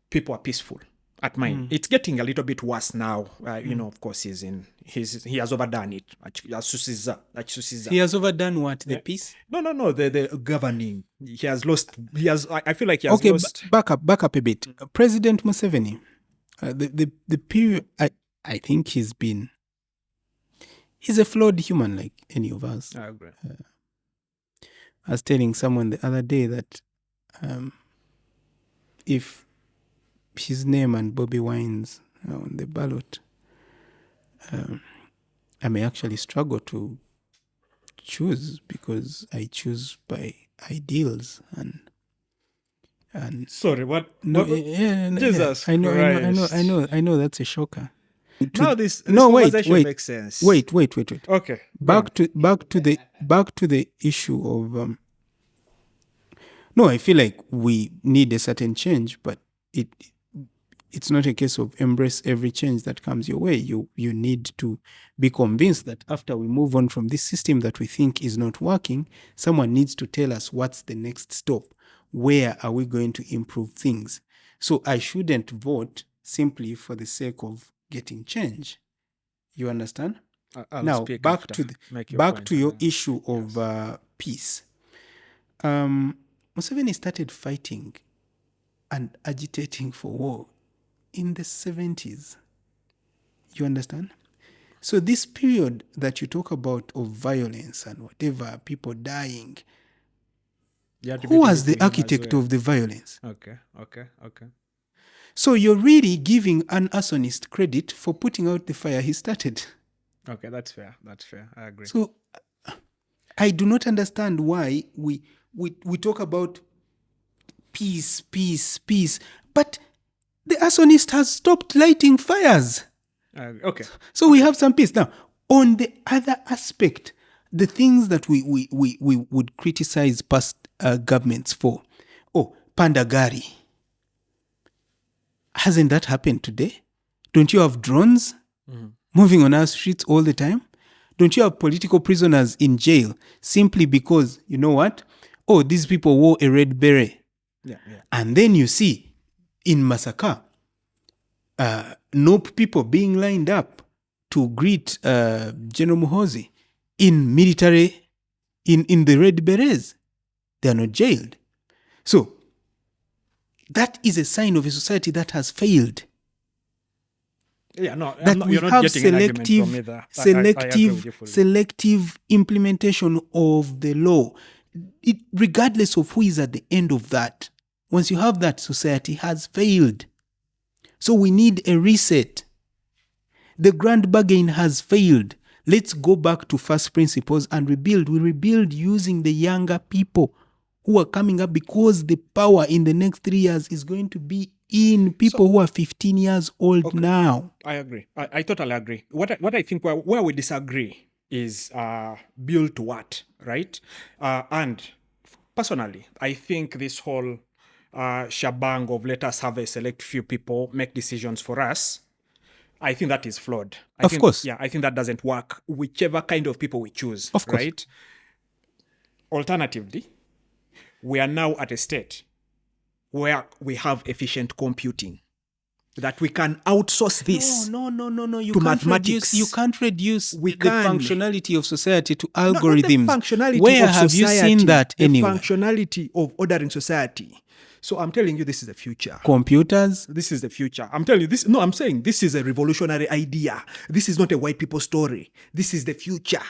people are peaceful at mine. It's getting a little bit worse now. Of course, he has overdone it. He has overdone what? The peace? No. The governing. I feel like he has lost. Okay, back up a bit. President Museveni, the period, I think he's a flawed human like any of us. I agree. I was telling someone the other day that if his name and Bobby Wine's on the ballot, I may actually struggle to choose, because I choose by ideals and sorry, what? No, Jesus I know, Christ. I know that's a shocker. Now this conversation makes sense. Wait. Okay. Back to the issue of no, I feel like we need a certain change, but it's not a case of embrace every change that comes your way. You need to be convinced that after we move on from this system that we think is not working, someone needs to tell us what's the next stop. Where are we going to improve things? So I shouldn't vote simply for the sake of getting change. You understand? Now back to your issue of peace. Museveni started fighting and agitating for war in the 70s. You understand? So this period that you talk about of violence and whatever, people dying, who was the architect of the violence? Okay. So you're really giving an arsonist credit for putting out the fire he started. Okay, that's fair. I agree. So I do not understand why we talk about peace, but the arsonist has stopped lighting fires. Okay. So we have some peace. Now, on the other aspect, the things that we would criticize past governments for. Pandagari. Hasn't that happened today? Don't you have drones moving on our streets all the time? Don't you have political prisoners in jail simply because, you know what? These people wore a red beret. Yeah. And then you see in Masaka, NOP people being lined up to greet General Muhoozi in military, in the red berets. They are not jailed. So that is a sign of a society that has failed. Yeah, no, that we have selective implementation of the law. Regardless of who is at the end of that, once you have that, society has failed. So we need a reset. The grand bargain has failed. Let's go back to first principles and rebuild. We rebuild using the younger people who are coming up, because the power in the next 3 years is going to be in people who are 15 years old now. I agree. I totally agree. What I think where we disagree is build to what, right? And personally, I think this whole shebang of let us have a select few people make decisions for us, I think that is flawed. Of course. Yeah, I think that doesn't work, whichever kind of people we choose, of course. Right? Alternatively, we are now at a state where we have efficient computing. that we can outsource this. No. You to can't mathematics. You can't reduce We the can. functionality of society to Not the algorithms. functionality Where of have society, you seen that the anywhere? functionality of ordering society. So I'm telling you, this is the future. Computers? This is the future. I'm telling you this. No, I'm saying this is a revolutionary idea. This is not a white people story. This is the future.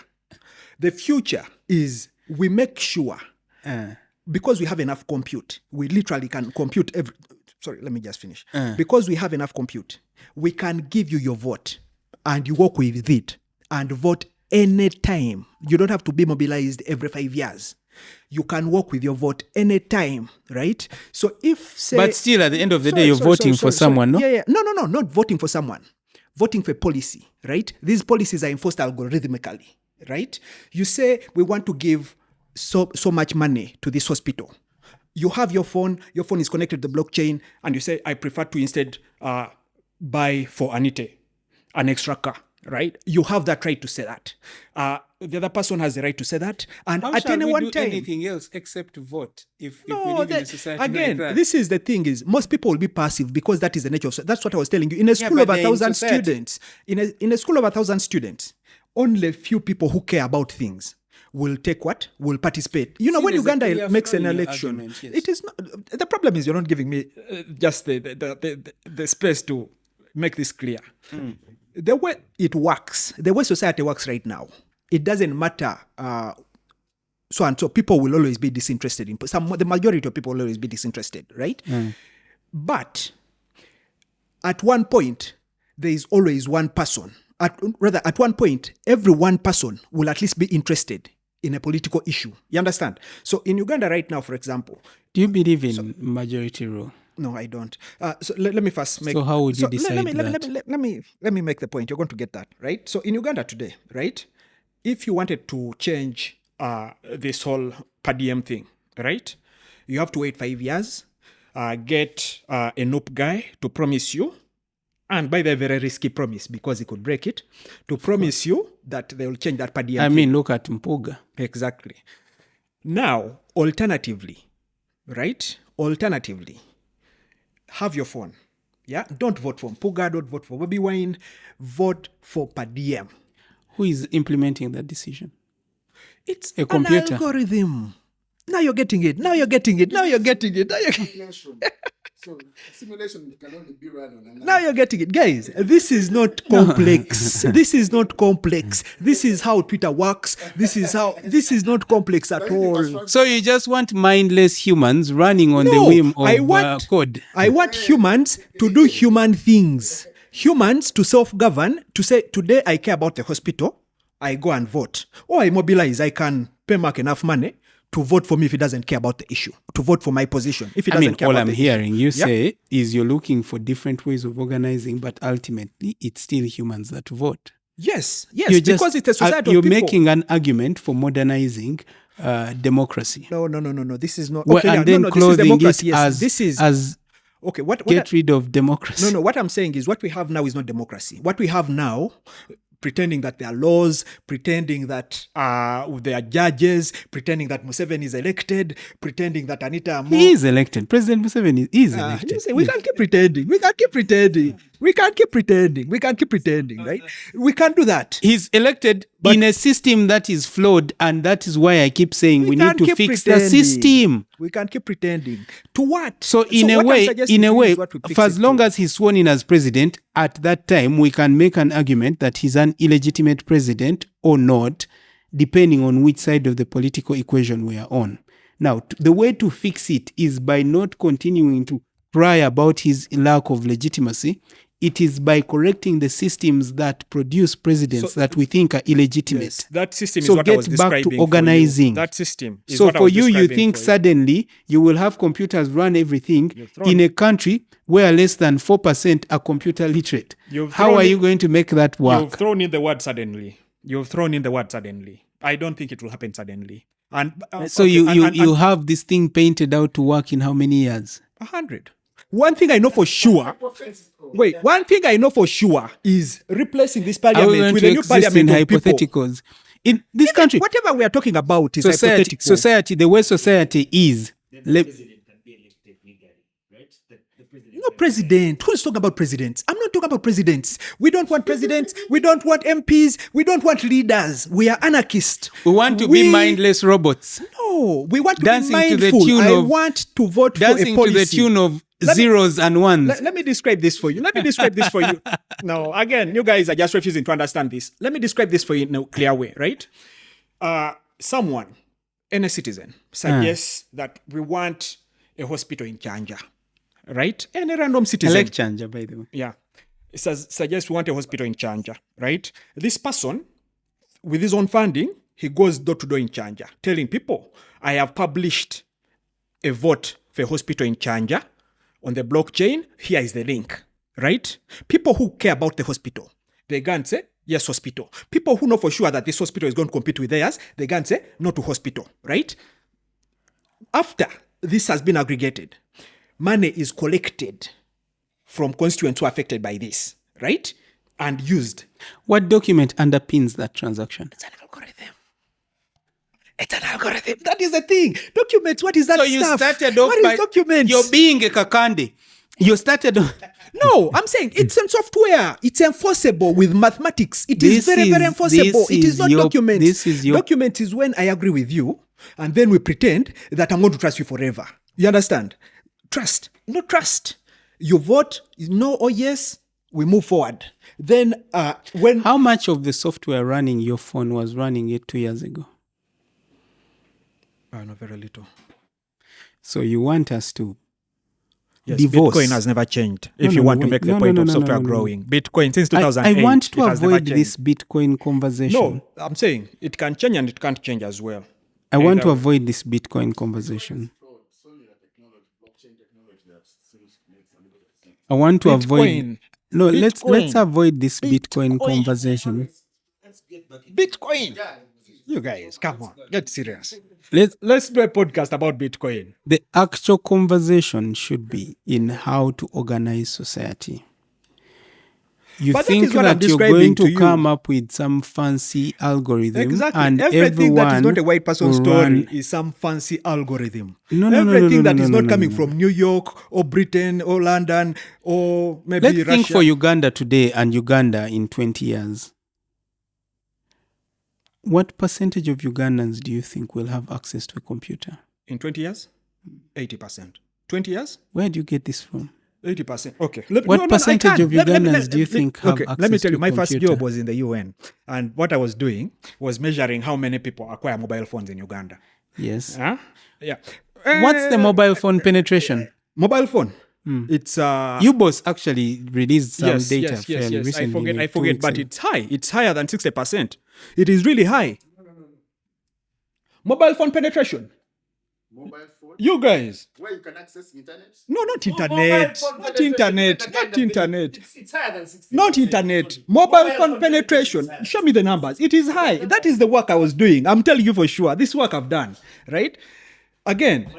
The future is we make sure because we have enough compute, we literally can compute every. Sorry, let me just finish. Because we have enough compute, we can give you your vote and you work with it and vote anytime. You don't have to be mobilized every 5 years. You can work with your vote anytime, right? So if say, but still, at the end of the day, you're voting for someone, no? Yeah. No, not voting for someone. Voting for policy, right? These policies are enforced algorithmically, right? You say we want to give so much money to this hospital. You have your phone is connected to the blockchain, and you say, I prefer to instead buy for Anite an extra car, right? You have that right to say that. The other person has the right to say that. And How at any one time, anything else except to vote if we no, live in a society again, like that? this is the thing is most people will be passive because that is the nature of that's what I was telling you. In a school of but they're in 1,000 society. students, in a school of 1,000 students, only few people who care about things will take what? Will participate. You know, See, when there's a Uganda clear makes flaw an in your election, argument, yes. it is not. The problem is you're not giving me just the space to make this clear. The way it works, the way society works right now, it doesn't matter. So people will always be disinterested in the majority of people will always be disinterested, right? But at one point, there is always one person. At one point, every one person will at least be interested in a political issue. You understand? So in Uganda right now, for example, Do you believe in majority rule? no, I don't. So let me first make. So how would you decide Let me make the point. You're going to get that, right? So in Uganda today, right? If you wanted to change this whole per diem thing, right? You have to wait 5 years, get a nope guy to promise you, and by the very risky promise because he could break it, to promise you that they will change that per diem thing. Look at Mpuga. Exactly. Now, alternatively, right? Alternatively, have your phone. Yeah? Don't vote for Mpuga, don't vote for Bobby Wine, vote for per diem. Who is implementing that decision? It's A computer. an algorithm. Now you're getting it. So simulation can only be run on Now you're getting it. Guys, this is not complex. This is not complex. This is how Twitter works. This is not complex at all. So you just want mindless humans running on the whim of code? I want humans to do human things. Humans to self-govern, to say, today I care about the hospital, I go and vote. Or I mobilize, I can pay Mark enough money to vote for me if he doesn't care about the issue, to vote for my position if he doesn't care all about I'm the hearing issue. you say is you're looking for different ways of organizing, but ultimately it's still humans that vote. Yes, You're because it's a society you're of people. making an argument for modernizing democracy. No. This is not. Well, Okay, and then this is clothing democracy. it Yes, this is as okay. What get rid of democracy. No. What I'm saying is what we have now is not democracy. What we have now, pretending that there are laws, pretending that there are judges, pretending that Museveni is elected, pretending that Anita Ammo... He is elected. President Museveni is elected. You say, we can't keep pretending. Right? We can't do that. He's elected in a system that is flawed, and that is why I keep saying we need can't to keep fix the pretending. system. We can't keep pretending. To what? So in a what I'm way, suggesting to you is what we fix for as it long to. as he's sworn in as president, at that time we can make an argument that he's an illegitimate president or not, depending on which side of the political equation we are on. Now, the way to fix it is by not continuing to cry about his lack of legitimacy. It is by correcting the systems that produce presidents that we think are illegitimate. Yes, that system is So what I was get back describing to organizing. for you. That system is So what I for was you describing think for you. suddenly you will have computers run everything in a country where less than 4% are computer literate. How are you going to make that work? You've thrown in the word suddenly. I don't think it will happen suddenly. And So you have this thing painted out to work in how many years? 100. One thing I know for sure. Wait, one thing I know for sure is replacing this Are we parliament going with to a new exist in parliament of people. hypotheticals? In this country, Whatever we are talking about is hypothetical. society, the way society is. No president. Who's talking about presidents? I'm not talking about presidents. We don't want presidents. We don't want MPs. We don't want leaders. We are anarchists. We want to be mindless robots. No, we want to Dancing be to the mindful. tune I of- want to vote for a Dancing to policy. the tune of zeros and ones. Let me describe this for you. No, again, you guys are just refusing to understand this. Let me describe this for you in a clear way, right? Someone, any citizen, suggests that we want a hospital in Chanja, right? Any random I citizen. like Chanja, by the way. Yeah. It suggests we want a hospital in Chanja, right? This person, with his own funding, he goes door to door in Chanja, telling people, I have published a vote for a hospital in Chanja on the blockchain. Here is the link, right? People who care about the hospital, they go and say, yes, hospital. People who know for sure that this hospital is going to compete with theirs, they go and say, no to hospital, right? After this has been aggregated, money is collected from constituents who are affected by this, right? And used. What document underpins that transaction? It's an algorithm. It's an algorithm. That is the thing. Documents, what is that So you stuff? started off What by is documents? you're being a kakande. You started off. No, I'm saying it's in software. It's enforceable with mathematics. It is very, very enforceable. It is not documents. Document is when I agree with you, and then we pretend that I'm going to trust you forever. You understand? Trust. No trust. You vote, no or yes, we move forward. Then when... How much of the software running your phone was running it 2 years ago? No, very little. So you want us to Yes, divorce. Bitcoin has never changed. If you want to make the point of software growing. Bitcoin since 2008. I want to it has never avoid changed. this Bitcoin conversation. No, I'm saying it can change and it can't change as well. I want to avoid this Bitcoin conversation. I want to avoid. No, let's avoid this Bitcoin conversation. Bitcoin. You guys, come on, get serious. Let's do a podcast about Bitcoin. The actual conversation should be in how to organize society. You But that think is what that I'm you're describing going to to you. come up with some fancy algorithm Exactly. and Everything that is not a white person will story run- is some fancy algorithm. No, Everything that is no, not coming from New York or Britain or London or maybe Let's Russia. think for Uganda today and Uganda in 20 years. What percentage of Ugandans do you think will have access to a computer? In 20 years? 80%. 20 years? Where do you get this from? 80%. Okay. What percentage of Ugandans do you think have access let me tell you, to my first computer? job was in the UN. And what I was doing was measuring how many people acquire mobile phones in Uganda. Yes. Huh? Yeah. What's the mobile phone penetration? Mobile phone? It's... UBOS actually released some data fairly recently. I forget, but it's high. It's higher than 60%. It is really high. Mobile phone penetration. Mobile phone? You guys. Where you can access internet? No, not internet. Not internet. Not internet. It's higher than 60%. Not internet. Mobile phone penetration. Show me the numbers. It is high. That is the work I was doing. I'm telling you for sure. This work I've done. Right? Again,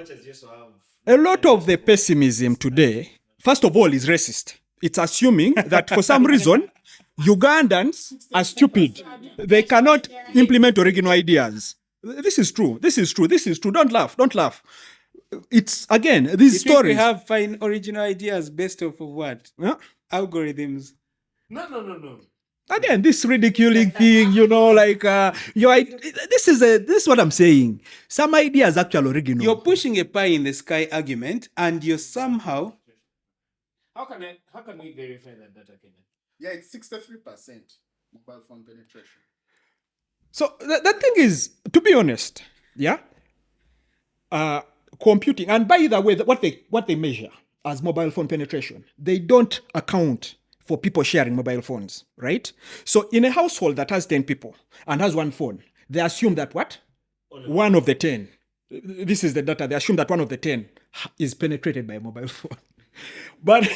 a lot of the pessimism today, first of all, is racist. It's assuming that for some reason, Ugandans are stupid. They cannot implement original ideas. This is true. This is true. This is true. Don't laugh. Don't laugh. It's, again, these You think we stories. have fine original ideas based off of what? Yeah. Algorithms. No. Again, this ridiculing thing, like this is what I'm saying. Some ideas actually original. You're pushing a pie in the sky argument and you're somehow... How can we verify that data, Kenya? Yeah, it's 63% mobile phone penetration. So the thing is, to be honest, yeah, computing, and by the way, what they measure as mobile phone penetration, they don't account for people sharing mobile phones, right? So in a household that has 10 people and has one phone, they assume that what? One of the 10. This is the data. They assume that one of the 10 is penetrated by a mobile phone. But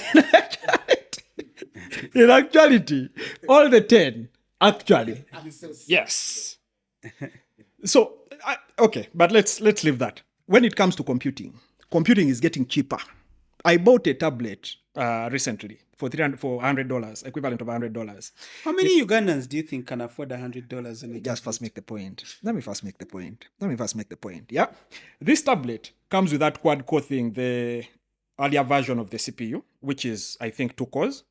in actuality, all the 10 actually. Yes. So, okay, but let's leave that. When it comes to computing is getting cheaper. I bought a tablet recently for $100, equivalent of $100. How many Ugandans do you think can afford $100? And Just first make the point. Let me first make the point. Yeah. This tablet comes with that quad-core thing, the earlier version of the CPU, which is, I think, 2 cores.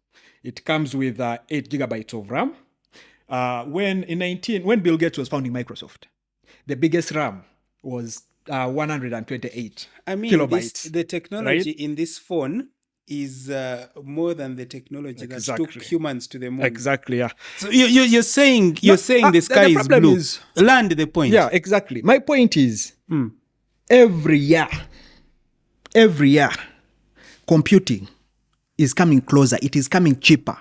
It comes with 8 gigabytes of RAM. When Bill Gates was founding Microsoft, the biggest RAM was 128 kilobytes. The technology in this phone is more than the technology that took humans to the moon. Exactly, yeah. So you're saying the sky is blue. Land the point. Yeah, exactly. My point is, every year, computing is coming closer. It is coming cheaper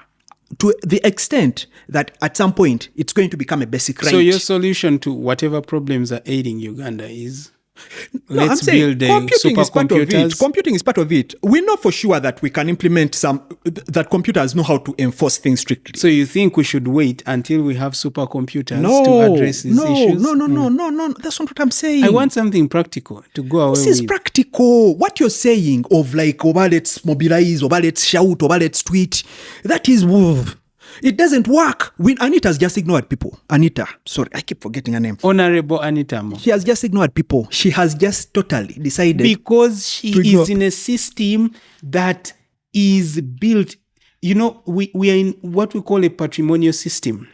to the extent that at some point it's going to become a basic right. So your solution to whatever problems are ailing Uganda is let's build supercomputers. Computing is part of it. We know for sure that we can implement that computers know how to enforce things strictly. So you think we should wait until we have supercomputers to address these issues? No. That's not what I'm saying. I want something practical to go away with. This is practical. What you're saying of like, let's mobilize, let's shout, let's tweet, that is... It doesn't work. Anita's just ignored people. Anita, sorry, I keep forgetting her name. Honorable Anita. She has just ignored people. She has just totally decided. Because she is in a system that is built. You know, we are in what we call a patrimonial system.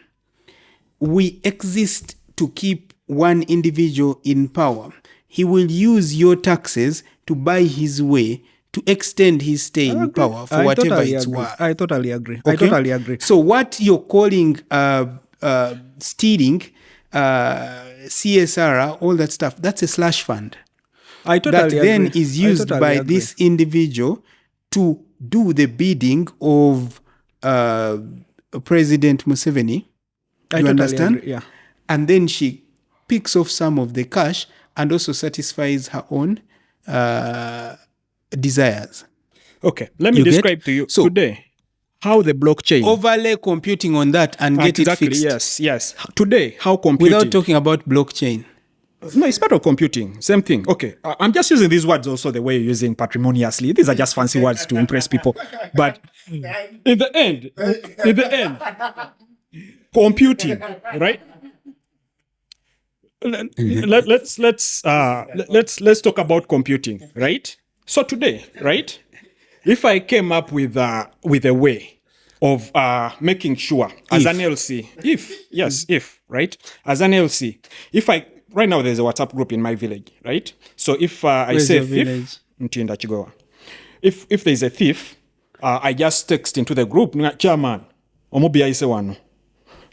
We exist to keep one individual in power. He will use your taxes to buy his way to extend his stay in power for whatever it's worth. I totally agree. Okay? I totally agree. So what you're calling stealing, CSR, all that stuff, that's a slush fund. I totally agree. Then is used by this individual to do the bidding of President Museveni. You understand? Agree, yeah. And then she picks off some of the cash and also satisfies her own desires. Okay, let me describe to you today how the blockchain overlay computing on that and get it fixed. Yes. Today, how computing without talking about blockchain. No, it's part of computing. Same thing. Okay, I'm just using these words also the way you're using patrimoniously. These are just fancy words to impress people. But in the end, computing, right? Let's talk about computing, right? So today, right, if I came up with a way of making sure as an LC, right, as an LC, right now there's a WhatsApp group in my village, right? So if I say thief, if there's a thief, I just text into the group, chairman,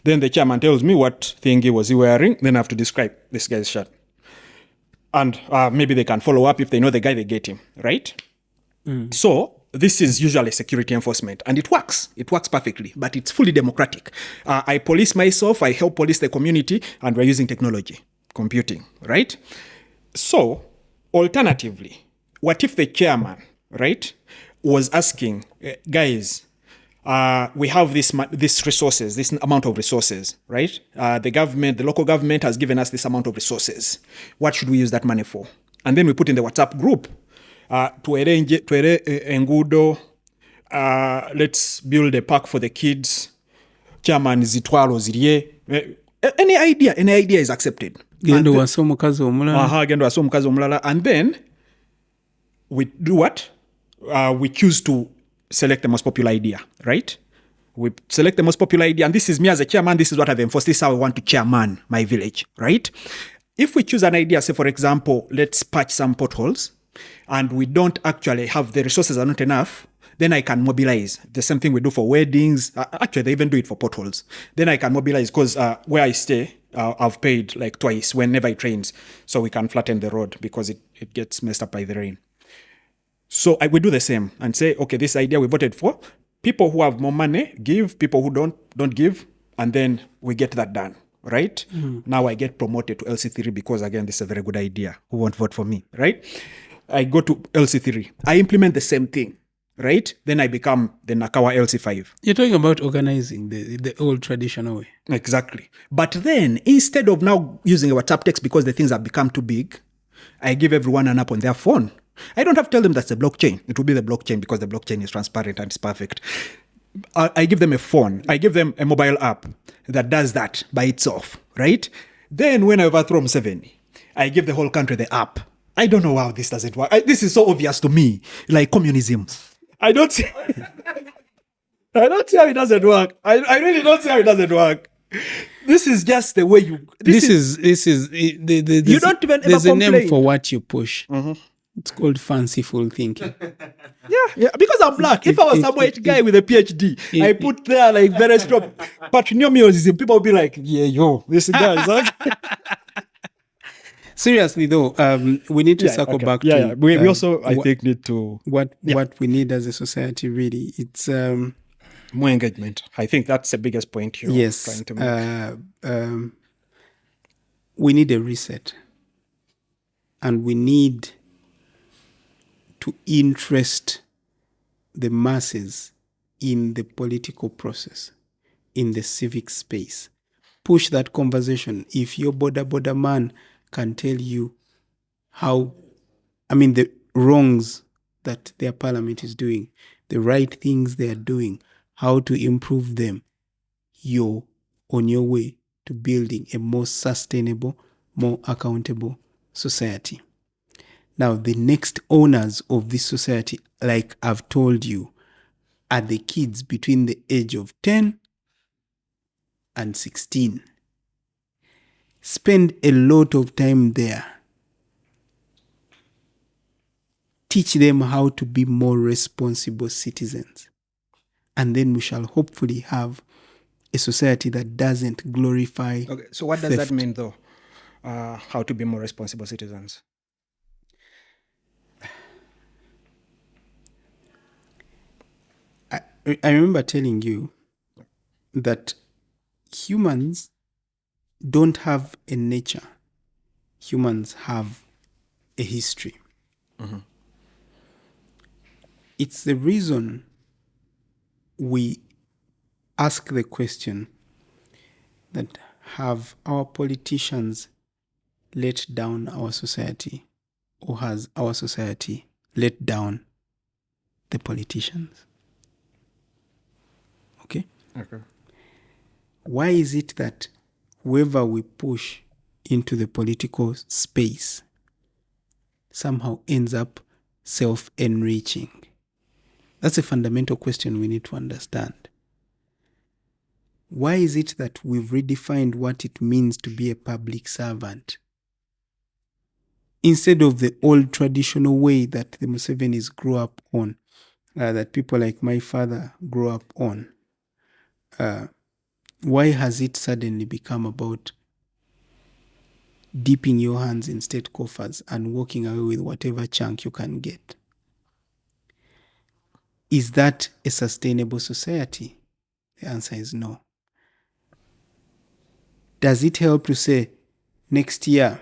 then the chairman tells me what thing he was wearing, then I have to describe this guy's shirt. And maybe they can follow up if they know the guy, they get him, right? So this is usually security enforcement, and it works. It works perfectly, but it's fully democratic. I police myself, I help police the community, and we're using technology, computing, right? So alternatively, what if the chairman, right, was asking, guys, we have this resources, this amount of resources, right? The local government has given us this amount of resources. What should we use that money for? And then we put in the WhatsApp group, engudo, let's build a park for the kids. Chairman zitwalo zirie. Any idea is accepted. And then we do what? We choose to select the most popular idea, right? We select the most popular idea, and this is me as a chairman, this is what I've enforced, this is how I want to chairman my village, right? If we choose an idea, say for example, let's patch some potholes, and we don't actually have the resources are not enough, then I can mobilize. The same thing we do for weddings. Actually, they even do it for potholes. Then I can mobilize because where I stay, I've paid like twice whenever it rains, so we can flatten the road because it gets messed up by the rain. So we do the same and say, okay, this idea we voted for. People who have more money give, people who don't give, and then we get that done, right? Now I get promoted to LC3 because, again, this is a very good idea. Who won't vote for me, right? I go to LC3. I implement the same thing, right? Then I become the Nakawa LC5. You're talking about organizing the old traditional way. Exactly. But then, instead of now using a WhatsApp text because the things have become too big, I give everyone an app on their phone. I don't have to tell them that's a blockchain. It will be the blockchain because the blockchain is transparent and it's perfect. I give them a phone. I give them a mobile app that does that by itself, right? Then when I overthrow Museveni, I give the whole country the app I don't know how this doesn't work. This is so obvious to me, like communism. I don't see how it doesn't work. I really don't see how it doesn't work. This is just the way you. This is you don't even there's ever a name complain. for what you push. It's called fanciful thinking. Yeah, because I'm black. If I was some white guy with a PhD, I put there like very strong patronymialism, people will be like, yeah, yo, this guy is like. Seriously though, we need to circle back to. We also, I think, need to what we need as a society. Really, it's more engagement. I think that's the biggest point you're trying to make. We need a reset, and we need to interest the masses in the political process, in the civic space. Push that conversation. If your border man can tell you the wrongs that their parliament is doing, the right things they are doing, how to improve them, you're on your way to building a more sustainable, more accountable society. Now, the next owners of this society, like I've told you, are the kids between the age of 10 and 16. Spend a lot of time there. Teach them how to be more responsible citizens. And then we shall hopefully have a society that doesn't glorify. Okay, so what does that mean, though? How to be more responsible citizens? I remember telling you that humans don't have a nature. Humans have a history. Mm-hmm. It's the reason we ask the question that have our politicians let down our society, or has our society let down the politicians? Okay? Why is it that whoever we push into the political space somehow ends up self-enriching? That's a fundamental question we need to understand. Why is it that we've redefined what it means to be a public servant? Instead of the old traditional way that the Musevenis grew up on, that people like my father grew up on, why has it suddenly become about dipping your hands in state coffers and walking away with whatever chunk you can get? Is that a sustainable society? The answer is no. Does it help to say, next year,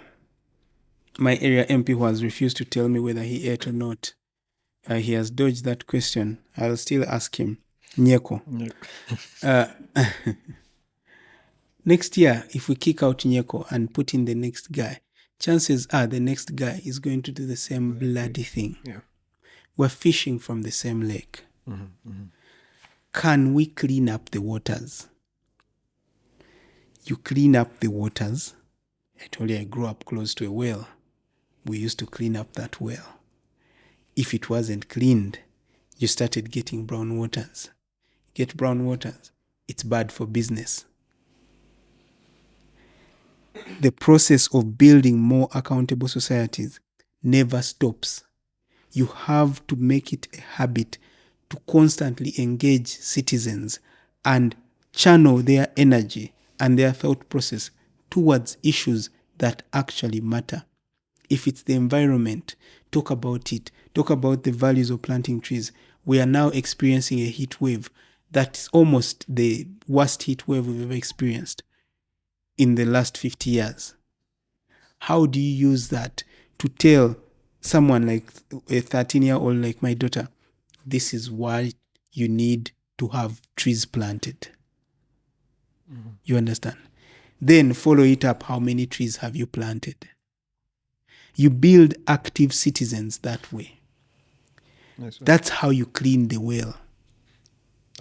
my area MP who has refused to tell me whether he ate or not, he has dodged that question. I'll still ask him, Nyeko. Next year, if we kick out Nyeko and put in the next guy, chances are the next guy is going to do the same bloody thing. Yeah. We're fishing from the same lake. Mm-hmm, mm-hmm. Can we clean up the waters? You clean up the waters. I told you I grew up close to a well. We used to clean up that well. If it wasn't cleaned, you started getting brown waters. Get brown waters, it's bad for business. The process of building more accountable societies never stops. You have to make it a habit to constantly engage citizens and channel their energy and their thought process towards issues that actually matter. If it's the environment, talk about it. Talk about the values of planting trees. We are now experiencing a heat wave that's almost the worst heat wave we've ever experienced in the last 50 years. How do you use that to tell someone like a 13-year-old like my daughter, this is why you need to have trees planted? Mm-hmm. You understand? Then follow it up. How many trees have you planted? You build active citizens that way. Nice. That's how you clean the well.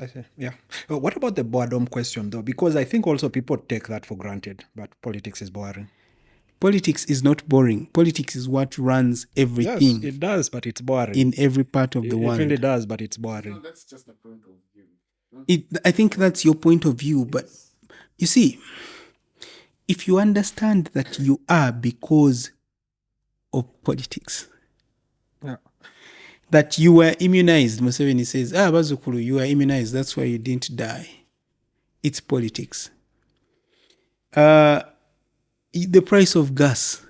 I see. Yeah. What about the boredom question, though? Because I think also people take that for granted, but politics is boring. politics is not boring. Politics is what runs everything. Yes, it does, but it's boring. In every part of the world. It really does, but it's boring. No, that's just a point of view. I think that's your point of view, but you see, if you understand that you are because of politics, that you were immunized, Museveni says, Bazukulu, you were immunized, that's why you didn't die. It's politics. The price of gas,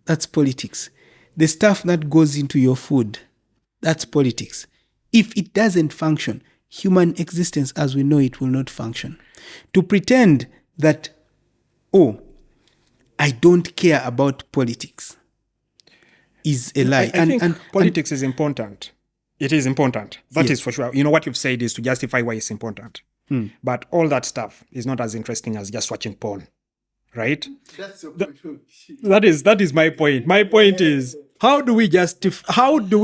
that's politics. The stuff that goes into your food, that's politics. If it doesn't function, human existence as we know it will not function. To pretend that, I don't care about politics is a lie. I think politics is important. It is important. That is for sure. You know, what you've said is to justify why it's important. But all that stuff is not as interesting as just watching porn, right? That's your point. That is my point. My point is, how do we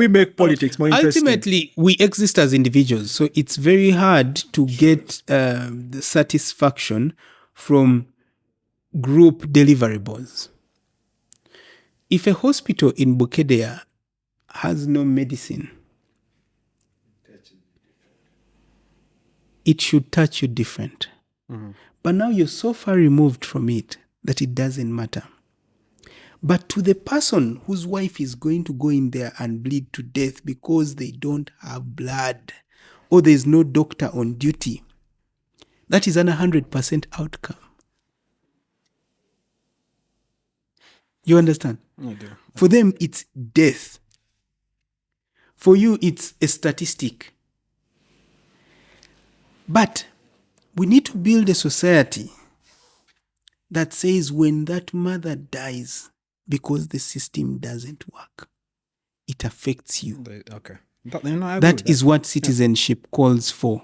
make politics more interesting? Ultimately, we exist as individuals, so it's very hard to get the satisfaction from group deliverables. If a hospital in Bukedea has no medicine, it should touch you different. But now you're so far removed from it that it doesn't matter. But to the person whose wife is going to go in there and bleed to death because they don't have blood or there's no doctor on duty, that is an 100% outcome. You understand? I do. For them, it's death. For you, it's a statistic. But we need to build a society that says when that mother dies because the system doesn't work, it affects you. Okay. I agree That with is what citizenship calls for.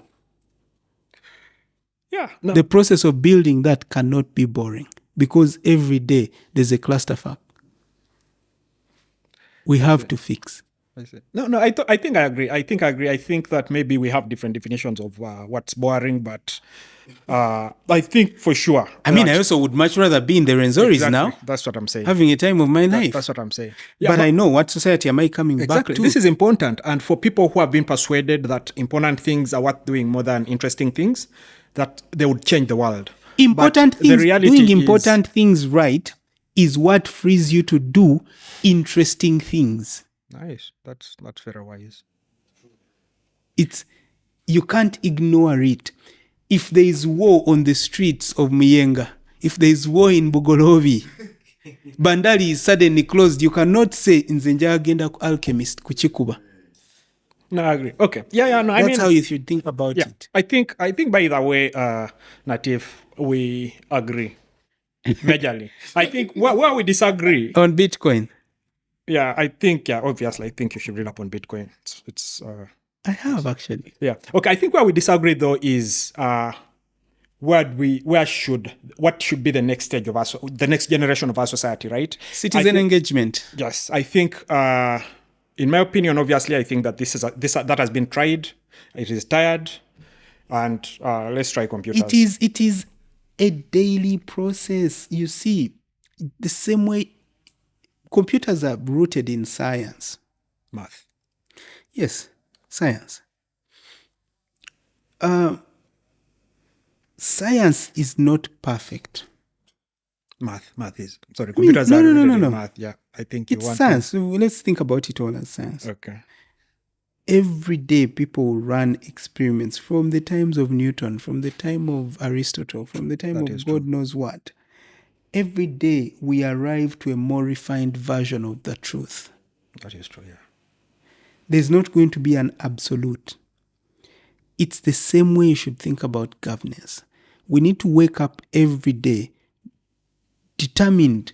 Yeah. No. The process of building that cannot be boring because every day there's a clusterfuck. We have to fix. I see. No, I think I agree. I think that maybe we have different definitions of what's boring, but I think for sure. I mean, I also would much rather be in the Renzoris now. That's what I'm saying. Having a time of my life. That's what I'm saying. But I know, what society am I coming back to? This is important. And for people who have been persuaded that important things are worth doing more than interesting things, that they would change the world. Important things, doing important things right is what frees you to do interesting things. Nice. That's very wise. You can't ignore it. If there is war on the streets of Miyenga, if there is war in Bugolovi, Bandari is suddenly closed, you cannot say Nzenja agenda ku alchemist kuchikuba. No, I agree. Okay. Yeah, no, That's how you should think about it. I think by the way, Natif, we agree. Majorly. I think where we disagree on Bitcoin. Yeah, I think, obviously, I think you should read up on Bitcoin. It's I have actually. Yeah. Okay. I think where we disagree though is what should be the next stage of us, the next generation of our society, right? Citizen engagement. Yes, I think, in my opinion, obviously, I think that that has been tried. It is tired, and let's try computers. It is a daily process. You see, the same way computers are rooted in science. Math. Yes, science. Science is not perfect. Math is. Sorry, computers are rooted in math. Yeah, I think it's science. So let's think about it all as science. Okay. Every day people run experiments from the times of Newton, from the time of Aristotle, from the time of God knows what. Every day we arrive to a more refined version of the truth. That is true, yeah. There's not going to be an absolute. It's the same way you should think about governance. We need to wake up every day determined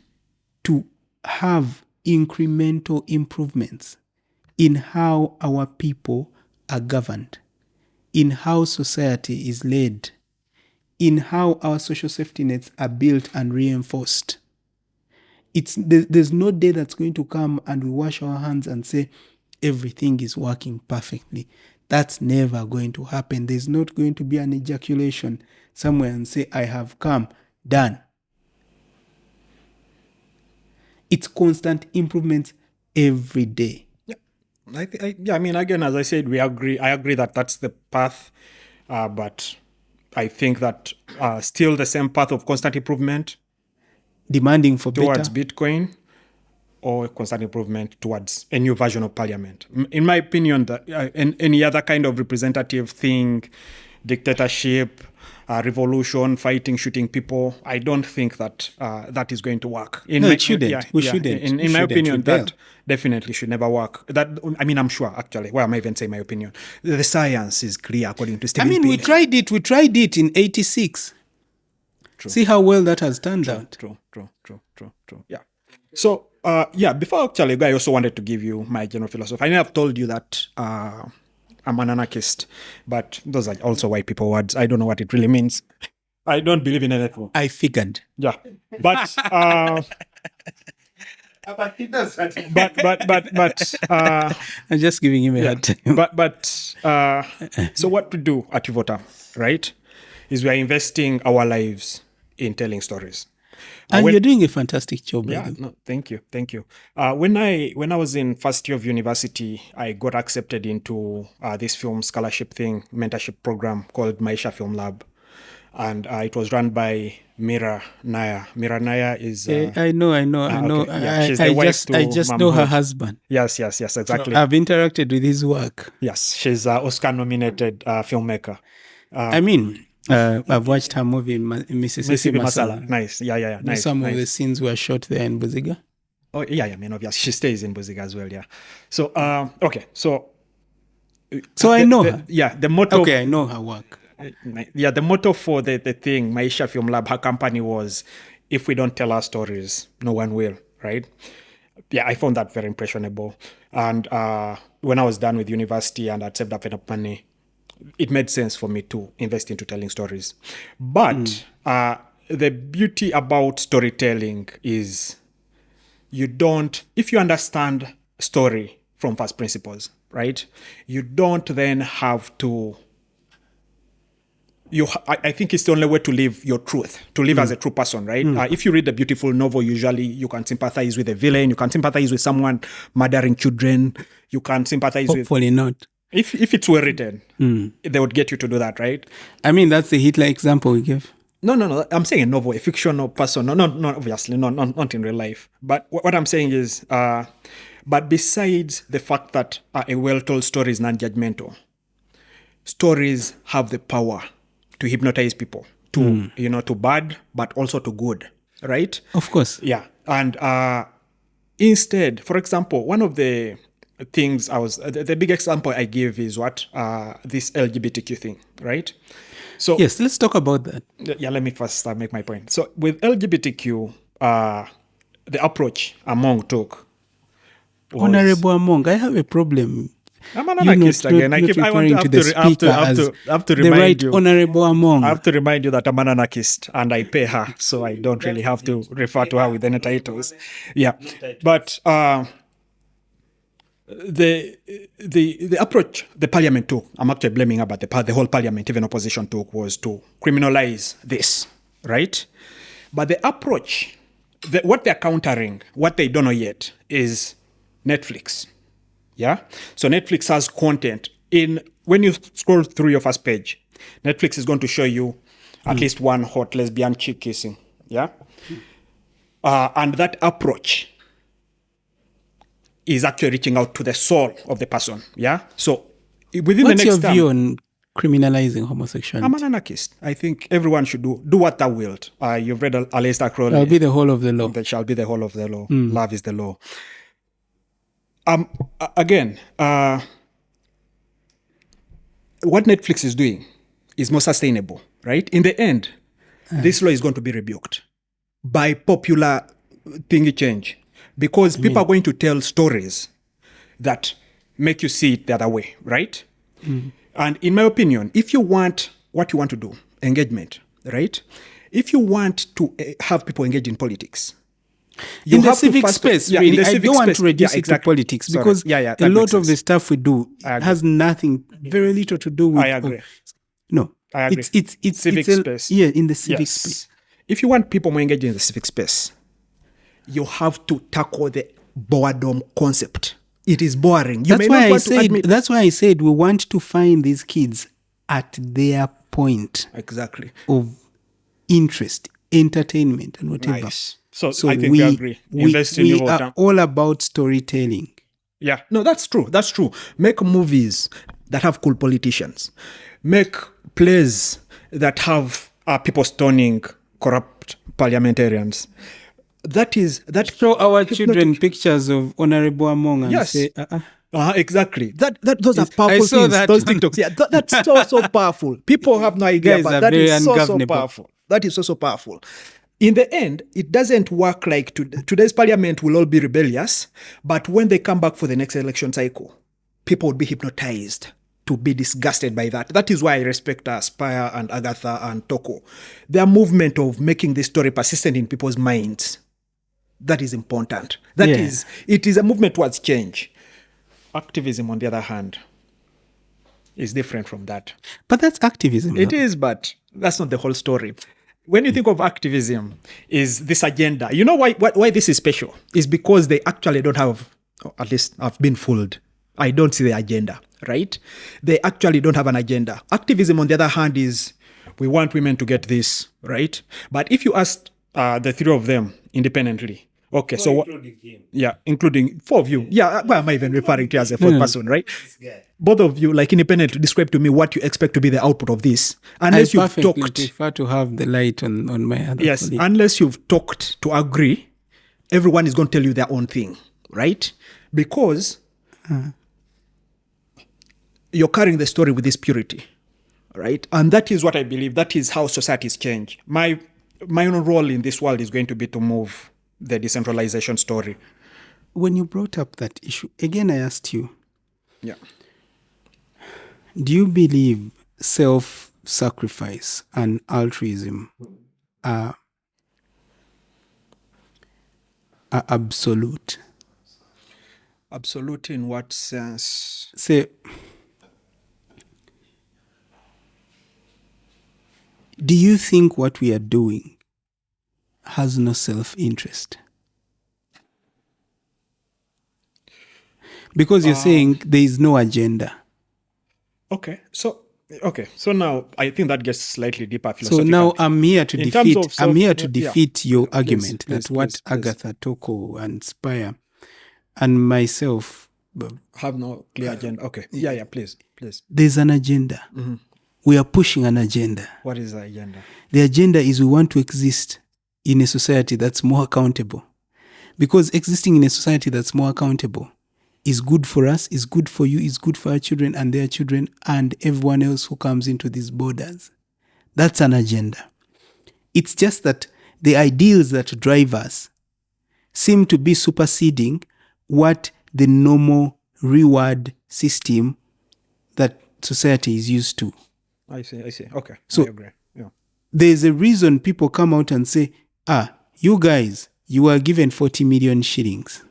to have incremental improvements in how our people are governed, in how society is led, in how our social safety nets are built and reinforced. There's no day that's going to come and we wash our hands and say everything is working perfectly. That's never going to happen. There's not going to be an ejaculation somewhere and say, I have come, done. It's constant improvements every day. I mean, again, as I said, we agree. I agree that that's the path, but I think that still the same path of constant improvement Demanding for towards better. Bitcoin, or constant improvement towards a new version of parliament. In my opinion, that any other kind of representative thing, dictatorship, revolution, fighting, shooting people, I don't think that that is going to work. It shouldn't. We shouldn't. In my opinion, that definitely should never work. I'm sure, actually. Well, I might even say my opinion. The science is clear, according to Stephen we tried it. We tried it in 86. True. See how well that has turned out. True. Yeah. So, before actually, I also wanted to give you my general philosophy. I know I've told you that I'm an anarchist, but those are also white people words. I don't know what it really means. I don't believe in anything. I figured. Yeah. But But he does that. I'm just giving him a hard time. So what we do at Uvota, right, is we are investing our lives in telling stories. And you're doing a fantastic job. Yeah, no, thank you. When I was in first year of university, I got accepted into this film scholarship thing, mentorship program called Maisha Film Lab, and it was run by Mira Naya. Mira Naya is. I know. Okay. Yeah, she's the wife to I just know her husband. Yes, exactly. I've interacted with his work. Yes, she's an Oscar-nominated filmmaker. I've watched her movie Mississippi Masala. Nice. Yeah. Nice. Some of the scenes were shot there in Buziga. Oh, yeah. I mean, obviously, she stays in Buziga as well, yeah. So, okay. So I know her. Yeah, the motto... Okay, I know her work. Yeah, the motto for the thing, Maisha Film Lab, her company was, if we don't tell our stories, no one will, right? Yeah, I found that very impressionable. And when I was done with university and I'd saved up enough money, it made sense for me to invest into telling stories. But the beauty about storytelling is if you understand story from first principles, right? You don't then have to, I think it's the only way to live your truth, to live as a true person, right? If you read a beautiful novel, usually you can sympathize with a villain, you can sympathize with someone murdering children, you can sympathize Hopefully not. If it's well written, they would get you to do that, right? I mean, that's the Hitler example we gave. No. I'm saying a novel, a fictional person. No, obviously, not in real life. But what I'm saying is, but besides the fact that a well-told story is non-judgmental, stories have the power to hypnotize people, to bad, but also to good, right? Of course. Yeah. And instead, for example, one of the things the big example I give is this LGBTQ thing, right? So yes, let's talk about that. Yeah, let me first make my point. So with LGBTQ, the approach Among took was, Honorable Among, I have a problem. I'm an anarchist again. I have to remind you. Honorable Among. I have to remind you that I'm an anarchist and I pay her, so I don't really have to refer to her with any titles. Yeah, but the approach the parliament took, I'm actually blaming her, but the whole parliament, even opposition took, was to criminalize this, right? But the approach, what they're countering, what they don't know yet, is Netflix. Yeah? So Netflix has content when you scroll through your first page, Netflix is going to show you at least one hot lesbian chick kissing. Yeah? And that approach is actually reaching out to the soul of the person. Yeah. So within What's the next your view on criminalizing homosexuality? I'm an anarchist. I think everyone should do what thou wilt. You've read Aleister Crowley. Shall be the whole of the law. That shall be the whole of the law. Love is the law. Again, what Netflix is doing is more sustainable, right? In the end, this law is going to be rebuked by popular thingy change. Because people are going to tell stories that make you see it the other way, right? And in my opinion, if you want what you want to do, engagement, right? If you want to have people engage in politics, in the civic space, really, I don't want to reduce it to politics because a lot of the stuff we do has very little to do with. I agree. No, I agree. It's civic space. Yeah, in the civic space. If you want people more engaged in the civic space, you have to tackle the boredom concept. It is boring. You That's may why not I want to said. admit. That's why I said we want to find these kids at their point Exactly. of interest, entertainment, and whatever. Nice. So I think we agree. Invest in we your are time. all about storytelling. Yeah. No, that's true. That's true. Make movies that have cool politicians. Make plays that have people stoning corrupt parliamentarians. That Show our children pictures of Honorable Among and Yes. say, exactly. Those are powerful I saw things. that Those one. TikToks. Yeah, that's so powerful. People have no idea, Guys but are that very is so ungovernable. powerful. That is so powerful. In the end, it doesn't work like today's parliament will all be rebellious, but when they come back for the next election cycle, people would be hypnotized to be disgusted by that. That is why I respect Spire and Agatha and Toko. Their movement of making this story persistent in people's minds, that is important. It is a movement towards change. Activism, on the other hand, is different from that. but that's activism. It is, but that's not the whole story. When you think of activism, is this agenda. You know why this is special? Is because they actually don't have, or at least I've been fooled. I don't see the agenda, right? They actually don't have an agenda. Activism, on the other hand, is we want women to get this, right? But if you ask the three of them independently, okay, so what? Yeah, including four of you. Yeah, why am I even referring to you as a fourth person, right? Both of you, like independently, describe to me what you expect to be the output of this. Unless I you've perfectly talked. prefer to have the light on my other Yes, colleague. unless you've talked to agree, everyone is going to tell you their own thing, right? Because you're carrying the story with this purity, right? And that is what I believe. That is how societies change. My own role in this world is going to be to move the decentralization story. When you brought up that issue, again I asked you, Yeah. do you believe self-sacrifice and altruism are absolute? Absolute in what sense? Say, do you think what we are doing has no self-interest? Because you're saying there is no agenda. Okay. So now I think that gets slightly deeper So philosophical. now I'm here to In terms defeat of your yeah, argument please, that what please. Agatha, Toko, and Spire and myself, have no clear agenda. Okay. Yeah, please. there's an agenda. Mm-hmm. We are pushing an agenda. What is the agenda? The agenda is we want to exist in a society that's more accountable. Because existing in a society that's more accountable is good for us, is good for you, is good for our children and their children and everyone else who comes into these borders. That's an agenda. It's just that the ideals that drive us seem to be superseding what the normal reward system that society is used to. I see. Okay. So- I agree. Yeah. There's a reason people come out and say, you guys, you are given 40 million shillings.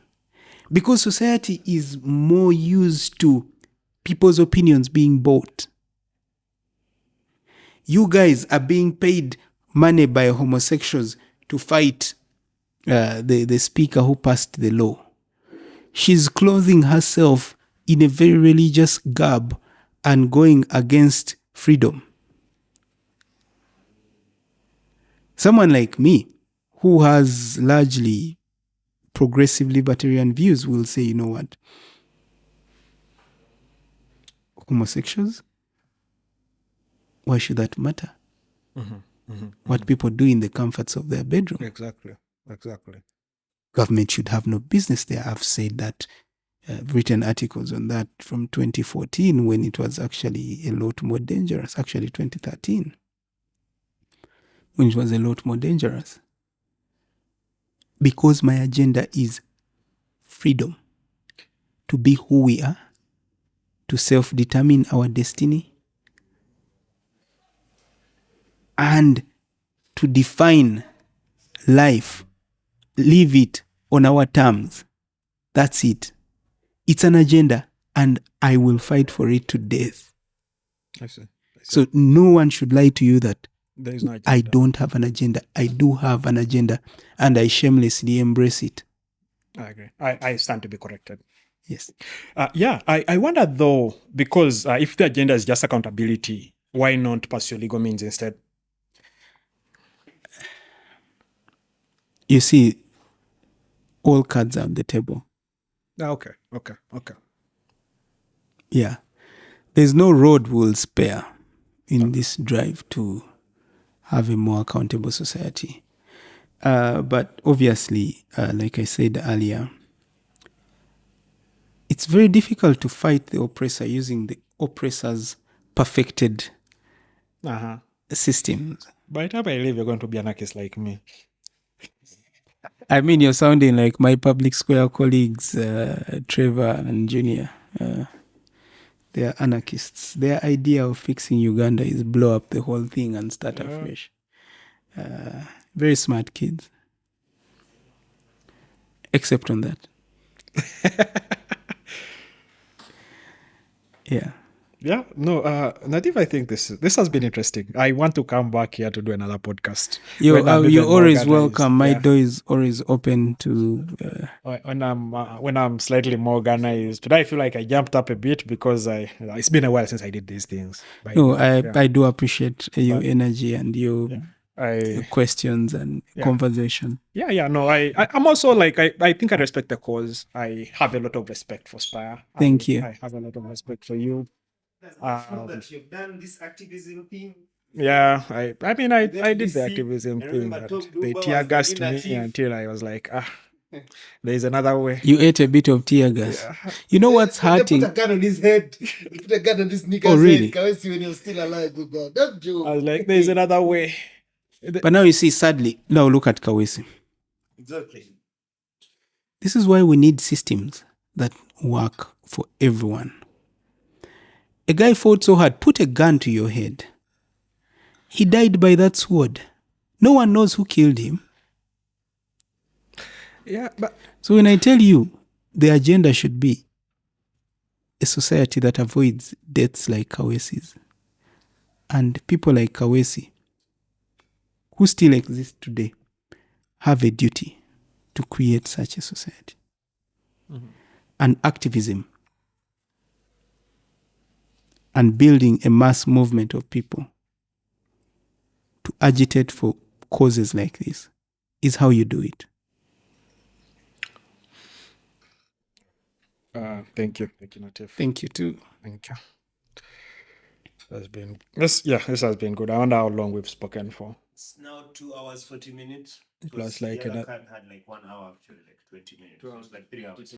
Because society is more used to people's opinions being bought. You guys are being paid money by homosexuals to fight the speaker who passed the law. She's clothing herself in a very religious garb and going against freedom. Someone like me, who has largely progressive libertarian views, will say, you know what? Homosexuals? Why should that matter? What people do in the comforts of their bedroom. Exactly. Government should have no business there. I've said that, written articles on that from 2014 when it was actually a lot more dangerous. Actually, 2013, when it was a lot more dangerous. Because my agenda is freedom to be who we are, to self-determine our destiny, and to define life, live it on our terms. That's it. It's an agenda, and I will fight for it to death. I see. So no one should lie to you that There is no agenda. I don't have an agenda. I do have an agenda, and I shamelessly embrace it. I agree. I stand to be corrected. Yes. I wonder though, because if the agenda is just accountability, why not pursue legal means instead? You see, all cards are on the table. Okay. Yeah. There's no road we'll spare in this drive to have a more accountable society. But obviously, like I said earlier, it's very difficult to fight the oppressor using the oppressor's perfected systems. By the time I leave, you're going to be anarchist like me. I mean, you're sounding like my public square colleagues, Trevor and Junior. They are anarchists. Their idea of fixing Uganda is blow up the whole thing and start afresh. Very smart kids. Except on that. Yeah. Yeah, no, Natif, I think this has been interesting. I want to come back here to do another podcast. You're always welcome. My door is always open to. When I'm slightly more organized. Today I feel like I jumped up a bit because it's been a while since I did these things. I do appreciate your energy and your questions and conversation. I'm also like I think I respect the cause. I have a lot of respect for Spire. Thank you. I have a lot of respect for you. That you've done this activism thing. Yeah, I did the activism thing, but they tear gassed me until I was like, there's another way. You ate a bit of tear gas. Yeah. You know what's hurting? They put a gun on his head. They put a gun on this nigga's head. Kawesi when he was still alive. That joke. I was like, there's another way. But now you see, sadly, now look at Kawesi. Exactly. This is why we need systems that work for everyone. A guy fought so hard, put a gun to your head. He died by that sword. No one knows who killed him. Yeah, but so when I tell you the agenda should be a society that avoids deaths like Kawesi's, and people like Kawesi, who still exist today, have a duty to create such a society. Mm-hmm. And activism and building a mass movement of people to agitate for causes like this is how you do it. Thank you, Natif. Thank you too. Thank you. This has been good. I wonder how long we've spoken for. It's now 2 hours 40 minutes. Plus like the other card had like 1 hour actually, like 20 minutes. It was like 3 hours.